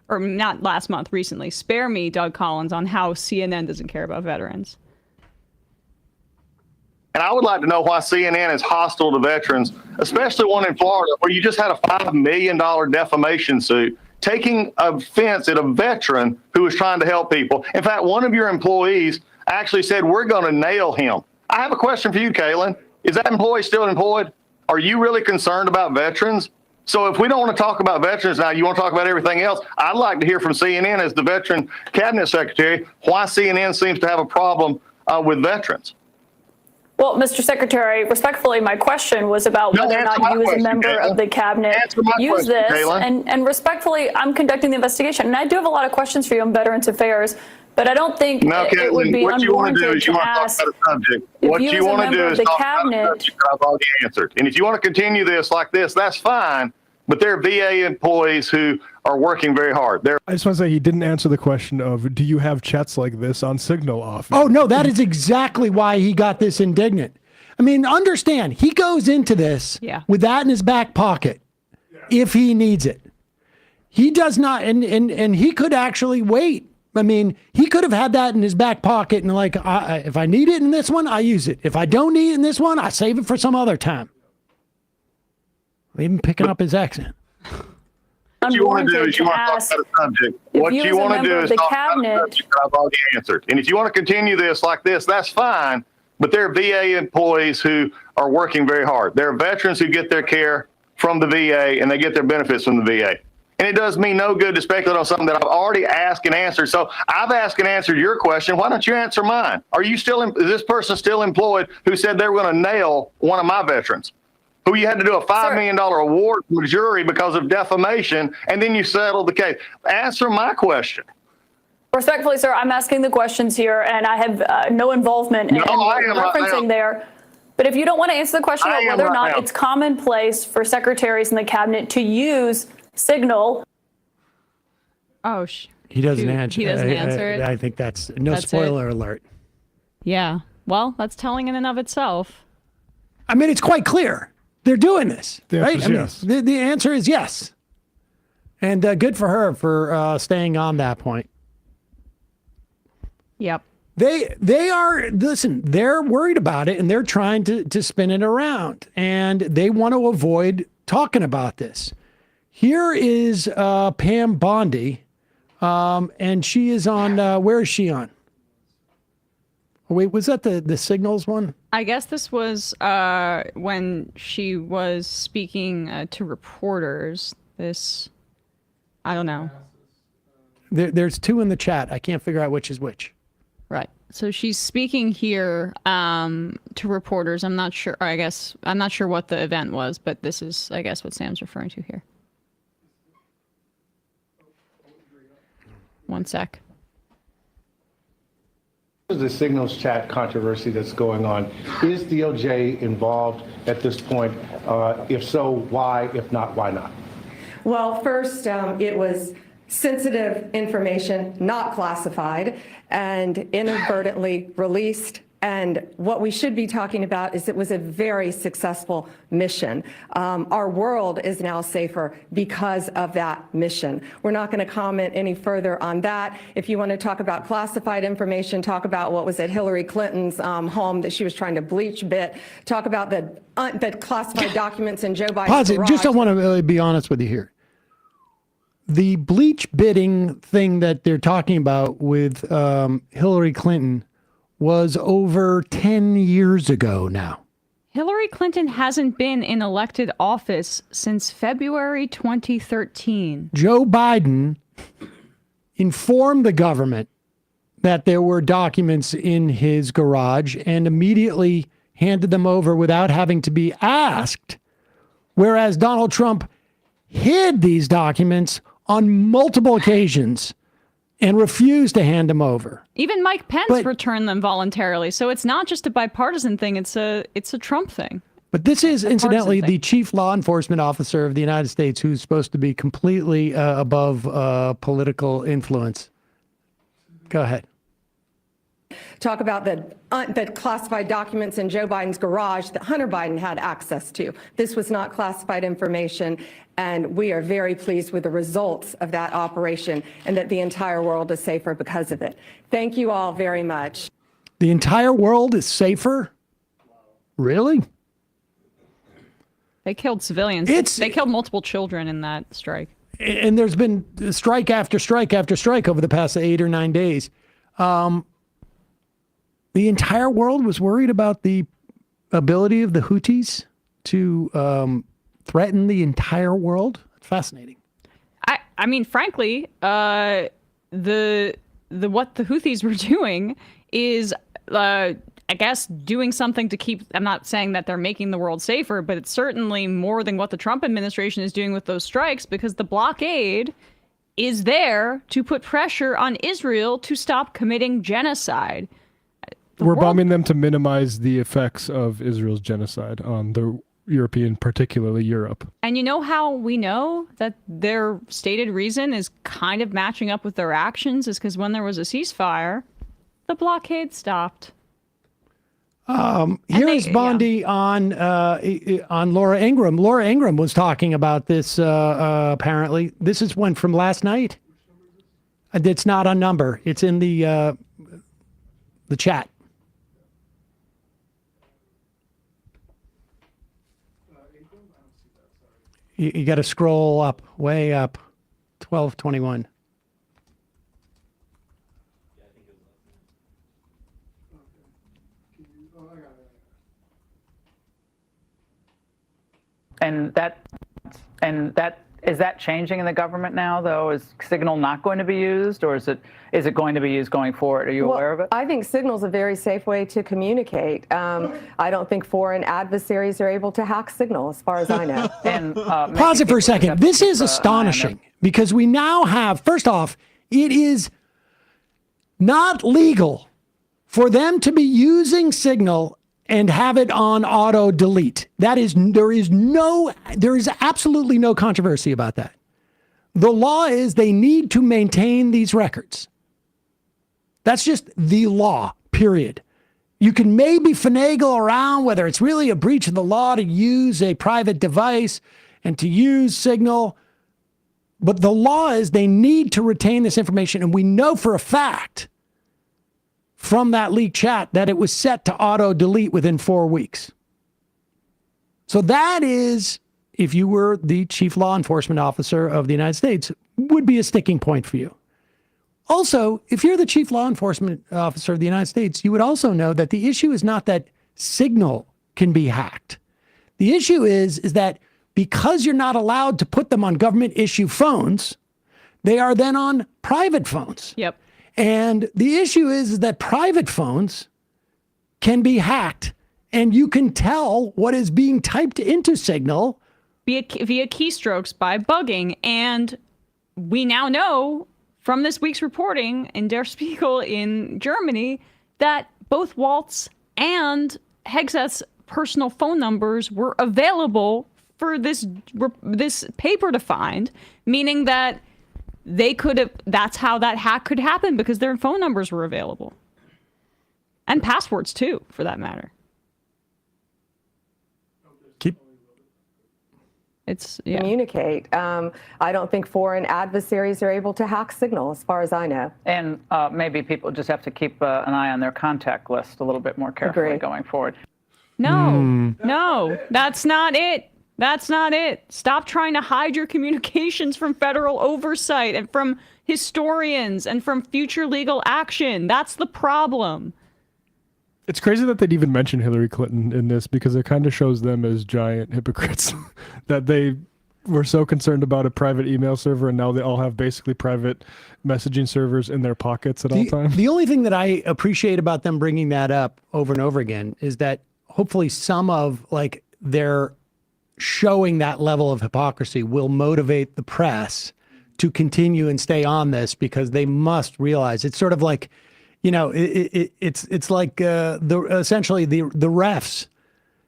or not last month, recently, spare me, Doug Collins, on how CNN doesn't care about veterans. And I would like to know why CNN is hostile to veterans, especially one in Florida where you just had a $5 million defamation suit taking offense at a veteran who was trying to help people. In fact, one of your employees actually said, we're going to nail him. I have a question for you, Caitlin. Is that employee still employed? Are you really concerned about veterans? So if we don't want to talk about veterans now, you want to talk about everything else, I'd like to hear from CNN as the veteran cabinet secretary why CNN seems to have a problem with veterans. Well, Mr. Secretary, respectfully, my question was about whether or not you as a member of the cabinet use this. And respectfully, I'm conducting the investigation. And I do have a lot of questions for you on Veterans Affairs, but I don't think it would be unwarranted to ask what you want to do is talk about a subject I've already answered. And if you want to continue this like this, that's fine. But there are VA employees who are working very hard. I just want to say he didn't answer the question of, do you have chats like this on Signal often? Oh, no, that is exactly why he got this indignant. I mean, understand, he goes into this with that in his back pocket if he needs it. He does not, and he could actually wait. I mean, he could have had that in his back pocket and like, if I need it in this one, I use it. If I don't need it in this one, I save it for some other time. Even picking up his accent. What you want to do is you want to talk about a subject. What you want to do is talk about a subject I've already answered. And if you want to continue this like this, that's fine. But there are VA employees who are working very hard. There are veterans who get their care from the VA and they get their benefits from the VA. And it does me no good to speculate on something that I've already asked and answered. So I've asked and answered your question. Why don't you answer mine? Are you still, is this person still employed who said they were going to nail one of my veterans? Who you had to do a $5 million award to a jury because of defamation, and then you settled the case. Answer my question. Respectfully, sir, I'm asking the questions here, and I have no involvement in referencing there. But if you don't want to answer the question about whether or not it's commonplace for secretaries in the cabinet to use Signal. Oh, he doesn't answer. He doesn't answer it. I think that's spoiler alert. Yeah. Well, that's telling in and of itself. I mean, it's quite clear. They're doing this, right? Yes. The answer is yes. And good for her for staying on that point. Yep. They are, listen, they're worried about it and they're trying to spin it around and they want to avoid talking about this. Here is Pam Bondi, and she is on, where is she on? Wait, was that the Signals one? I guess this was when she was speaking to reporters. I don't know. There's two in the chat. I can't figure out which is which. Right. So she's speaking here to reporters. I'm not sure. I'm not sure what the event was, but this is, I guess, what Sam's referring to here. One sec. The Signals chat controversy that's going on. Is DOJ involved at this point? If so, why? If not, why not? Well, first, it was sensitive information, not classified, and inadvertently released. And what we should be talking about is it was a very successful mission. Our world is now safer because of that mission. We're not going to comment any further on that. If you want to talk about classified information, talk about what was at Hillary Clinton's home that she was trying to bleach bit. Talk about the classified documents in Joe Biden's Pause it. garage. Just I want to really be honest with you here. The bleach bidding thing that they're talking about with Hillary Clinton was over 10 years ago now. Hillary Clinton hasn't been in elected office since February 2013. Joe Biden informed the government that there were documents in his garage and immediately handed them over without having to be asked, whereas Donald Trump hid these documents on multiple occasions and refused to hand them over. Even Mike Pence returned them voluntarily. So it's not just a bipartisan thing, it's a Trump thing. But this is, incidentally, the chief law enforcement officer of the United States who's supposed to be completely above political influence. Go ahead. Talk about the classified documents in Joe Biden's garage that Hunter Biden had access to. This was not classified information, and we are very pleased with the results of that operation and that the entire world is safer because of it. Thank you all very much. The entire world is Really? They killed civilians. They killed multiple children in that strike. And there's been strike after strike after strike over the past 8 or 9 days. The entire world was worried about the ability of the Houthis to threaten the entire world. Fascinating. I mean, frankly, what the Houthis were doing is, I guess, doing something to keep. I'm not saying that they're making the world safer, but it's certainly more than what the Trump administration is doing with those strikes, because the blockade is there to put pressure on Israel to stop committing genocide. We're bombing them to minimize the effects of Israel's genocide on the European, particularly Europe. And you know how we know that their stated reason is kind of matching up with their actions is because when there was a ceasefire, the blockade stopped. Here is Bondi on Laura Ingraham. Laura Ingraham was talking about this, apparently. This is one from last night. It's not a number. It's in the chat. You got to scroll up, way up, 1221. And that is that changing in the government now, though? Is Signal not going to be used, or is it going to be used going forward? Are you aware of it? I think Signal's a very safe way to communicate. I don't think foreign adversaries are able to hack Signal, as far as I know. And pause it for a second. This is astonishing because we now have, first off, it is not legal for them to be using Signal and have it on auto delete. There is absolutely no controversy about that. The law is they need to maintain these records. That's just the law, period. You can maybe finagle around whether it's really a breach of the law to use a private device and to use Signal. But the law is they need to retain this information. And we know for a fact from that leaked chat that it was set to auto delete within 4 weeks. So that is, if you were the chief law enforcement officer of the United States, would be a sticking point for you. Also, if you're the chief law enforcement officer of the United States, you would also know that the issue is not that Signal can be hacked. The issue is that because you're not allowed to put them on government issue phones, they are then on private phones. Yep. And the issue is that private phones can be hacked, and you can tell what is being typed into Signal via keystrokes by bugging. And we now know from this week's reporting in Der Spiegel in Germany that both Waltz and Hegseth's personal phone numbers were available for this paper to find, meaning that they could have, that's how that hack could happen, because their phone numbers were available. And passwords too, for that matter. Communicate. I don't think foreign adversaries are able to hack Signal, as far as I know. And maybe people just have to keep an eye on their contact list a little bit more carefully going forward. No, that's not it. That's not it. Stop trying to hide your communications from federal oversight and from historians and from future legal action. That's the problem. It's crazy that they'd even mention Hillary Clinton in this, because it kind of shows them as giant hypocrites that they were so concerned about a private email server, and now they all have basically private messaging servers in their pockets at all times. The only thing that I appreciate about them bringing that up over and over again is that hopefully some of like their showing that level of hypocrisy will motivate the press to continue and stay on this, because they must realize it's sort of like, you know, it's like essentially the refs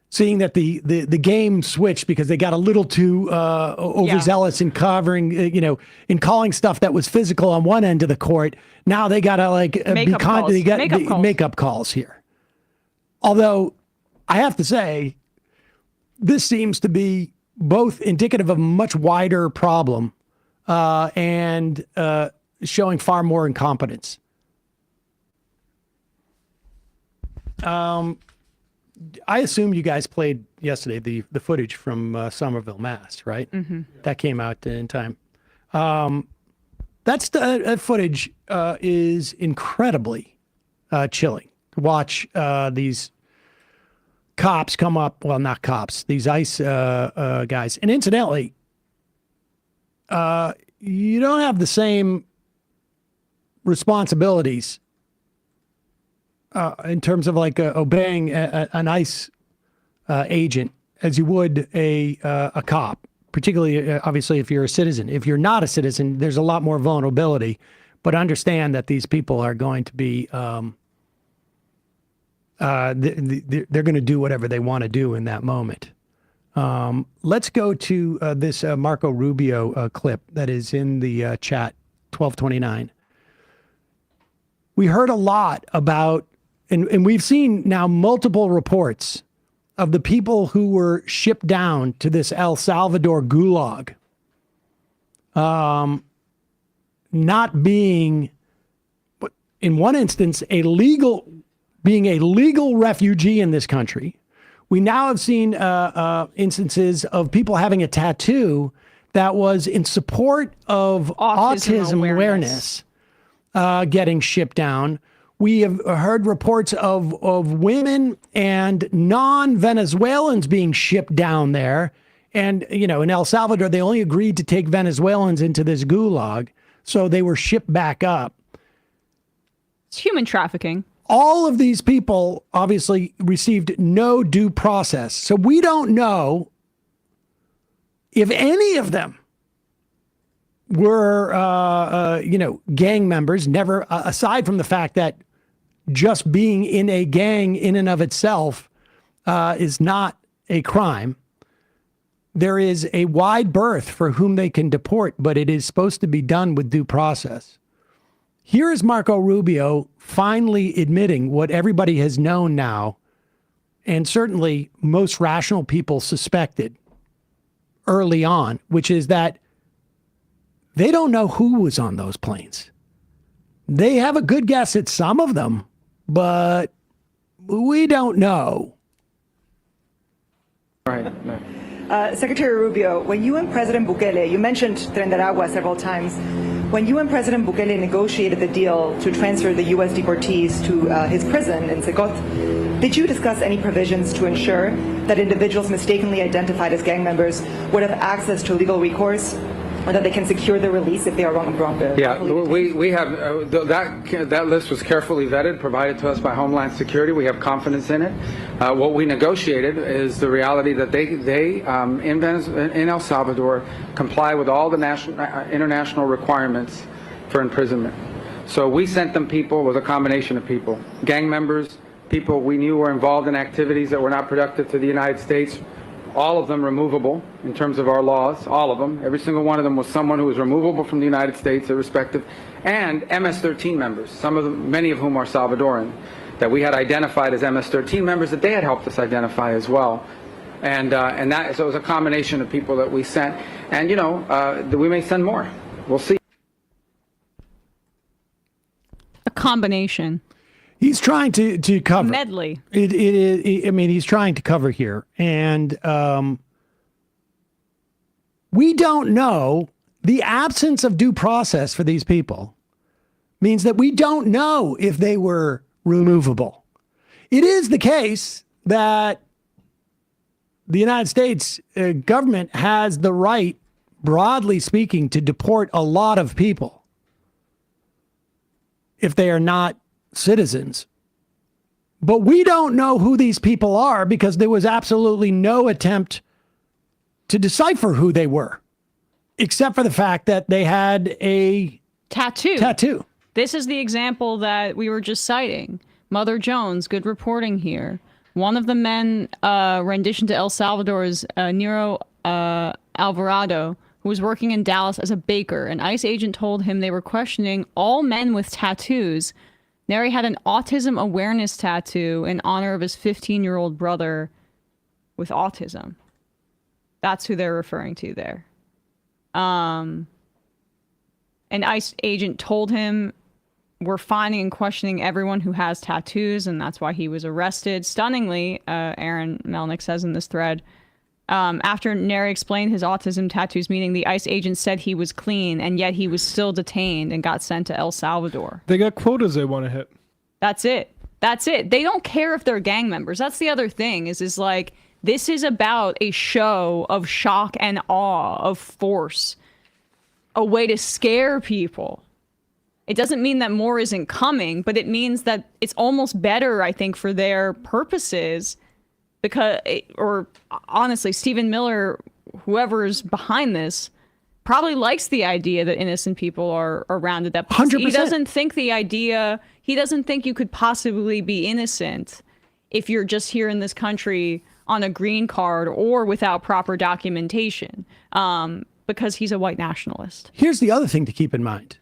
seeing that the game switched because they got a little too overzealous in covering, in calling stuff that was physical on one end of the court. Now they got to makeup calls here. Although I have to say, this seems to be both indicative of a much wider problem and showing far more incompetence. I assume you guys played yesterday the footage from Somerville, Mass, right? Mm-hmm. That came out in time. That footage is incredibly chilling to watch. These cops come up, well, not cops, these ICE guys. And incidentally, you don't have the same responsibilities in terms of like obeying an ICE agent as you would a cop, particularly, obviously, if you're a citizen. If you're not a citizen, there's a lot more vulnerability. But understand that these people are going to be, they're going to do whatever they want to do in that moment. Let's go to this Marco Rubio clip that is in the chat, 1229. We heard a lot about, and we've seen now multiple reports of the people who were shipped down to this El Salvador gulag not being, in one instance, being a legal refugee in this country. We now have seen instances of people having a tattoo that was in support of autism awareness getting shipped down. We have heard reports of women and non-Venezuelans being shipped down there. And, in El Salvador, they only agreed to take Venezuelans into this gulag. So they were shipped back up. It's human trafficking. All of these people obviously received no due process. So we don't know if any of them were, gang members, never, aside from the fact that just being in a gang in and of itself is not a crime. There is a wide berth for whom they can deport, but it is supposed to be done with due process. Here is Marco Rubio finally admitting what everybody has known now, and certainly most rational people suspected early on, which is that they don't know who was on those planes. They have a good guess at some of them, but we don't know. Right. Secretary Rubio, when you and President Bukele, you mentioned Tren de Aragua several times, when you and President Bukele negotiated the deal to transfer the U.S. deportees to his prison in Secot, did you discuss any provisions to ensure that individuals mistakenly identified as gang members would have access to legal recourse, or that they can secure their release if they are wrongfully? Yeah, we have that list was carefully vetted, provided to us by Homeland Security. We have confidence in it. What we negotiated is the reality that they in El Salvador comply with all the international requirements for imprisonment. So we sent them people with a combination of people, gang members, people we knew were involved in activities that were not productive to the United States. All of them removable in terms of our laws, all of them. Every single one of them was someone who was removable from the United States, irrespective, and MS-13 members, many of whom are Salvadoran, that we had identified as MS-13 members that they had helped us identify as well. So it was a combination of people that we sent. And, we may send more. We'll see. A combination. He's trying to cover. Medley. He's trying to cover here. And we don't know. The absence of due process for these people means that we don't know if they were removable. It is the case that the United States government has the right, broadly speaking, to deport a lot of people if they are not citizens. But we don't know who these people are because there was absolutely no attempt to decipher who they were, except for the fact that they had a tattoo. This is the example that we were just citing. Mother Jones, good reporting here. One of the men rendition to El Salvador's Nero Alvarado, who was working in Dallas as a baker. An ICE agent told him they were questioning all men with tattoos. Neri had an autism awareness tattoo in honor of his 15-year-old brother with autism. That's who they're referring to there. An ICE agent told him, we're finding and questioning everyone who has tattoos, and that's why he was arrested. Stunningly, Aaron Melnick says in this thread, after Neri explained his autism tattoos meaning, the ICE agent said he was clean, and yet he was still detained and got sent to El Salvador. They got quotas they want to hit. That's it. They don't care if they're gang members. That's the other thing, is like, this is about a show of shock and awe, of force, a way to scare people. It doesn't mean that more isn't coming, but it means that it's almost better, I think, for their purposes. Or honestly, Stephen Miller, whoever's behind this, probably likes the idea that innocent people are rounded up. 100%. He doesn't think you could possibly be innocent if you're just here in this country on a green card or without proper documentation, because he's a white nationalist. Here's the other thing to keep in mind.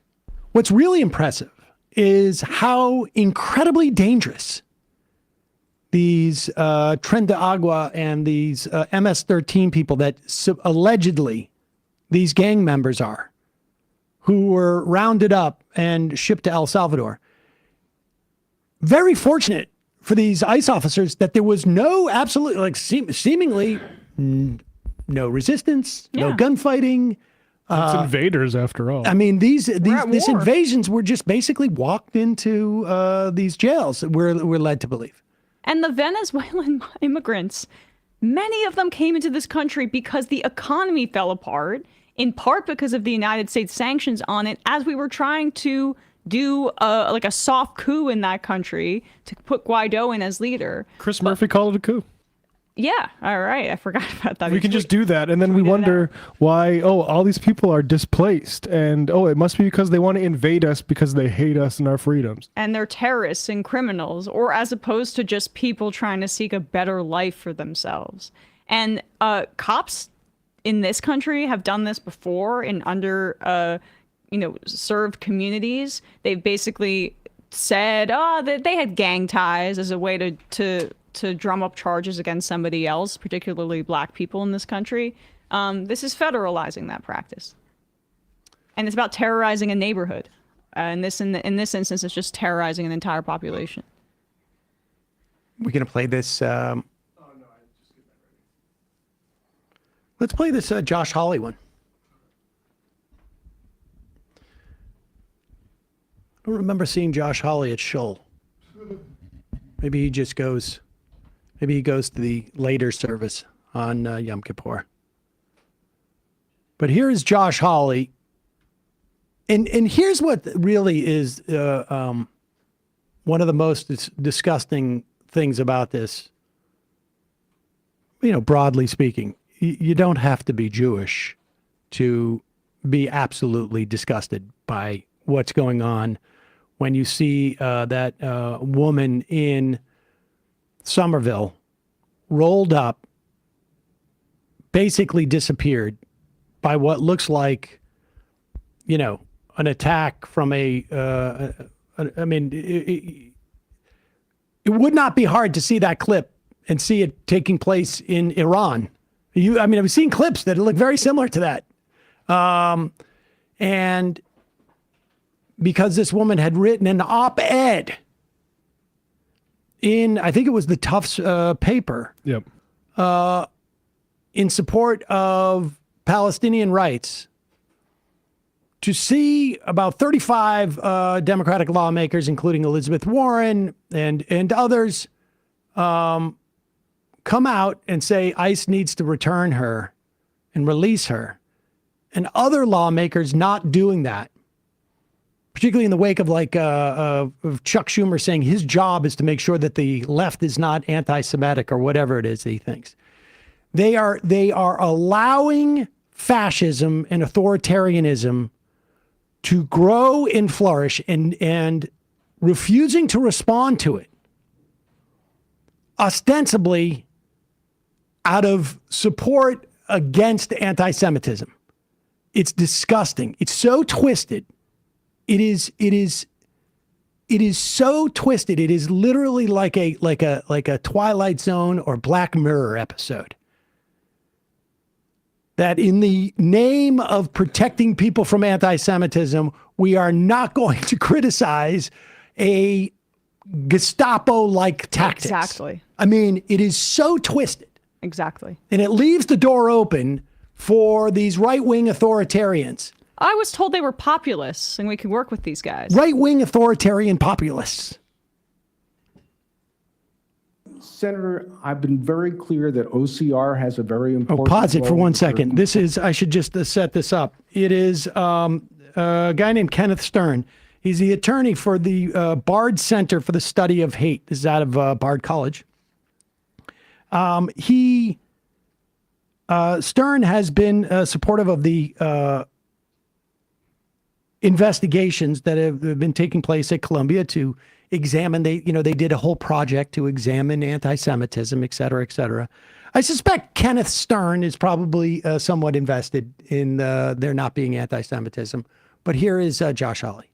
What's really impressive is how incredibly dangerous these Tren de Agua and these MS-13 people that allegedly these gang members are, who were rounded up and shipped to El Salvador. Very fortunate for these ICE officers that there was seemingly no resistance, no gunfighting. It's invaders, after all. I mean, these invasions were just basically walked into these jails, we're led to believe. And the Venezuelan immigrants, many of them came into this country because the economy fell apart, in part because of the United States sanctions on it, as we were trying to do a soft coup in that country to put Guaido in as leader. Chris Murphy called it a coup. Yeah, all right. I forgot about that. We can just do that, and then we wonder why, all these people are displaced, and it must be because they want to invade us because they hate us and our freedoms. And they're terrorists and criminals, or as opposed to just people trying to seek a better life for themselves. And cops in this country have done this before in served communities. They've basically said, that they had gang ties as a way to drum up charges against somebody else, particularly black people in this country. This is federalizing that practice. And it's about terrorizing a neighborhood. In this instance, it's just terrorizing an entire population. We're going to play this. Let's play this Josh Hawley one. I don't remember seeing Josh Hawley at Shul. Maybe he just goes. Maybe he goes to the later service on Yom Kippur. But here is Josh Hawley. And here's what really is one of the most disgusting things about this. You know, broadly speaking, you don't have to be Jewish to be absolutely disgusted by what's going on when you see that woman in Somerville rolled up, basically disappeared by what looks like, you know, an attack from it would not be hard to see that clip and see it taking place in Iran. I've seen clips that look very similar to that. And because this woman had written an op-ed in, I think it was the Tufts paper, yep, in support of Palestinian rights, to see about 35 Democratic lawmakers, including Elizabeth Warren and others, come out and say ICE needs to return her and release her, and other lawmakers not doing that, particularly in the wake of of Chuck Schumer saying his job is to make sure that the left is not anti-Semitic or whatever it is that he thinks. They are allowing fascism and authoritarianism to grow and flourish and refusing to respond to it, ostensibly out of support against anti-Semitism. It's disgusting. It's so twisted. It is so twisted. It is literally like a Twilight Zone or Black Mirror episode. That in the name of protecting people from anti-Semitism, we are not going to criticize a Gestapo-like tactics. Exactly. I mean, it is so twisted. Exactly. And it leaves the door open for these right-wing authoritarians. I was told they were populists and we could work with these guys. Right-wing authoritarian populists. Senator, I've been very clear that OCR has a very important... Pause it for 1 second. This is, I should just set this up. It is a guy named Kenneth Stern. He's the attorney for the Bard Center for the Study of Hate. This is out of Bard College. Stern has been supportive of the investigations that have been taking place at Columbia to examine. They did a whole project to examine anti-Semitism, et cetera, et cetera. I suspect Kenneth Stern is probably somewhat invested in there not being anti-Semitism. But here is Josh Hawley.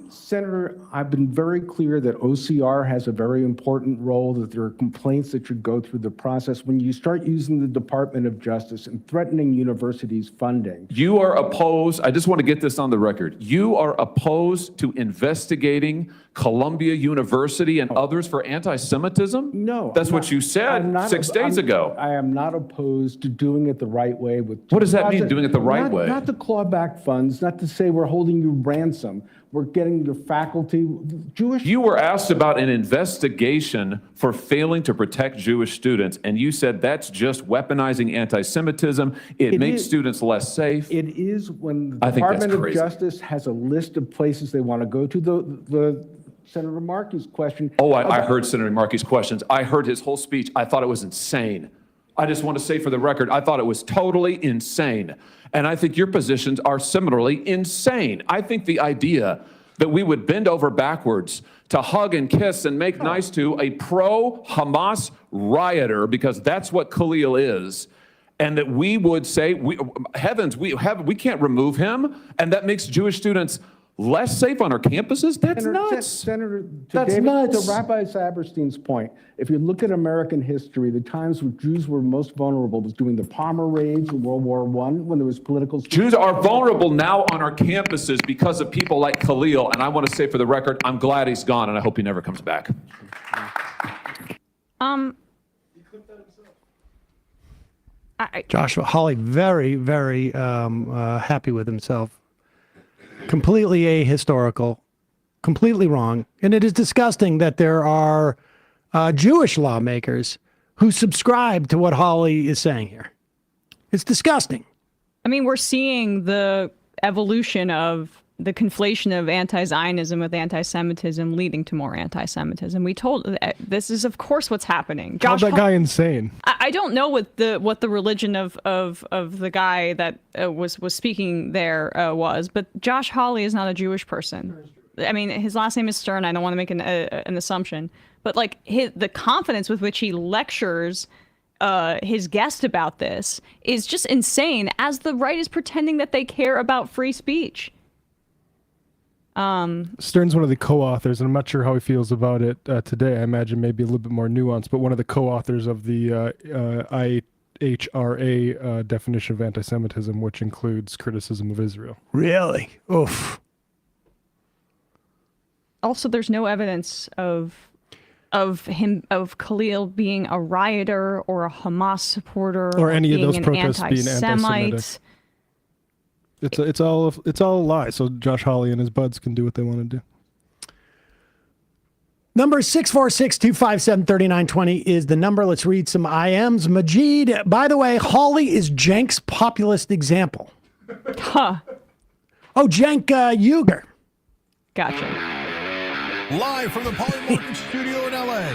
Senator, I've been very clear that OCR has a very important role, that there are complaints that should go through the process. When you start using the Department of Justice and threatening universities' funding. You are opposed, I just want to get this on the record, you are opposed to investigating Columbia University and others for anti-Semitism? No. That's what you said 6 days ago. I am not opposed to doing it the right way. What does that mean, doing it the right way? Not to claw back funds, not to say we're holding you ransom. We're getting your faculty, Jewish... You were asked about an investigation for failing to protect Jewish students, and you said that's just weaponizing anti-Semitism. It makes students less safe. It is when the Department of Justice has a list of places they want to go to. The Senator Markey's question... Oh, I heard Senator Markey's questions. I heard his whole speech. I thought it was insane. I just want to say for the record, I thought it was totally insane. And I think your positions are similarly insane. I think the idea that we would bend over backwards to hug and kiss and make nice to a pro-Hamas rioter, because that's what Khalil is, and that we would say, we can't remove him, and that makes Jewish students less safe on our campuses? That's nuts. Senator, that's nuts. To Rabbi Saberstein's point, if you look at American history, the times when Jews were most vulnerable was during the Palmer raids in World War I, when there was political... Jews are vulnerable now on our campuses because of people like Khalil, and I want to say for the record, I'm glad he's gone, and I hope he never comes back. Joshua Hawley, very, very happy with himself. Completely ahistorical, completely wrong. And it is disgusting that there are Jewish lawmakers who subscribe to what Hawley is saying here. It's disgusting. I mean, we're seeing the evolution of the conflation of anti-Zionism with anti-Semitism leading to more anti-Semitism. This is, of course, what's happening. Call that guy insane. I don't know what the religion of the guy that was speaking there was, but Josh Hawley is not a Jewish person. I mean, his last name is Stern. I don't want to make an assumption, but like the confidence with which he lectures his guest about this is just insane. As the right is pretending that they care about free speech. Stern's one of the co-authors, and I'm not sure how he feels about it today. I imagine maybe a little bit more nuanced, but one of the co-authors of the IHRA definition of anti-Semitism, which includes criticism of Israel. Really? Oof. Also, there's no evidence of Khalil being a rioter or a Hamas supporter or any of those an protests being anti-Semitic. It's all a lie. So Josh Hawley and his buds can do what they want to do. Number 646-257-3920 is the number. Let's read some IMs. Majid, by the way, Hawley is Cenk's populist example. Huh. Oh, Cenk Uygur. Gotcha. Live from the Polymorphic studio in LA.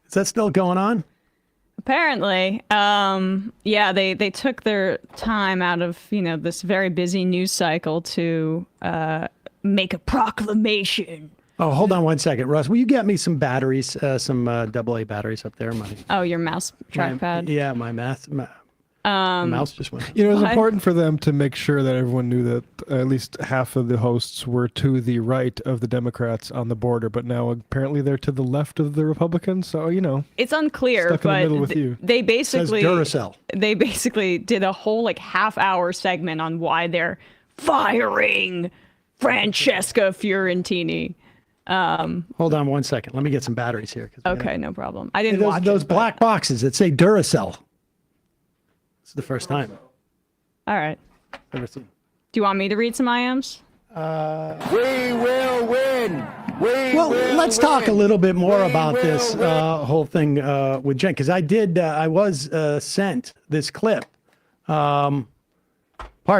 Is that still going on? Apparently, yeah, they took their time out of, this very busy news cycle to make a proclamation. Oh, hold on one second. Russ, will you get me some batteries, some AA batteries up there? Oh, your mouse trackpad? My mouse just went. It was important for them to make sure that everyone knew that at least half of the hosts were to the right of the Democrats on the border, but now apparently they're to the left of the Republicans. So, it's unclear, stuck in the but middle with you. They basically Duracell. They basically did a whole half-hour segment on why they're firing Francesca Fiorentini. Hold on one second. Let me get some batteries here. Okay, no problem. I didn't watch those black boxes that say Duracell. It's the first time. All right. Never seen. Do you want me to read some IMs? We will win. Let's talk a little bit more about this whole thing with Cenk, because I was sent this clip, part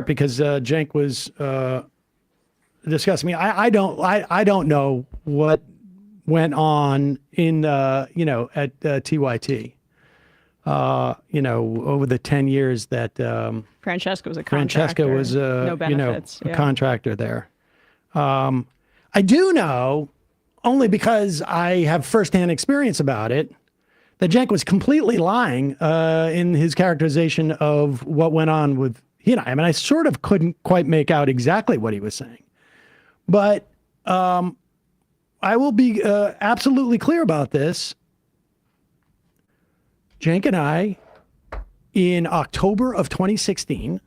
because Cenk was discussing me. I don't know what went on in at TYT. Over the 10 years that Francesca was a contractor there. I do know, only because I have firsthand experience about it, that Cenk was completely lying in his characterization of what went on with he and I. I mean, I sort of couldn't quite make out exactly what he was saying, but I will be absolutely clear about this. Cenk and I, in October of 2016,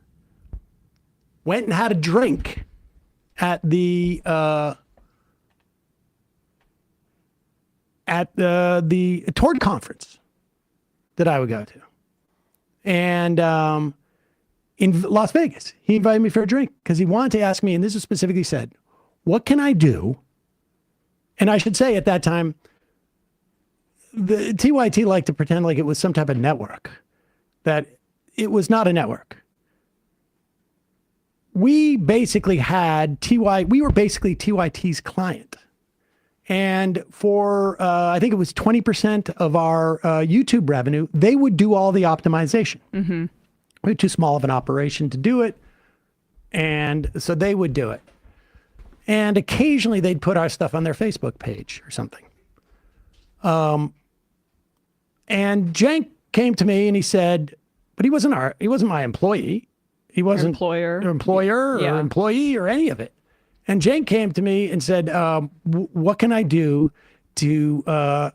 went and had a drink at the Tord conference that I would go to, and in Las Vegas, he invited me for a drink because he wanted to ask me, and this is specifically said, "What can I do?" And I should say at that time, the TYT liked to pretend like it was some type of network, that it was not a network. We basically had we were basically TYT's client. And for, I think it was 20% of our YouTube revenue, they would do all the optimization. Mm-hmm. We were too small of an operation to do it. And so they would do it. And occasionally they'd put our stuff on their Facebook page or something. And Cenk came to me and he said, but he wasn't my employee. He wasn't employer or employee or any of it. And Cenk came to me and said, what can I do to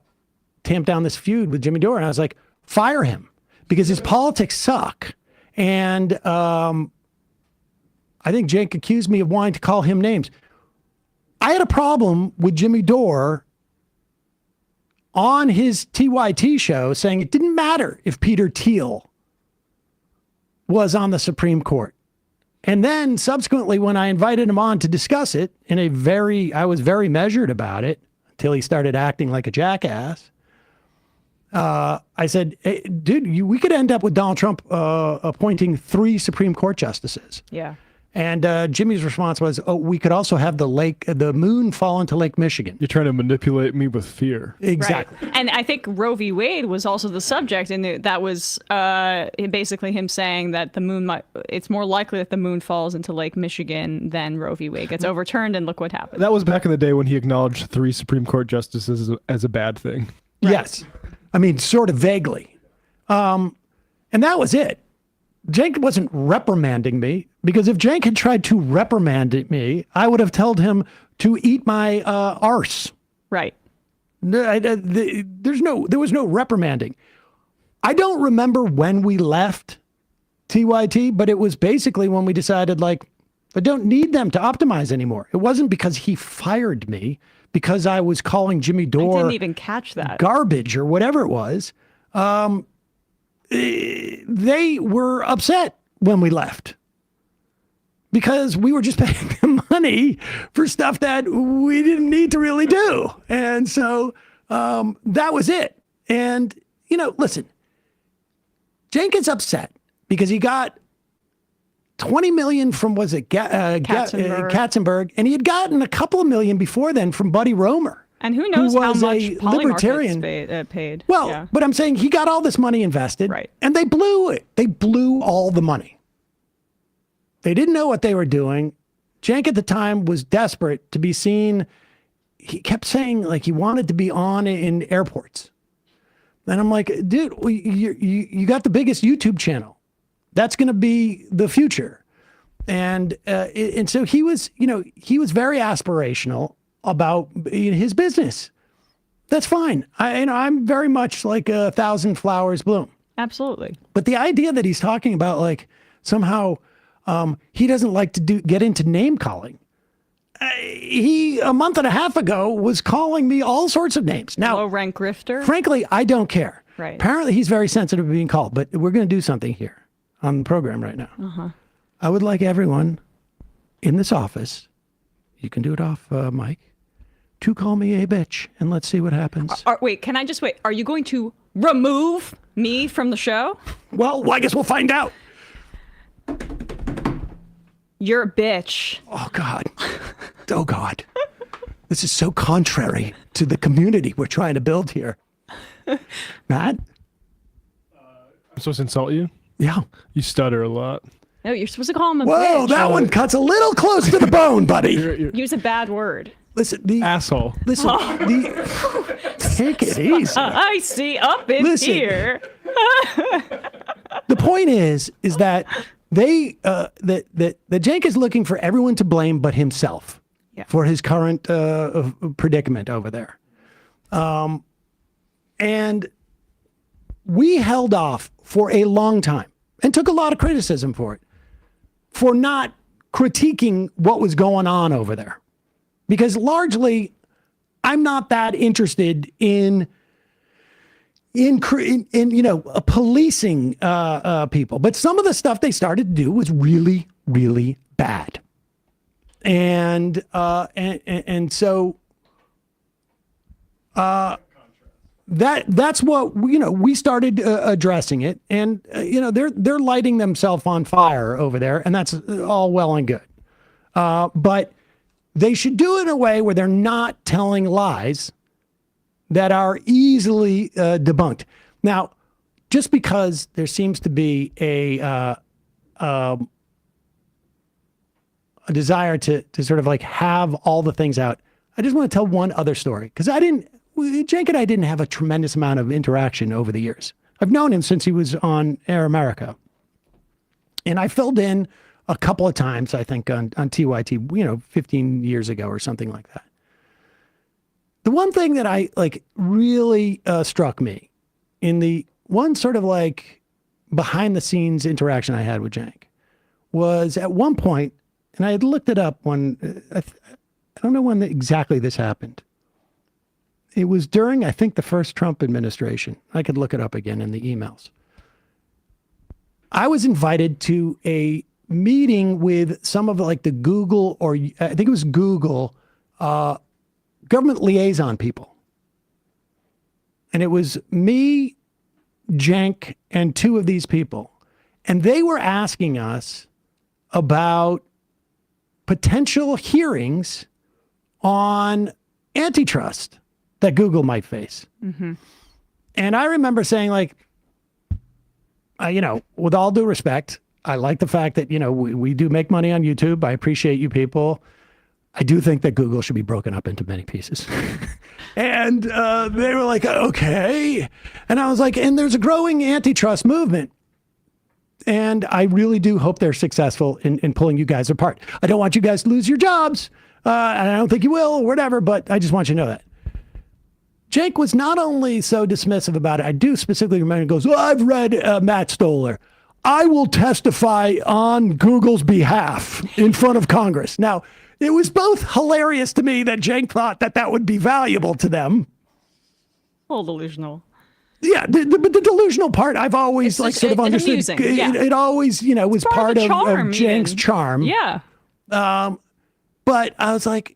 tamp down this feud with Jimmy Dore? And I was like, fire him, because his politics suck. And I think Cenk accused me of wanting to call him names. I had a problem with Jimmy Dore on his TYT show saying it didn't matter if Peter Thiel was on the Supreme Court. And then subsequently, when I invited him on to discuss it I was very measured about it until he started acting like a jackass. I said, hey, dude, we could end up with Donald Trump appointing 3 Supreme Court justices. Yeah. And Jimmy's response was, oh, we could also have the moon fall into Lake Michigan. You're trying to manipulate me with fear. Exactly. Right. And I think Roe v. Wade was also the subject, and that was basically him saying that it's more likely that the moon falls into Lake Michigan than Roe v. Wade gets overturned, and look what happened. That was back in the day when he acknowledged 3 Supreme Court justices as a bad thing. Right. Yes. I mean, sort of vaguely. And that was it. Cenk wasn't reprimanding me, because if Cenk had tried to reprimand me, I would have told him to eat my arse. Right. There was no reprimanding. I don't remember when we left TYT, but it was basically when we decided, like, I don't need them to optimize anymore. It wasn't because he fired me, because I was calling Jimmy Dore I didn't even catch that. Garbage or whatever it was. They were upset when we left because we were just paying them money for stuff that we didn't need to really do. And so that was it. And, listen, Cenk is upset because he got $20 million from, Katzenberg, and he had gotten a couple of million before then from Buddy Roemer. And who knows how much libertarian paid. Well, yeah. But I'm saying he got all this money invested, right, and they blew it. They blew all the money. They didn't know what they were doing. Cenk at the time was desperate to be seen. He kept saying, like, he wanted to be on in airports. And I'm like, dude, you got the biggest YouTube channel. That's going to be the future. And so he was very aspirational about his business. That's fine. I'm very much like 1,000 flowers bloom. Absolutely. But the idea that he's talking about, like, somehow he doesn't like to get into name calling. He, a month and a half ago, was calling me all sorts of names. Now, low rank grifter. Frankly, I don't care. Right. Apparently, he's very sensitive to being called. But we're going to do something here on the program right now. Uh-huh. I would like everyone in this office, you can do it off mic, to call me a bitch, and let's see what happens. Wait, can I just wait? Are you going to remove me from the show? Well, I guess we'll find out. You're a bitch. Oh, God. Oh, God. This is so contrary to the community we're trying to build here. Matt? I'm supposed to insult you? Yeah. You stutter a lot. No, you're supposed to call him a bitch. Whoa, that one cuts a little close to the bone, buddy. Use a bad word. Listen, asshole. Listen, take it easy. I see up in here. The point is that that Cenk is looking for everyone to blame but himself for his current predicament over there. And we held off for a long time and took a lot of criticism for it, for not critiquing what was going on over there. Because largely, I'm not that interested in policing people. But some of the stuff they started to do was really, really bad. And so that's what we started addressing it, and they're lighting themselves on fire over there, and that's all well and good. But they should do it in a way where they're not telling lies that are easily debunked. Now, just because there seems to be a desire to sort of like have all the things out, I just want to tell one other story, because Cenk and I didn't have a tremendous amount of interaction over the years. I've known him since he was on Air America. And I filled in a couple of times, I think, on TYT, 15 years ago or something like that. The one thing that I really struck me in the one sort of like behind the scenes interaction I had with Cenk was at one point, and I had looked it up when, I don't know when exactly this happened. It was during, I think, the first Trump administration. I could look it up again in the emails. I was invited to a meeting with some of like the Google, or I think it was Google, government liaison people. And it was me, Cenk, and two of these people. And they were asking us about potential hearings on antitrust that Google might face. Mm-hmm. And I remember saying, like, with all due respect, I like the fact that, we do make money on YouTube. I appreciate you people. I do think that Google should be broken up into many pieces. And they were like, okay. And I was like, and there's a growing antitrust movement. And I really do hope they're successful in pulling you guys apart. I don't want you guys to lose your jobs. And I don't think you will or whatever, but I just want you to know that. Cenk was not only so dismissive about it, I do specifically remember, he goes, I've read Matt Stoller. I will testify on Google's behalf in front of Congress. Now, it was both hilarious to me that Cenk thought that would be valuable to them. A little delusional. Yeah, but the delusional part, I've always sort of understood. It always, was part of Cenk's charm. Yeah. But I was like,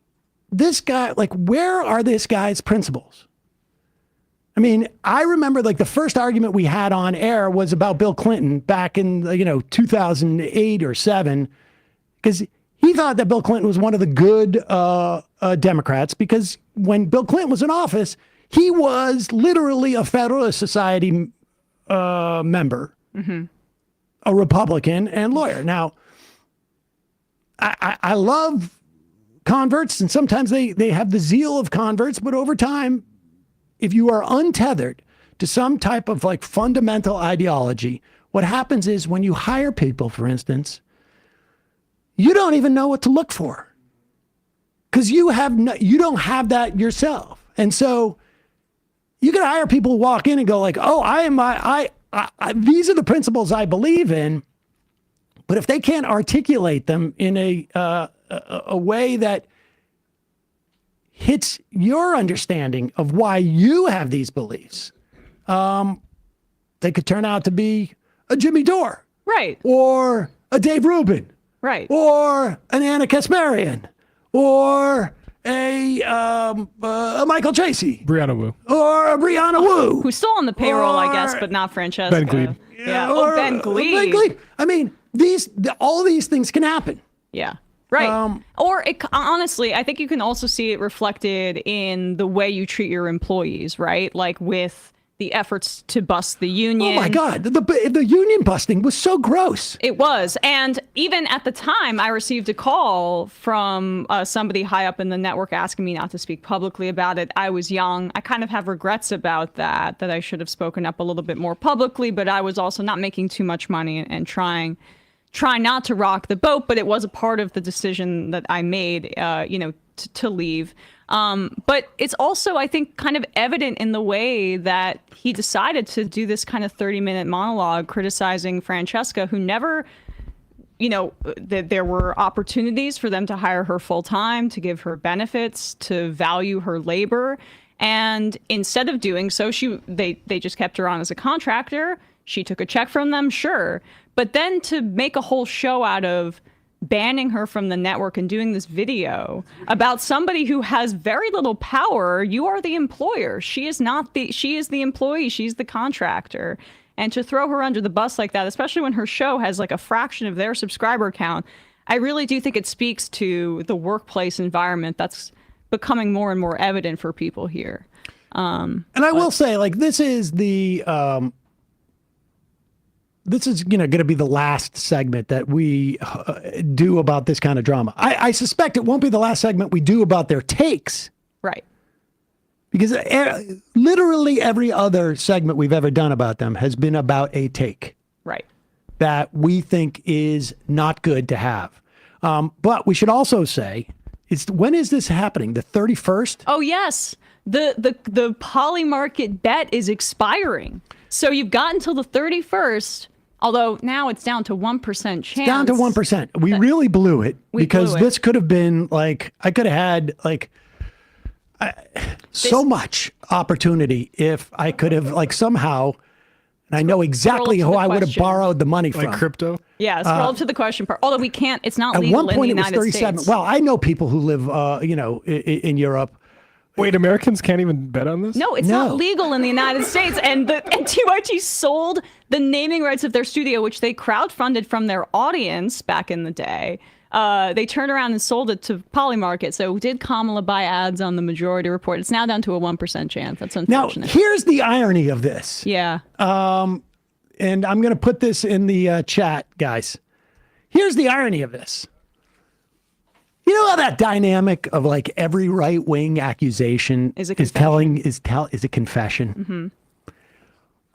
this guy, like, where are this guy's principles? I mean, I remember like the first argument we had on air was about Bill Clinton back in, 2008 or 7, because he thought that Bill Clinton was one of the good Democrats, because when Bill Clinton was in office, he was literally a Federalist Society member, mm-hmm. a Republican and lawyer. Now, I love converts, and sometimes they have the zeal of converts, but over time, if you are untethered to some type of like fundamental ideology, what happens is when you hire people, for instance, you don't even know what to look for, because you don't have that yourself. And so you can hire people who walk in and go like, oh, these are the principles I believe in. But if they can't articulate them in a way that hits your understanding of why you have these beliefs, they could turn out to be a Jimmy Dore. Right. Or a Dave Rubin. Right. Or an Anna Kasparian. Or a Michael Tracy. Brianna Wu. Or a Brianna Wu. Who's still on the payroll, I guess, but not Francesca. Ben Glebe. Yeah. Or Ben Glebe. Ben Glebe. I mean, all of these things can happen. Yeah. Right. Or honestly, I think you can also see it reflected in the way you treat your employees, right? Like with the efforts to bust the union. Oh my God, the union busting was so gross. It was. And even at the time, I received a call from somebody high up in the network asking me not to speak publicly about it. I was young. I kind of have regrets about that I should have spoken up a little bit more publicly, but I was also not making too much money and trying not to rock the boat, but it was a part of the decision that I made, to leave. But it's also, I think, kind of evident in the way that he decided to do this kind of 30-minute monologue criticizing Francesca, who never, there were opportunities for them to hire her full time, to give her benefits, to value her labor. And instead of doing so, they just kept her on as a contractor. She took a check from them, sure. But then to make a whole show out of banning her from the network and doing this video about somebody who has very little power. You are the employer. She is the employee. She's the contractor. And to throw her under the bus like that, especially when her show has like a fraction of their subscriber count, I really do think it speaks to the workplace environment that's becoming more and more evident for people here. And I will say, like, this is going to be the last segment that we do about this kind of drama. I suspect it won't be the last segment we do about their takes. Right. Because literally every other segment we've ever done about them has been about a take. Right. That we think is not good to have. But we should also say, when is this happening? The 31st? Oh, yes. The poly market bet is expiring. So you've got until the 31st. Although now it's down to 1% chance. It's down to 1%. We really blew it because this could have been like, I could have had like, so much opportunity if I could have like somehow, and I know exactly who I would have borrowed the money from. Like crypto? Yeah, scroll to the question part. Although we can't, it's not At legal one point in the it was United 37. States. Well, I know people who live, in Europe. Wait, Americans can't even bet on this? No, it's not legal in the United States. And TYT sold the naming rights of their studio, which they crowdfunded from their audience back in the day. They turned around and sold it to Polymarket. So did Kamala buy ads on the Majority Report? It's now down to a 1% chance. That's unfortunate. Now, here's the irony of this. Yeah. And I'm going to put this in the chat, guys. Here's the irony of this. You know how that dynamic of like every right-wing accusation is a confession.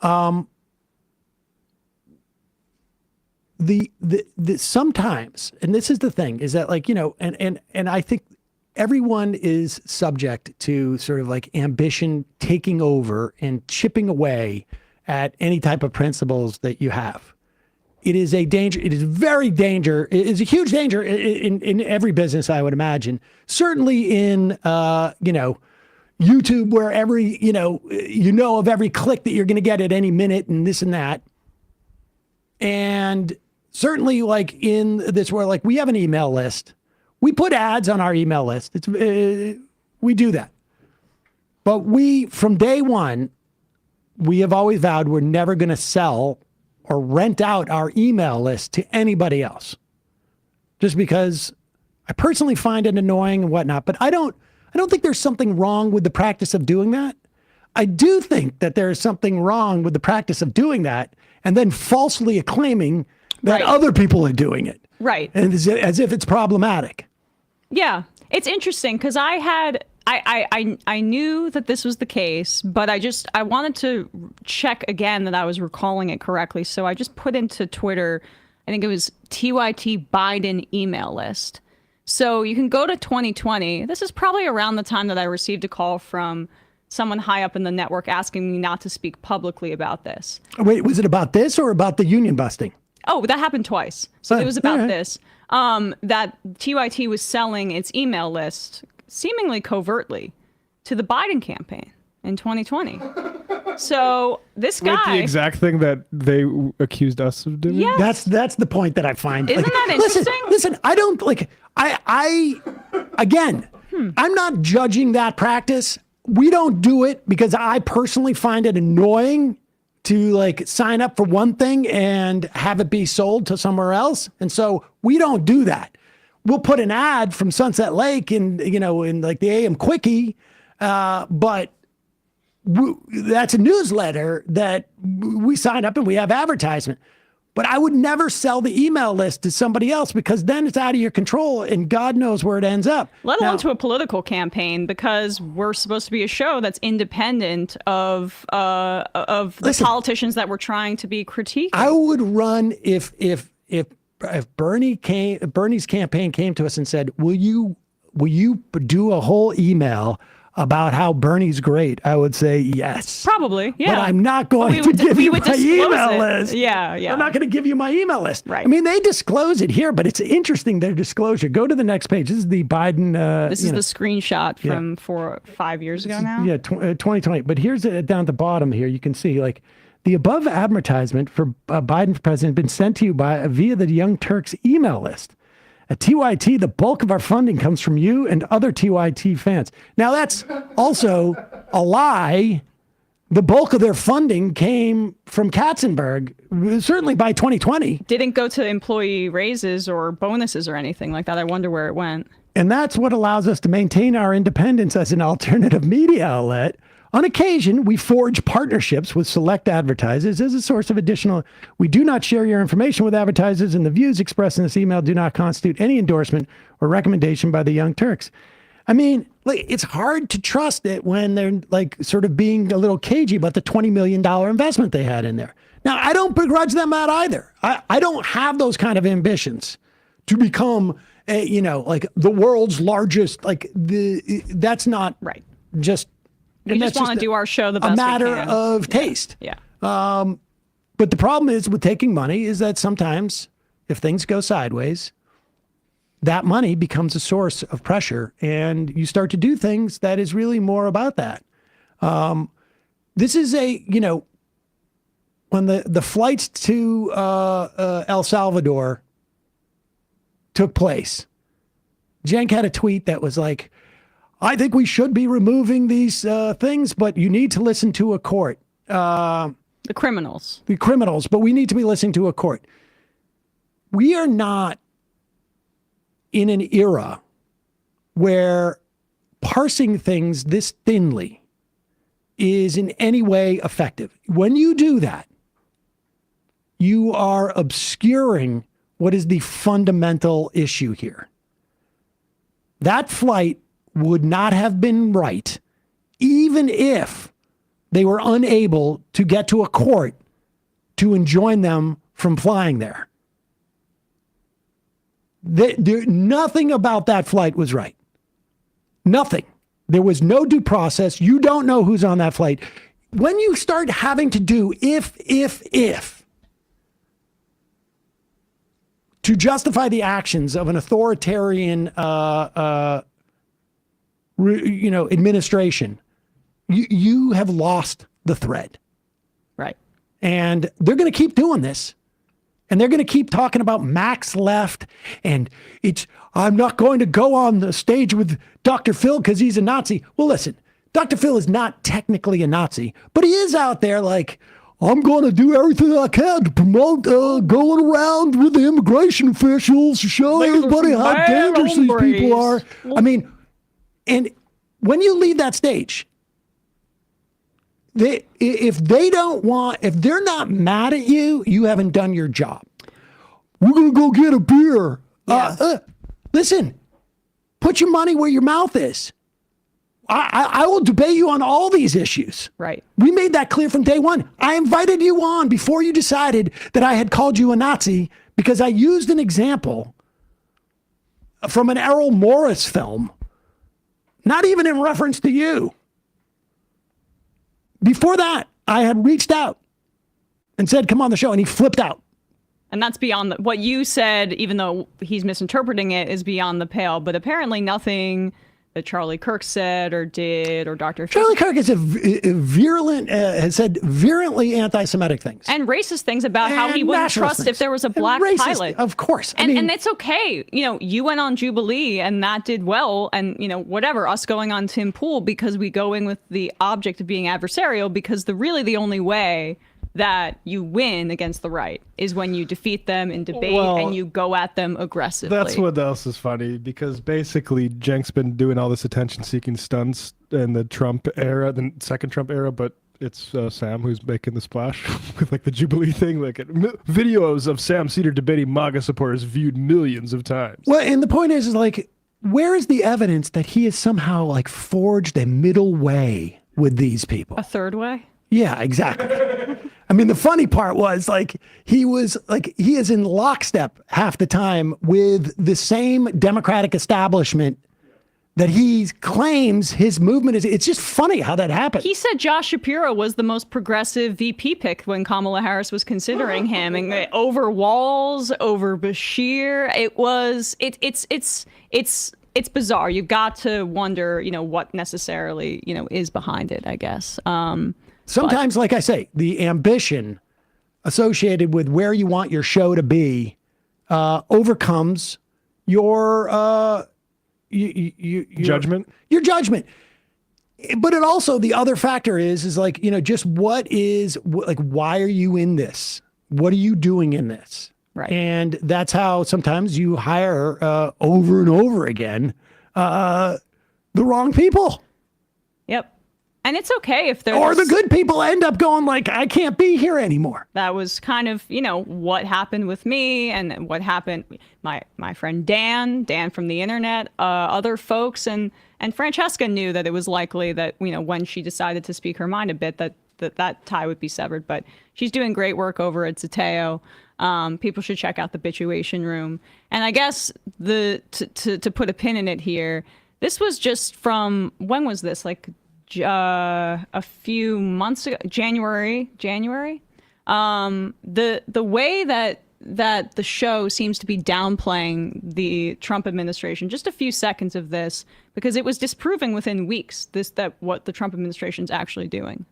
Mm-hmm. The sometimes, and this is the thing, is that like, and I think everyone is subject to sort of like ambition taking over and chipping away at any type of principles that you have. It is a danger. It is very danger. It is a huge danger in every business, I would imagine. Certainly in, YouTube, where every, of every click that you're going to get at any minute and this and that. And certainly like in this where like we have an email list. We put ads on our email list. We do that. But from day one, we have always vowed we're never going to sell or rent out our email list to anybody else. Just because I personally find it annoying and whatnot, but I don't think there's something wrong with the practice of doing that. I do think that there is something wrong with the practice of doing that and then falsely claiming that other people are doing it. Right. And as if it's problematic. Yeah. It's interesting because I knew that this was the case, but I wanted to check again that I was recalling it correctly. So I just put into Twitter, I think it was TYT Biden email list. So you can go to 2020. This is probably around the time that I received a call from someone high up in the network asking me not to speak publicly about this. Wait, was it about this or about the union busting? Oh, that happened twice. So it was about this. That TYT was selling its email list seemingly covertly to the Biden campaign in 2020. So this guy... Wait, the exact thing that they accused us of doing? Yes. That's the point that I find. Isn't that interesting? Listen, I don't like... Again, I'm not judging that practice. We don't do it because I personally find it annoying to like sign up for one thing and have it be sold to somewhere else. And so we don't do that. We'll put an ad from Sunset Lake in like the AM Quickie, but that's a newsletter that we sign up and we have advertisement. But I would never sell the email list to somebody else because then it's out of your control and God knows where it ends up. Let alone to a political campaign, because we're supposed to be a show that's independent of the politicians that we're trying to be critiquing. I would run if Bernie's campaign came to us and said, will you do a whole email about how Bernie's great? I would say yes. Probably, yeah. But I'm not going to give you my email list. Yeah. I'm not going to give you my email list. Right. I mean, they disclose it here, but it's interesting, their disclosure. Go to the next page. This is the Biden... this is the screenshot from 5 years ago now? Yeah, 2020. But here's down at the bottom here. You can see, like, the above advertisement for Biden for president has been sent to you via the Young Turks email list. At TYT, the bulk of our funding comes from you and other TYT fans. Now, that's also a lie. The bulk of their funding came from Katzenberg, certainly by 2020. Didn't go to employee raises or bonuses or anything like that. I wonder where it went. And that's what allows us to maintain our independence as an alternative media outlet. On occasion, we forge partnerships with select advertisers as a source of additional. We do not share your information with advertisers, and the views expressed in this email do not constitute any endorsement or recommendation by the Young Turks. I mean, like, it's hard to trust it when they're like sort of being a little cagey about the $20 million investment they had in there. Now, I don't begrudge them that either. I don't have those kind of ambitions to become, like the world's largest. That's not right. Just. We just want to do our show the best we can. A matter of taste. Yeah. But the problem is with taking money is that sometimes if things go sideways, that money becomes a source of pressure, and you start to do things that is really more about that. This is when the flights to El Salvador took place, Cenk had a tweet that was like, I think we should be removing these things, but you need to listen to a court. The criminals. The criminals, but we need to be listening to a court. We are not in an era where parsing things this thinly is in any way effective. When you do that, you are obscuring what is the fundamental issue here. That flight would not have been right, even if they were unable to get to a court to enjoin them from flying there. Nothing about that flight was right. Nothing. There was no due process. You don't know who's on that flight. When you start having to do if, to justify the actions of an authoritarian, administration, you have lost the thread. Right. And they're going to keep doing this. And they're going to keep talking about Max left. And I'm not going to go on the stage with Dr. Phil because he's a Nazi. Well, listen, Dr. Phil is not technically a Nazi, but he is out there like, I'm going to do everything I can to promote going around with the immigration officials to show everybody how dangerous these people are. I mean, and when you leave that stage, if they're not mad at you, you haven't done your job. We're going to go get a beer. Yeah. Listen, put your money where your mouth is. I will debate you on all these issues. Right. We made that clear from day one. I invited you on before you decided that I had called you a Nazi because I used an example from an Errol Morris film, not even in reference to you. Before that, I had reached out and said, come on the show, and he flipped out. And that's beyond what you said, even though he's misinterpreting it, is beyond the pale. But apparently nothing that Charlie Kirk said or did or Dr. Charlie Kirk is has said virulently anti-Semitic things. And racist things about how he wouldn't trust if there was a black pilot. Of course. And it's okay. You went on Jubilee and that did well. And, whatever, us going on Tim Pool because we go in with the object of being adversarial because the only way that you win against the right is when you defeat them in debate and you go at them aggressively. That's what else is funny, because basically Cenk's been doing all this attention-seeking stunts in the Trump era, the second Trump era, but it's Sam who's making the splash with the Jubilee thing. Videos of Sam Seder debating MAGA supporters viewed millions of times. Well, and the point is where is the evidence that he has somehow forged a middle way with these people? A third way? Yeah, exactly. I mean, the funny part was he is in lockstep half the time with the same Democratic establishment that he claims his movement is. It's just funny how that happened. He said Josh Shapiro was the most progressive VP pick when Kamala Harris was considering him, and over Walz, over Bashir. It's bizarre. You've got to wonder, what necessarily, is behind it, I guess. Sometimes, like I say, the ambition associated with where you want your show to be overcomes your judgment. Your judgment. But it also, the other factor is just why are you in this? What are you doing in this? Right. And that's how sometimes you hire over and over again the wrong people. Yep. And it's okay if there's... Or the good people end up going I can't be here anymore. That was kind of, what happened with me and what happened, my friend Dan from the internet, other folks, and Francesca knew that it was likely that, when she decided to speak her mind a bit, that tie would be severed. But she's doing great work over at Zateo. People should check out the Bituation Room. And I guess to put a pin in it here, this was just from, when was this? A few months ago, January. The way that that the show seems to be downplaying the Trump administration. Just a few seconds of this, because it was disproving within weeks that what the Trump administration is actually doing.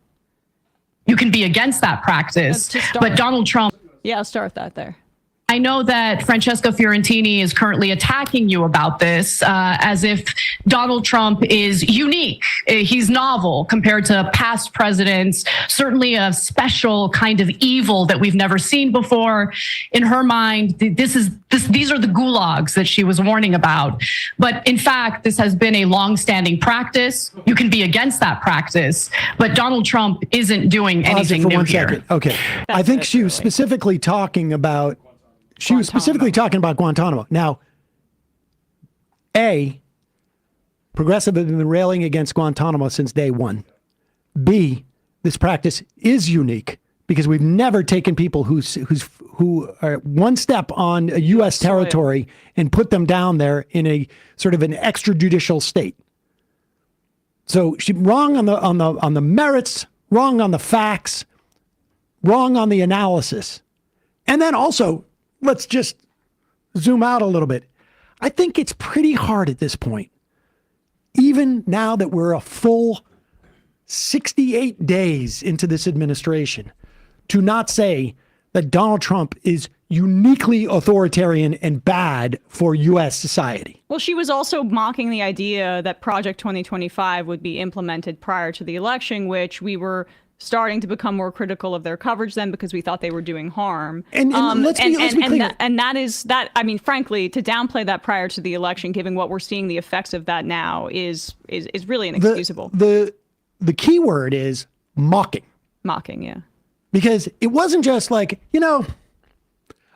You can be against that practice, but Donald Trump. Yeah, I'll start with that there. I know that Francesca Fiorentini is currently attacking you about this as if Donald Trump is unique. He's novel compared to past presidents, certainly a special kind of evil that we've never seen before. In her mind, these are the gulags that she was warning about. But in fact, this has been a longstanding practice. You can be against that practice, but Donald Trump isn't doing anything new here. Second. Okay. I think she was specifically talking about Guantanamo. Now, A, progressive have been railing against Guantanamo since day one. B, this practice is unique because we've never taken people who are one step on a U.S. territory and put them down there in a sort of an extrajudicial state. So she's wrong on the merits, wrong on the facts, wrong on the analysis, and then also. Let's just zoom out a little bit. I think it's pretty hard at this point, even now that we're a full 68 days into this administration, to not say that Donald Trump is uniquely authoritarian and bad for U.S. society. Well, she was also mocking the idea that Project 2025 would be implemented prior to the election, which we were starting to become more critical of their coverage then because we thought they were doing harm. And let's be clear. And that is that. I mean, frankly, to downplay that prior to the election, given what we're seeing the effects of that now, is really inexcusable. The key word is mocking. Mocking, yeah. Because it wasn't just like,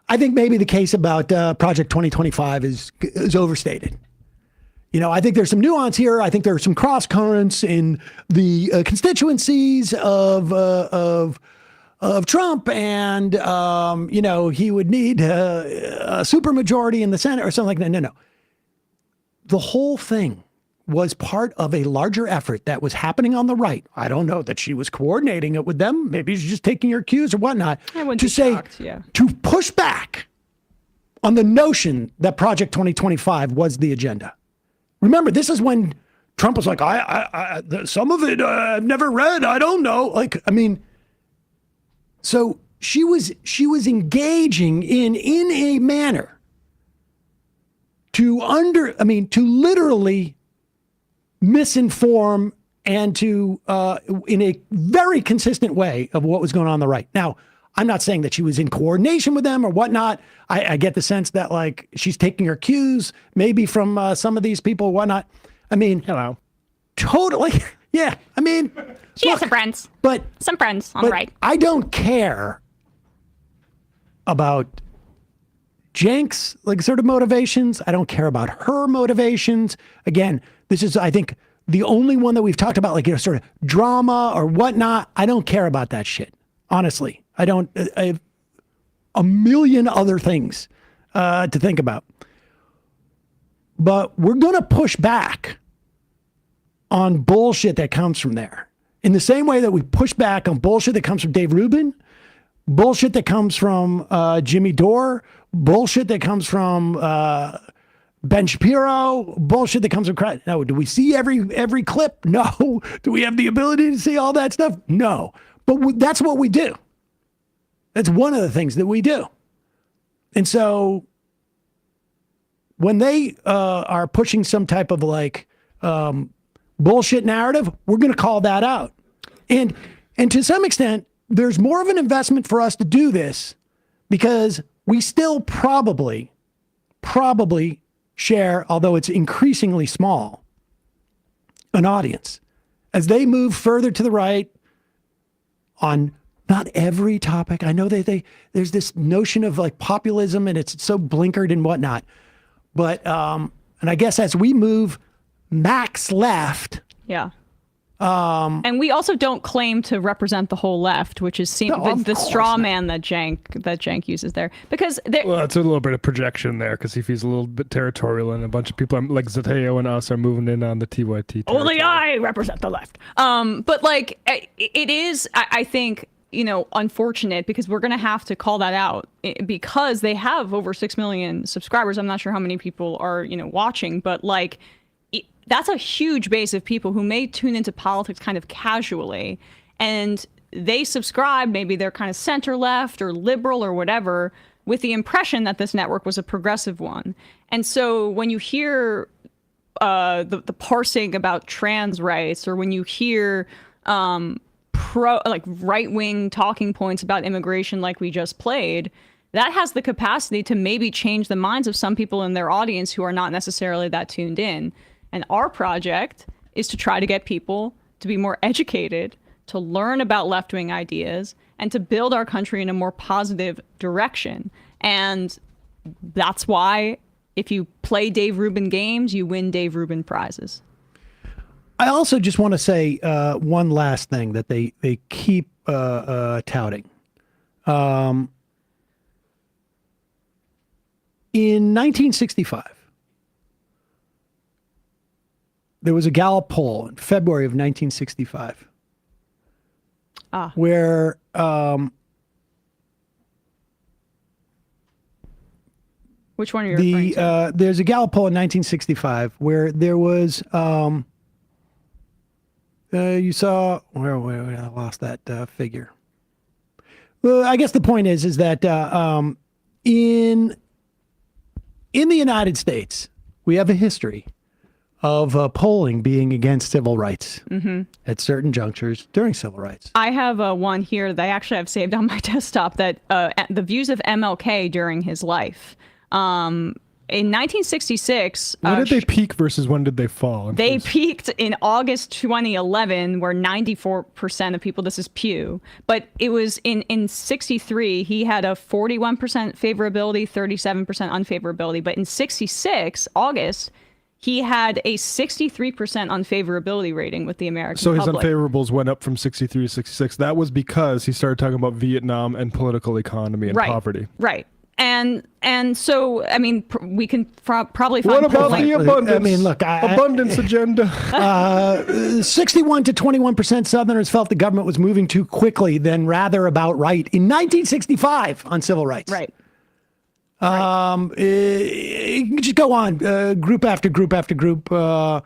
I think maybe the case about Project 2025 is overstated. I think there's some nuance here. I think there are some cross currents in the constituencies of Trump, and he would need a supermajority in the Senate or something like that. No. The whole thing was part of a larger effort that was happening on the right. I don't know that she was coordinating it with them. Maybe she's just taking her cues or whatnot to push back on the notion that Project 2025 was the agenda. Remember, this is when Trump was like, some of it I've never read. I don't know. So she was engaging in a manner to literally misinform and to in a very consistent way of what was going on the right. Now, I'm not saying that she was in coordination with them or whatnot. I get the sense that she's taking her cues maybe from some of these people or whatnot. Hello. Totally. Yeah. She has some friends. Some friends on the right. I don't care about Cenk's sort of motivations. I don't care about her motivations. Again, this is, I think, the only one that we've talked about, sort of drama or whatnot. I don't care about that shit. Honestly, I don't. I have a million other things to think about. But we're going to push back on bullshit that comes from there. In the same way that we push back on bullshit that comes from Dave Rubin, bullshit that comes from Jimmy Dore, bullshit that comes from Ben Shapiro, bullshit that comes from... No, do we see every clip? No. Do we have the ability to see all that stuff? No. But that's what we do. That's one of the things that we do. And so when they are pushing some type of bullshit narrative, we're going to call that out. And to some extent, there's more of an investment for us to do this because we still probably share, although it's increasingly small, an audience. As they move further to the right on not every topic. I know there's this notion of populism and it's so blinkered and whatnot. But, and I guess as we move max left. Yeah. And we also don't claim to represent the whole left, which is the straw man that Cenk uses there. Because well, it's a little bit of projection there because he feels a little bit territorial, and a bunch of people like Zateo and us are moving in on the TYT territory. Only I represent the left. But it is, I think, unfortunate because we're going to have to call that out because they have over 6 million subscribers. I'm not sure how many people are, watching, but like that's a huge base of people who may tune into politics kind of casually, and they subscribe. Maybe they're kind of center left or liberal or whatever, with the impression that this network was a progressive one. And so when you hear the parsing about trans rights, or when you hear right-wing talking points about immigration like we just played, that has the capacity to maybe change the minds of some people in their audience who are not necessarily that tuned in. And our project is to try to get people to be more educated, to learn about left-wing ideas, and to build our country in a more positive direction. And that's why if you play Dave Rubin games, you win Dave Rubin prizes. I also just want to say one last thing that they keep touting. In 1965, there was a Gallup poll in February of 1965 where which one are you referring to? There's a Gallup poll in 1965 where there was you saw where I lost that figure. Well, I guess the point is that in the United States we have a history of polling being against civil rights at certain junctures during civil rights. I have one here that I actually have saved on my desktop that the views of MLK during his life. In 1966... When did they peak versus when did they fall? They peaked in August 2011, where 94% of people, this is Pew, but it was in 63, he had a 41% favorability, 37% unfavorability. But in 66, August, he had a 63% unfavorability rating with the American public. So his unfavorables went up from 63 to 66. That was because he started talking about Vietnam and political economy and poverty. Right. And so, I mean, we can probably find... What about the abundance? I mean, look, abundance agenda. 61 to 21% Southerners felt the government was moving too quickly, then rather about right in 1965 on civil rights. Right. You can just go on, group after group after group. And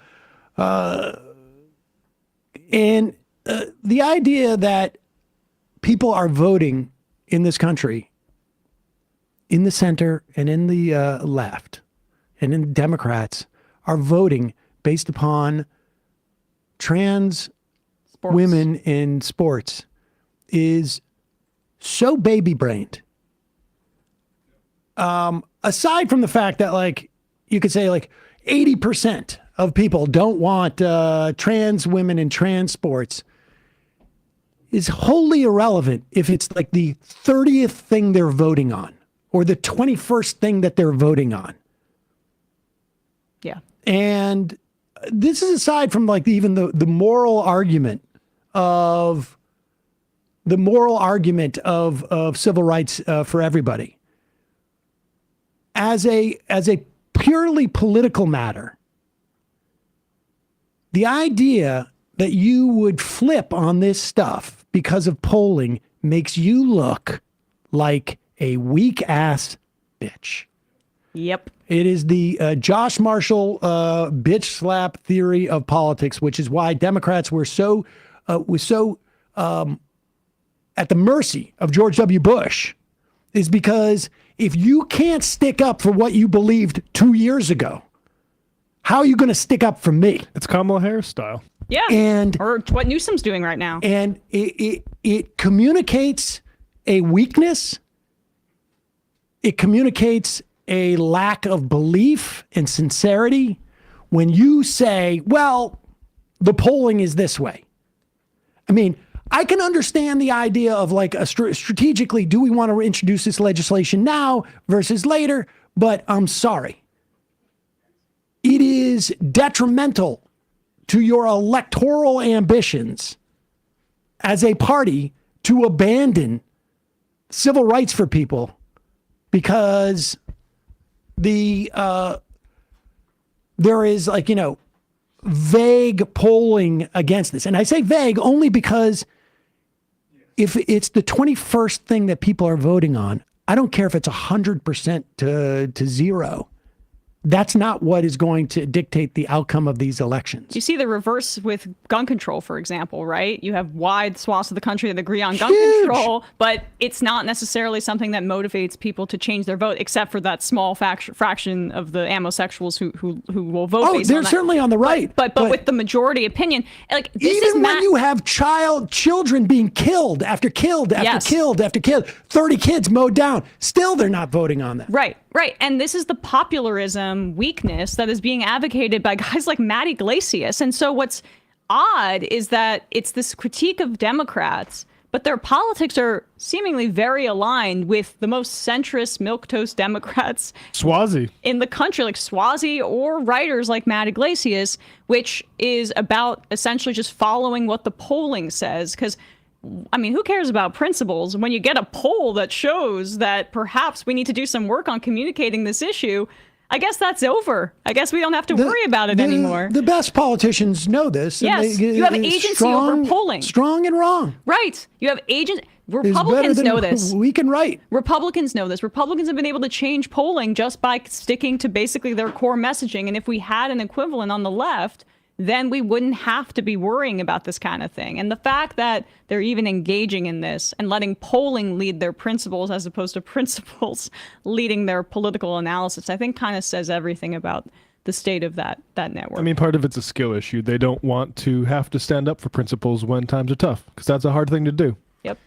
the idea that people are voting in this country, in the center and in the left, and in Democrats, are voting based upon trans women in sports is so baby-brained. Aside from the fact that, like, you could say, like, 80% of people don't want trans women in trans sports, is wholly irrelevant if it's like the 30th thing they're voting on or the 21st thing that they're voting on. Yeah. And this is aside from like even the moral argument of civil rights for everybody. As a purely political matter, the idea that you would flip on this stuff because of polling makes you look like a weak-ass bitch. Yep. It is the Josh Marshall bitch slap theory of politics, which is why Democrats were so at the mercy of George W. Bush, is because if you can't stick up for what you believed 2 years ago, how are you going to stick up for me? It's Kamala Harris style. Yeah. Or what Newsom's doing right now. And it communicates a weakness. It communicates a lack of belief and sincerity when you say, well, the polling is this way. I mean, I can understand the idea of like strategically, do we want to introduce this legislation now versus later? But I'm sorry. It is detrimental to your electoral ambitions as a party to abandon civil rights for people because there is like, vague polling against this. And I say vague only because if it's the 21st thing that people are voting on, I don't care if it's 100% to zero. That's not what is going to dictate the outcome of these elections. You see the reverse with gun control, for example, right? You have wide swaths of the country that agree on gun control, but it's not necessarily something that motivates people to change their vote, except for that small fraction of the amosexuals who will vote. Oh, based they're on that. certainly on the right. But with the majority opinion, like this even is when you have children being killed after killed after killed after killed, 30 kids mowed down, still they're not voting on that. Right. And this is the popularism weakness that is being advocated by guys like Matt Iglesias. And so what's odd is that it's this critique of Democrats, but their politics are seemingly very aligned with the most centrist milquetoast Democrats Swazi in the country, like Swazi, or writers like Matt Iglesias, which is about essentially just following what the polling says. Because I mean, who cares about principles when you get a poll that shows that perhaps we need to do some work on communicating this issue? I guess that's over. I guess we don't have to worry about it anymore. The best politicians know this. Yes, you have agency over polling. Strong and wrong. Right. You have agents. Republicans know this. We can write. Republicans know this. Republicans have been able to change polling just by sticking to basically their core messaging. And if we had an equivalent on the left, then we wouldn't have to be worrying about this kind of thing. And the fact that they're even engaging in this and letting polling lead their principles as opposed to principles leading their political analysis, I think kind of says everything about the state of that network. I mean, part of it's a skill issue. They don't want to have to stand up for principles when times are tough, because that's a hard thing to do. Yep.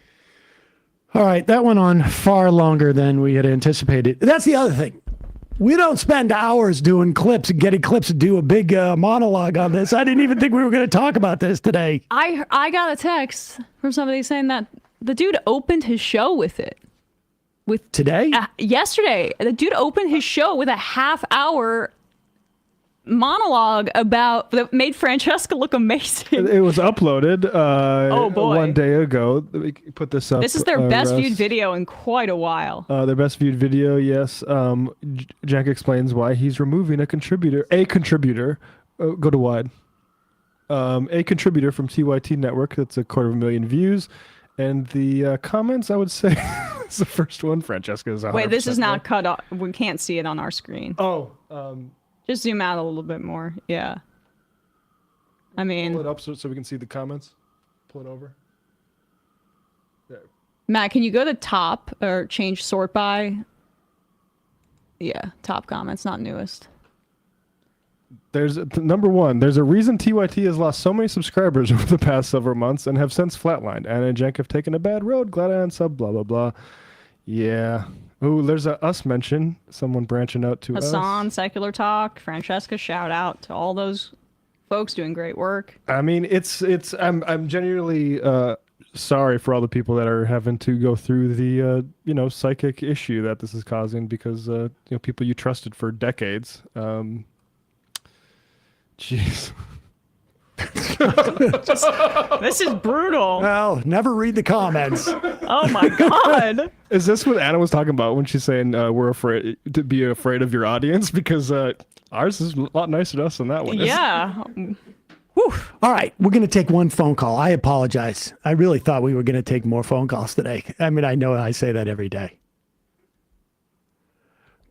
All right, that went on far longer than we had anticipated. That's the other thing. We don't spend hours doing clips and getting clips to do a big monologue on this. I didn't even think we were going to talk about this today. I got a text from somebody saying that the dude opened his show with it. Today? Yesterday. The dude opened his show with a half-hour monologue that made Francesca look amazing. It was uploaded oh boy. 1 day ago. We put this up. This is their best viewed video in quite a while. Their best viewed video, yes. Jack explains why he's removing a contributor. Go to wide. A contributor from TYT Network. That's 250,000 views. And the comments, I would say, is the first one. Francesca is 100% Wait, this is not cut off. We can't see it on our screen. Oh, just zoom out a little bit more. Yeah. I mean, pull it up so we can see the comments. Pull it over. There. Matt, can you go to top or change sort by? Yeah, top comments, not newest. There's number one. There's a reason TYT has lost so many subscribers over the past several months and have since flatlined. Anna and Jank have taken a bad road. Glad I unsub. Blah blah blah. Yeah. Oh, there's a us mention. Someone branching out to Hassan, us. Secular Talk, Francesca. Shout out to all those folks doing great work. I mean, I'm genuinely sorry for all the people that are having to go through the psychic issue that this is causing, because people you trusted for decades. Jeez. This is brutal. Well, never read the comments. Oh my God. Is this what Anna was talking about when she's saying we're afraid to be afraid of your audience? Because ours is a lot nicer to us than that one is. Yeah. Whew. All right, we're going to take one phone call. I apologize. I really thought we were going to take more phone calls today. I mean, I know I say that every day.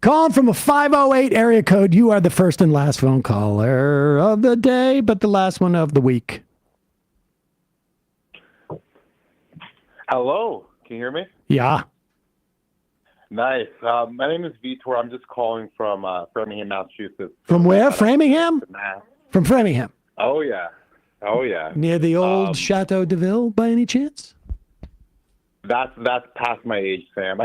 Calling from a 508 area code. You are the first and last phone caller of the day, but the last one of the week. Hello. Can you hear me? Yeah. Nice. My name is Vitor. I'm just calling from Framingham, Massachusetts. From where? Framingham? From Framingham. Oh, yeah. Oh, yeah. Near the old Chateau de Ville, by any chance? That's past my age, Sam.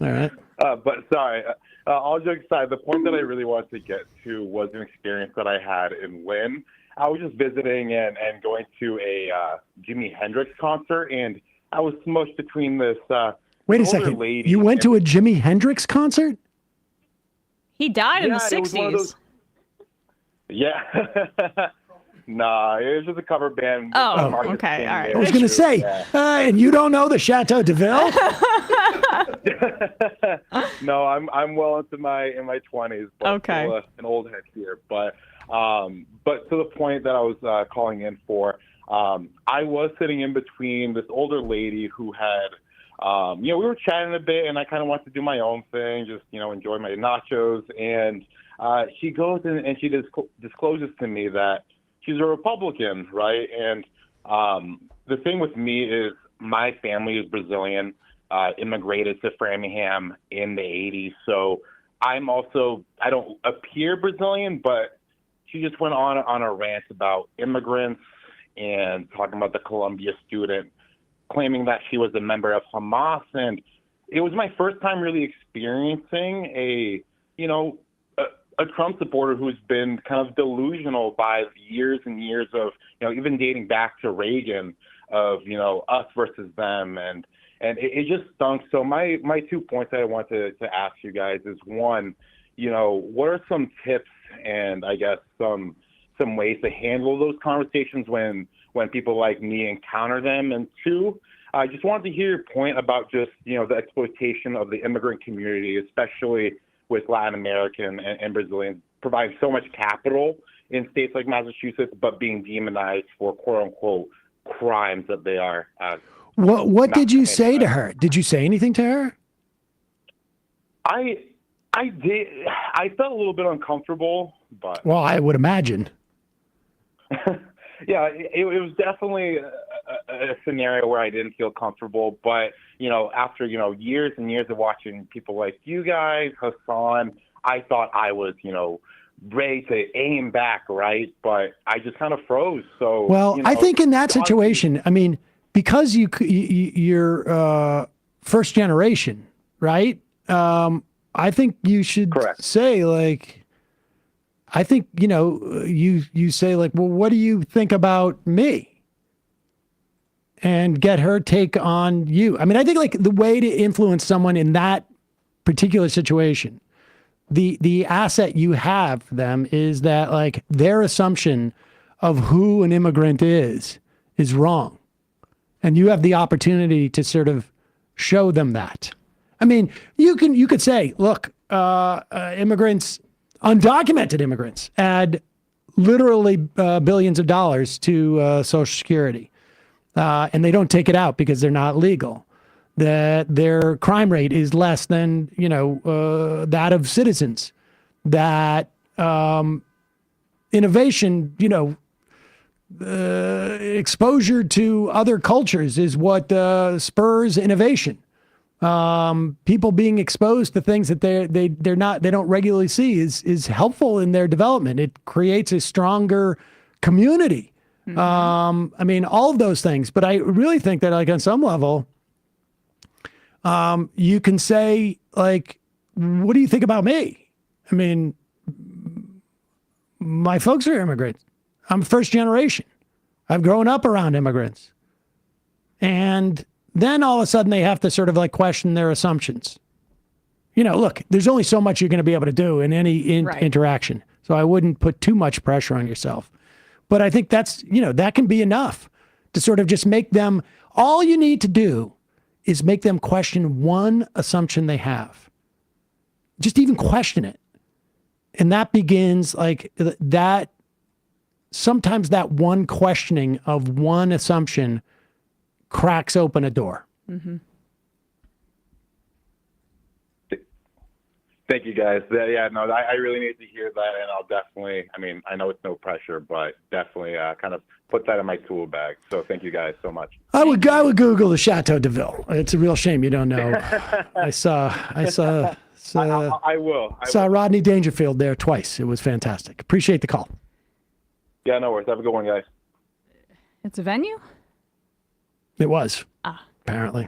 All right. But sorry, all jokes aside, the point that I really wanted to get to was an experience that I had in Lynn. I was just visiting and going to a Jimi Hendrix concert, and I was smushed between this Wait a second. You went to a Jimi Hendrix concert? He died in the 60s. Yeah. Nah, it was just a cover band. Oh, okay. All right. I was going to say, and you don't know the Chateau de Ville? No, I'm well into my 20s. But okay. Still an old head here, but to the point that I was calling in for, I was sitting in between this older lady who had, we were chatting a bit, and I kind of wanted to do my own thing, just, enjoy my nachos. And she goes in and she discloses to me that she's a Republican, right? And the thing with me is my family is Brazilian, immigrated to Framingham in the 80s. So I'm also, I don't appear Brazilian, but she just went on a rant about immigrants and talking about the Columbia student, claiming that she was a member of Hamas. And it was my first time really experiencing a Trump supporter who's been kind of delusional by years and years of, even dating back to Reagan of, us versus them. And it just stunk. So my 2 points that I want to ask you guys is, one, what are some tips and I guess some ways to handle those conversations when people like me encounter them? And two, I just wanted to hear your point about just, the exploitation of the immigrant community, especially with Latin American and Brazilians providing so much capital in states like Massachusetts, but being demonized for quote unquote crimes that they are. What did you say to her? Did you say anything to her? I did. I felt a little bit uncomfortable, but. Well, I would imagine. Yeah, it was definitely a scenario where I didn't feel comfortable. But, after, years and years of watching people like you guys, Hassan, I thought I was, ready to aim back, right? But I just kind of froze. So, well, I think in that situation, I mean, because you're first generation, right? I think you should say, like, I think, you say, like, well, what do you think about me? And get her take on you. I mean, I think, like, the way to influence someone in that particular situation, the asset you have for them is that, like, their assumption of who an immigrant is wrong. And you have the opportunity to sort of show them that. I mean, you could say, look, immigrants, undocumented immigrants, add literally billions of dollars to Social Security. And they don't take it out because they're not legal. That their crime rate is less than, that of citizens. That innovation, exposure to other cultures is what spurs innovation. People being exposed to things that they don't regularly see is helpful in their development. It creates a stronger community. Mm-hmm. I mean, all of those things. But I really think that, like, on some level, you can say, like, what do you think about me? I mean, my folks are immigrants. I'm first generation. I've grown up around immigrants. And then all of a sudden they have to sort of, like, question their assumptions. Look, there's only so much you're going to be able to do in any interaction. So I wouldn't put too much pressure on yourself. But I think that's, that can be enough to sort of just make them, all you need to do is make them question one assumption they have. Just even question it. And that begins, like, that, sometimes that one questioning of one assumption cracks open a door. Mm-hmm. Thank you, guys. I really need to hear that, and I'll definitely, I know it's no pressure, but definitely kind of put that in my tool bag. So thank you guys so much. I would Google the Chateau de Ville. It's a real shame you don't know. I saw I will. Saw Rodney Dangerfield there twice. It was fantastic. Appreciate the call. Yeah, no worries. Have a good one, guys. It's a venue? It was, apparently.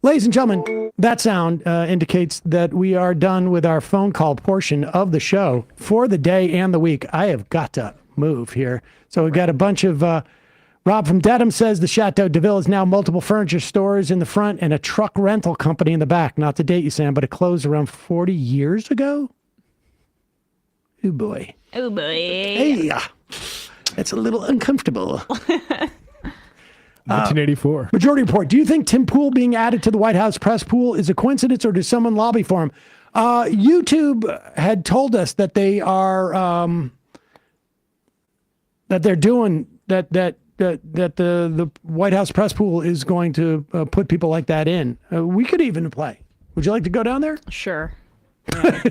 Ladies and gentlemen, that sound indicates that we are done with our phone call portion of the show for the day and the week. I have got to move here. So we've got a bunch of, Rob from Dedham says the Chateau de Ville is now multiple furniture stores in the front and a truck rental company in the back. Not to date you, Sam, but it closed around 40 years ago. Oh, boy. Oh, boy. Hey, it's a little uncomfortable. 1984. Majority Report. Do you think Tim Pool being added to the White House press pool is a coincidence, or does someone lobby for him? YouTube had told us that they are that they're doing that that the White House press pool is going to put people like that in. We could even play. Would you like to go down there? Sure.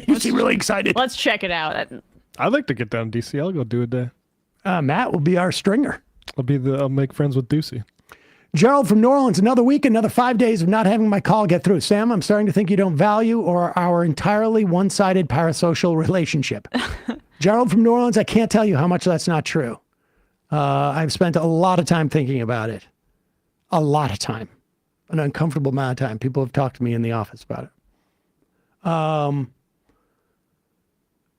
You seem really excited. Let's check it out. I'd like to get down to DC. I'll go do a day. Matt will be our stringer. I'll make friends with Ducey. Gerald from New Orleans, another week, another 5 days of not having my call get through. Sam, I'm starting to think you don't value or our entirely one-sided parasocial relationship. Gerald from New Orleans, I can't tell you how much that's not true. I've spent a lot of time thinking about it. A lot of time. An uncomfortable amount of time. People have talked to me in the office about it.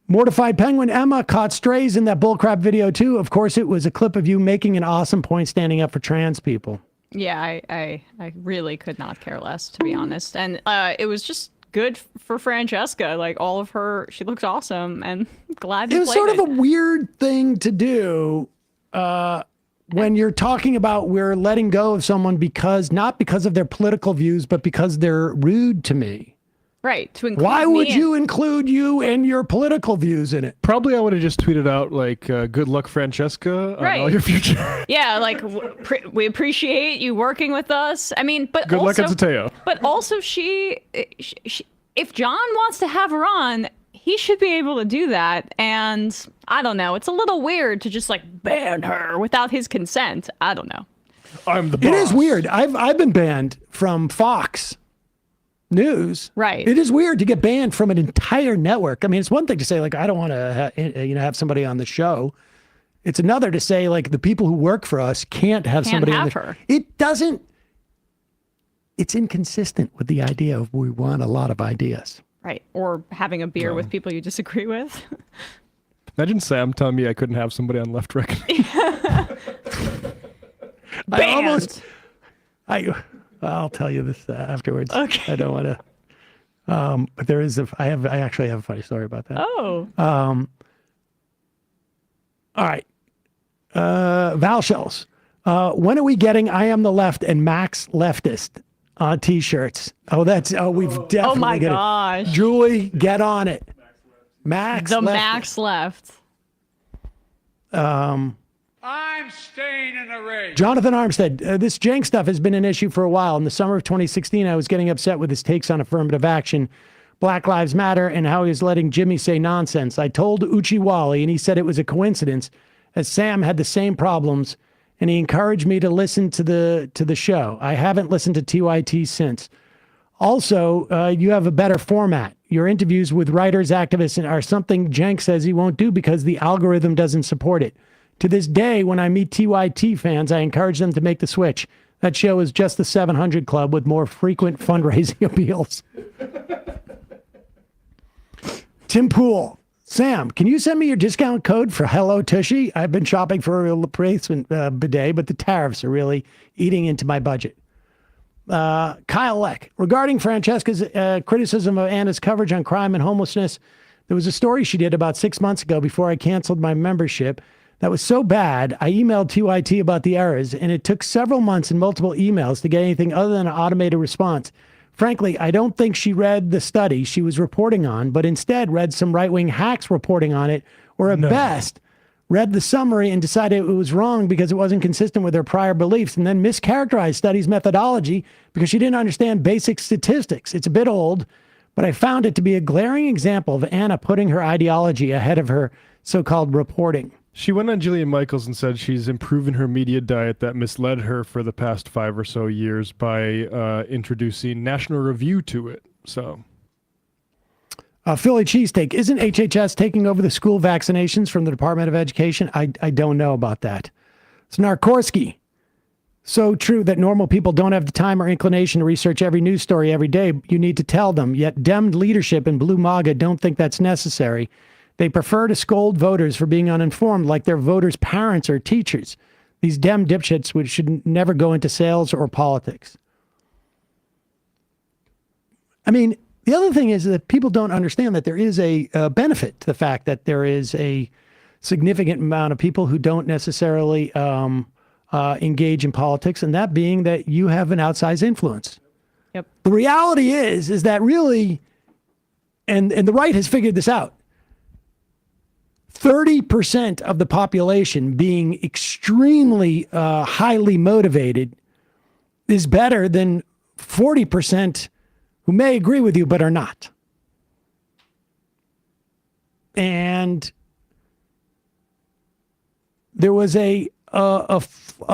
Mortified Penguin Emma caught strays in that bullcrap video too. Of course, it was a clip of you making an awesome point standing up for trans people. Yeah, I really could not care less, to be honest. And it was just good for Francesca. Like, all of her, she looks awesome, and glad you It was played sort of a weird thing to do when you're talking about we're letting go of someone not because of their political views, but because they're rude to me. Right. To include Why would you include you and your political views in it? Probably I would have just tweeted out, like, good luck, Francesca, on all your future. Yeah, like, we appreciate you working with us. I mean, but Good luck also, at Zateo. But also, she, if John wants to have her on, he should be able to do that. And I don't know. It's a little weird to just, like, ban her without his consent. I don't know. I'm the boss. It is weird. I've been banned from Fox News. Right. It is weird to get banned from an entire network. I mean, it's one thing to say, like, I don't want to have somebody on the show. It's another to say, like, the people who work for us can't have somebody on the her. It doesn't. It's inconsistent with the idea of we want a lot of ideas. Right. Or having a beer with people you disagree with. Imagine Sam telling me I couldn't have somebody on Left Reckoning. I'll tell you this afterwards. Okay. I don't want to. But there is I actually have a funny story about that. Oh. All right. Val Shells. When are we getting I Am the Left and Max Leftist t-shirts? We've definitely Oh my get gosh. it. Julie, get on it. Max The Leftist. Max Left. I'm staying in the race. Jonathan Armstead, this Cenk stuff has been an issue for a while. In the summer of 2016, I was getting upset with his takes on affirmative action, Black Lives Matter, and how he was letting Jimmy say nonsense. I told Uchi Wally, and he said it was a coincidence, as Sam had the same problems, and he encouraged me to listen to the show. I haven't listened to TYT since. Also, you have a better format. Your interviews with writers, activists, are something Cenk says he won't do because the algorithm doesn't support it. To this day, when I meet TYT fans, I encourage them to make the switch. That show is just the 700 Club with more frequent fundraising appeals. Tim Poole. Sam, can you send me your discount code for Hello Tushy? I've been shopping for a replacement bidet, but the tariffs are really eating into my budget. Kyle Leck. Regarding Francesca's criticism of Anna's coverage on crime and homelessness, there was a story she did about 6 months ago before I canceled my membership. That was so bad, I emailed TYT about the errors, and it took several months and multiple emails to get anything other than an automated response. Frankly, I don't think she read the study she was reporting on, but instead read some right-wing hacks reporting on it, or at best, read the summary and decided it was wrong because it wasn't consistent with her prior beliefs, and then mischaracterized studies methodology because she didn't understand basic statistics. It's a bit old, but I found it to be a glaring example of Anna putting her ideology ahead of her so-called reporting. She went on Jillian Michaels and said she's improving her media diet that misled her for the past 5 or so years by introducing National Review to it. So, Philly Cheesesteak. Isn't HHS taking over the school vaccinations from the Department of Education? I don't know about that. Snarkorsky. So true that normal people don't have the time or inclination to research every news story every day. You need to tell them. Yet Dem leadership and Blue MAGA don't think that's necessary. They prefer to scold voters for being uninformed like their voters' parents or teachers. These Dem dipshits should never go into sales or politics. I mean, the other thing is that people don't understand that there is a benefit to the fact that there is a significant amount of people who don't necessarily engage in politics, and that being that you have an outsized influence. Yep. The reality is that really, and the right has figured this out, 30% of the population being extremely highly motivated is better than 40% who may agree with you but are not. And there was a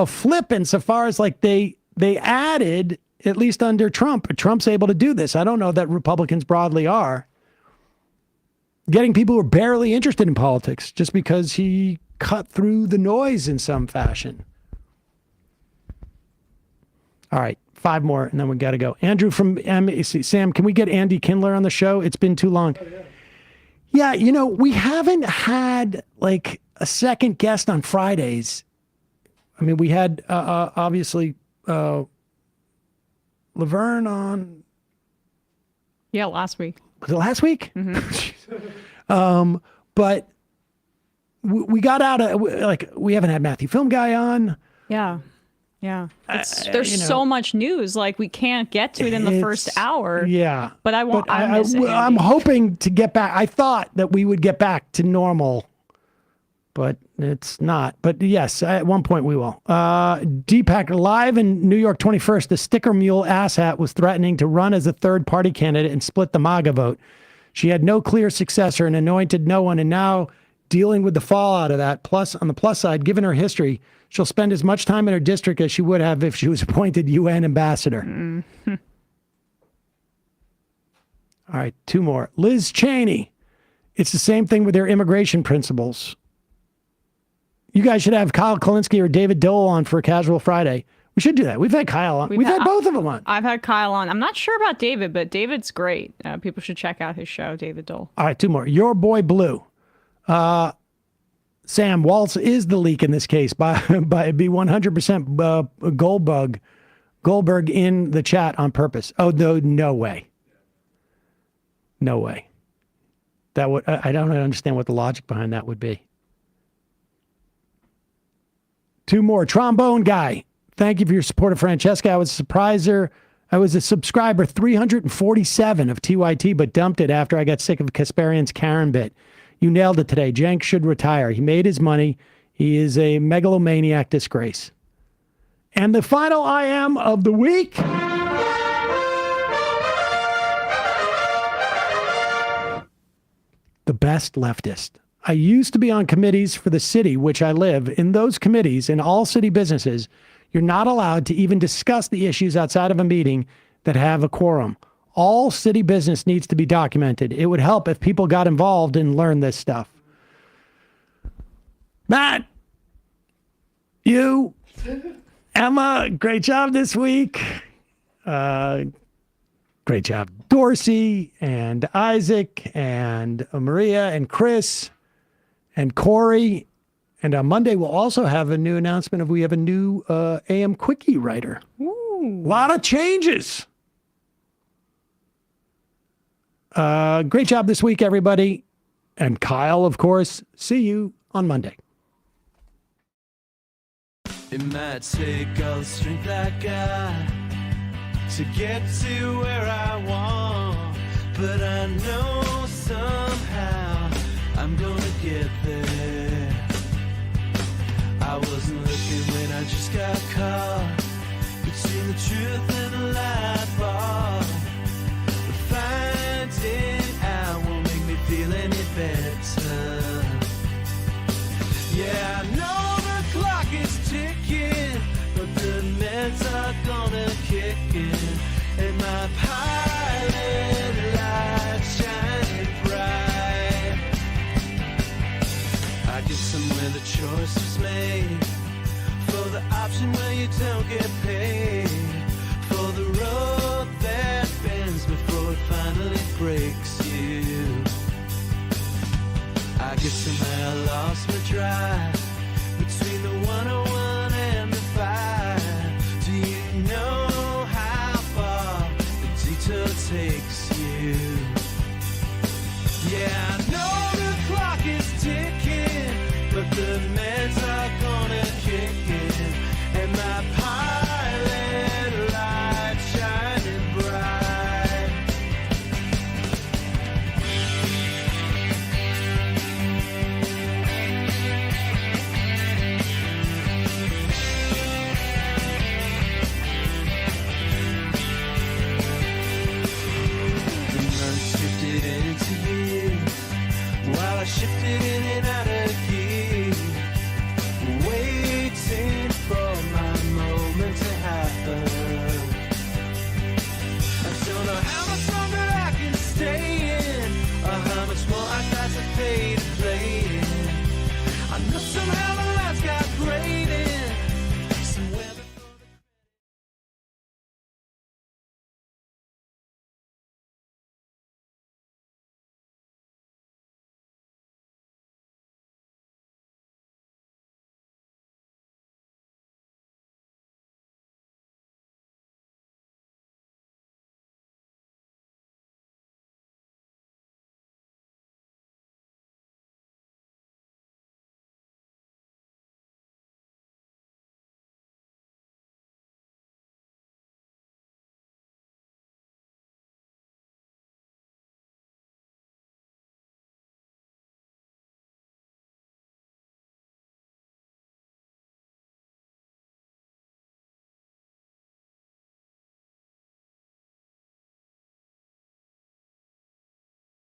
flip insofar as like they added, at least under Trump's able to do this. I don't know that Republicans broadly are. Getting people who are barely interested in politics just because he cut through the noise in some fashion. All right, 5 more, and then we got to go. Andrew from MAC. Sam, can we get Andy Kindler on the show? It's been too long. Oh, yeah. You know, we haven't had like a second guest on Fridays. I mean, we had obviously Laverne on. Yeah, last week. Was it last week? Mm-hmm. But we got out of, like, we haven't had Matthew Film Guy on. Yeah. Yeah. There's so much news. Like, we can't get to it in the first hour. Yeah. But I'm hoping to get back. I thought that we would get back to normal, but it's not. But yes, at one point we will. Deepak, live in New York 21st, the sticker mule asshat was threatening to run as a third-party candidate and split the MAGA vote. She had no clear successor and anointed no one, and now dealing with the fallout of that. Plus, on the plus side, given her history, she'll spend as much time in her district as she would have if she was appointed UN ambassador. Mm-hmm. All right, 2 more. Liz Cheney. It's the same thing with their immigration principles. You guys should have Kyle Kalinske or David Dole on for a Casual Friday. We should do that. We've had Kyle on. We've had both of them on. I've had Kyle on. I'm not sure about David, but David's great. People should check out his show, David Dole. All right, 2 more. Your boy Blue. Sam, Waltz is the leak in this case. By be 100% Goldberg in the chat on purpose. Oh, no way. No way. That would, I don't understand what the logic behind that would be. 2 more. Trombone Guy. Thank you for your support of Francesca. I was a subscriber 347 of TYT, but dumped it after I got sick of Kasparian's Karen bit. You nailed it today. Cenk should retire. He made his money. He is a megalomaniac disgrace. And the final I am of the week. The best leftist. I used to be on committees for the city, which I live. In those committees, in all city businesses, you're not allowed to even discuss the issues outside of a meeting that have a quorum. All city business needs to be documented. It would help if people got involved and learned this stuff. Matt, you, Emma, great job this week. Great job, Dorsey and Isaac and Maria and Chris and Corey. And on Monday, we'll also have a new announcement we have a new AM Quickie writer. Ooh. A lot of changes. Great job this week, everybody. And Kyle, of course, see you on Monday. It might take all the strength I got to get to where I want, but I know somehow I'm gonna get there. I wasn't looking when I just got caught between the truth and the lie bar. But finding out won't make me feel any better. Yeah, I know the clock is ticking, but the meds are gonna kick in, and my pilot light shining bright. I get somewhere the choice is made, for the option where you don't get paid.